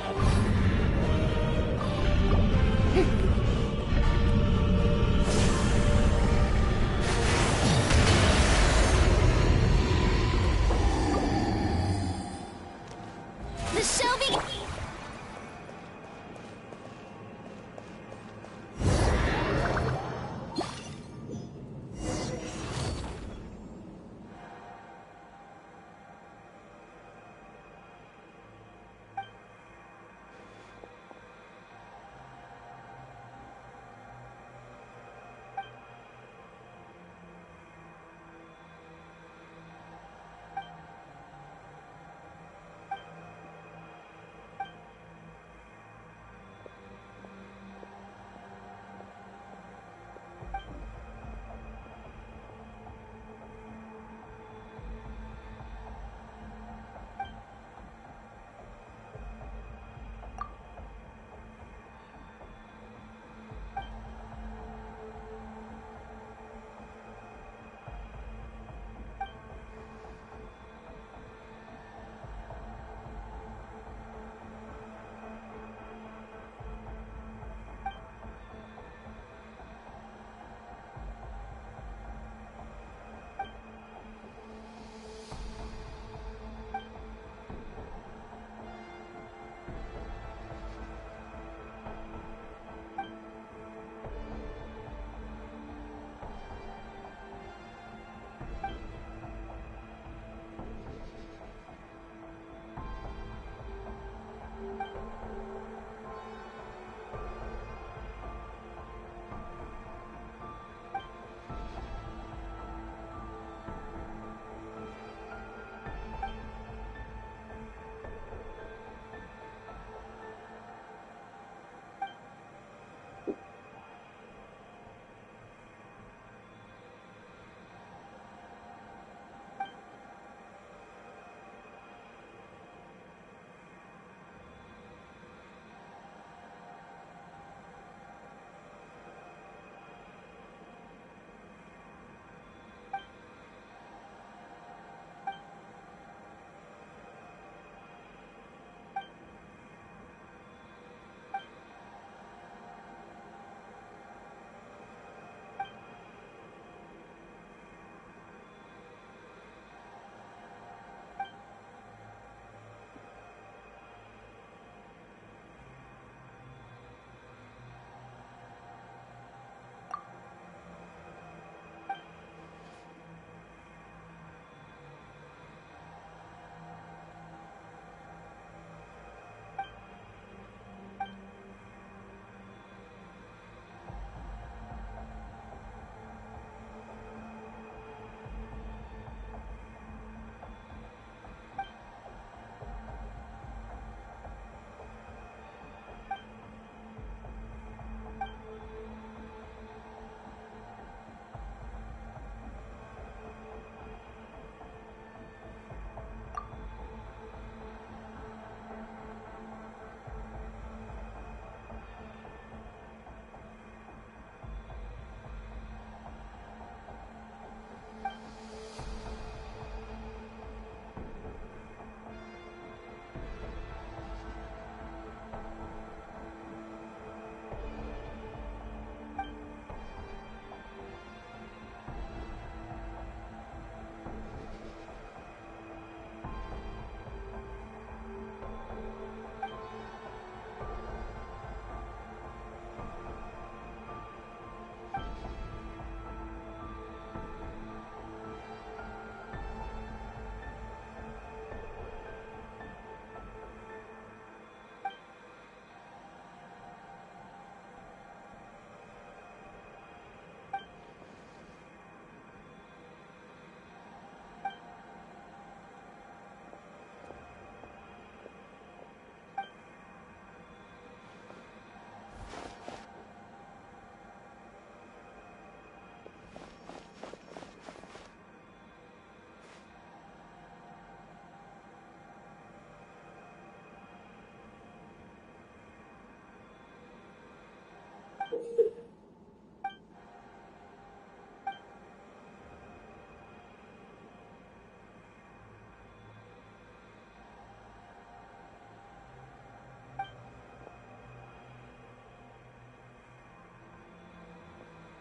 The show begins.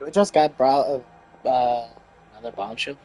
We just got brought another bombshell.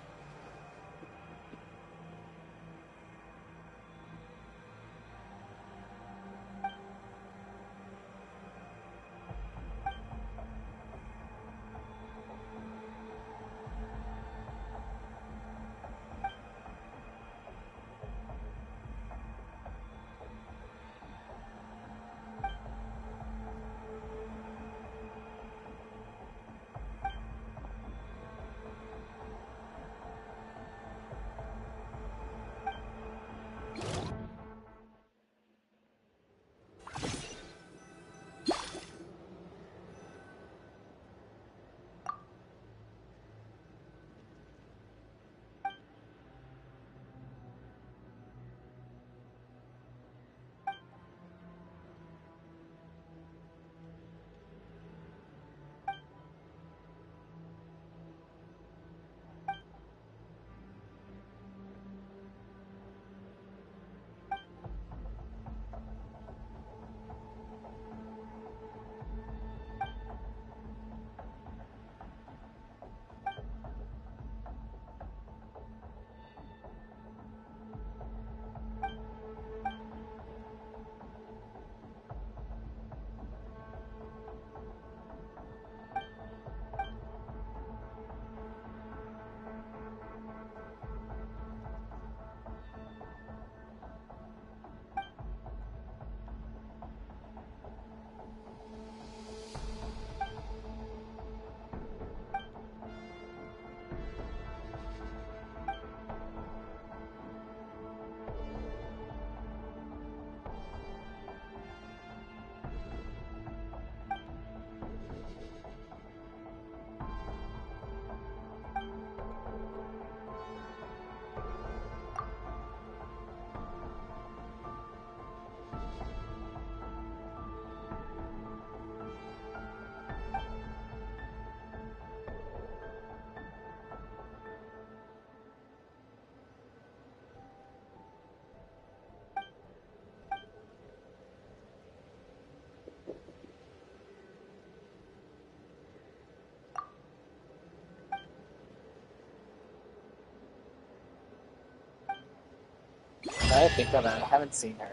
I think I haven't seen her.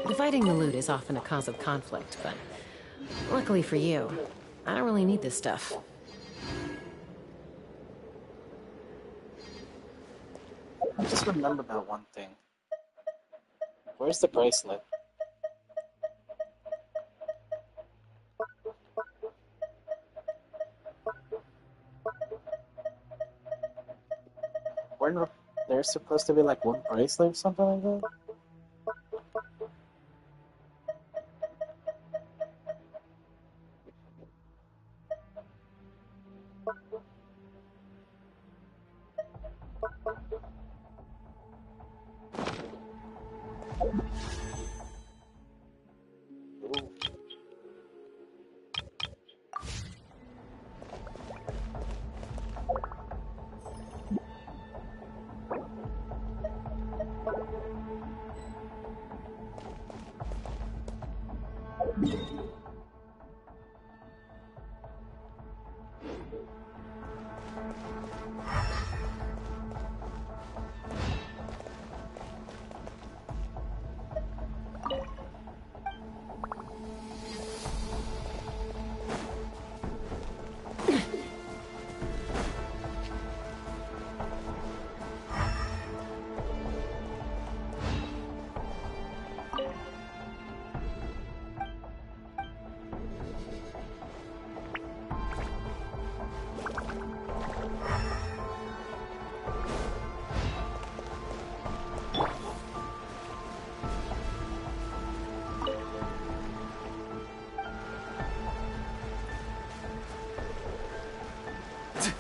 Dividing the loot is often a cause of conflict, but luckily for you, I don't really need this stuff. I just remembered about one thing. Where's the bracelet? Weren't there's supposed to be like one bracelet or something like that?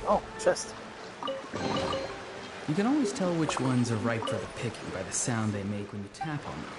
Oh, chest. You can always tell which ones are ripe for the picking by the sound they make when you tap on them.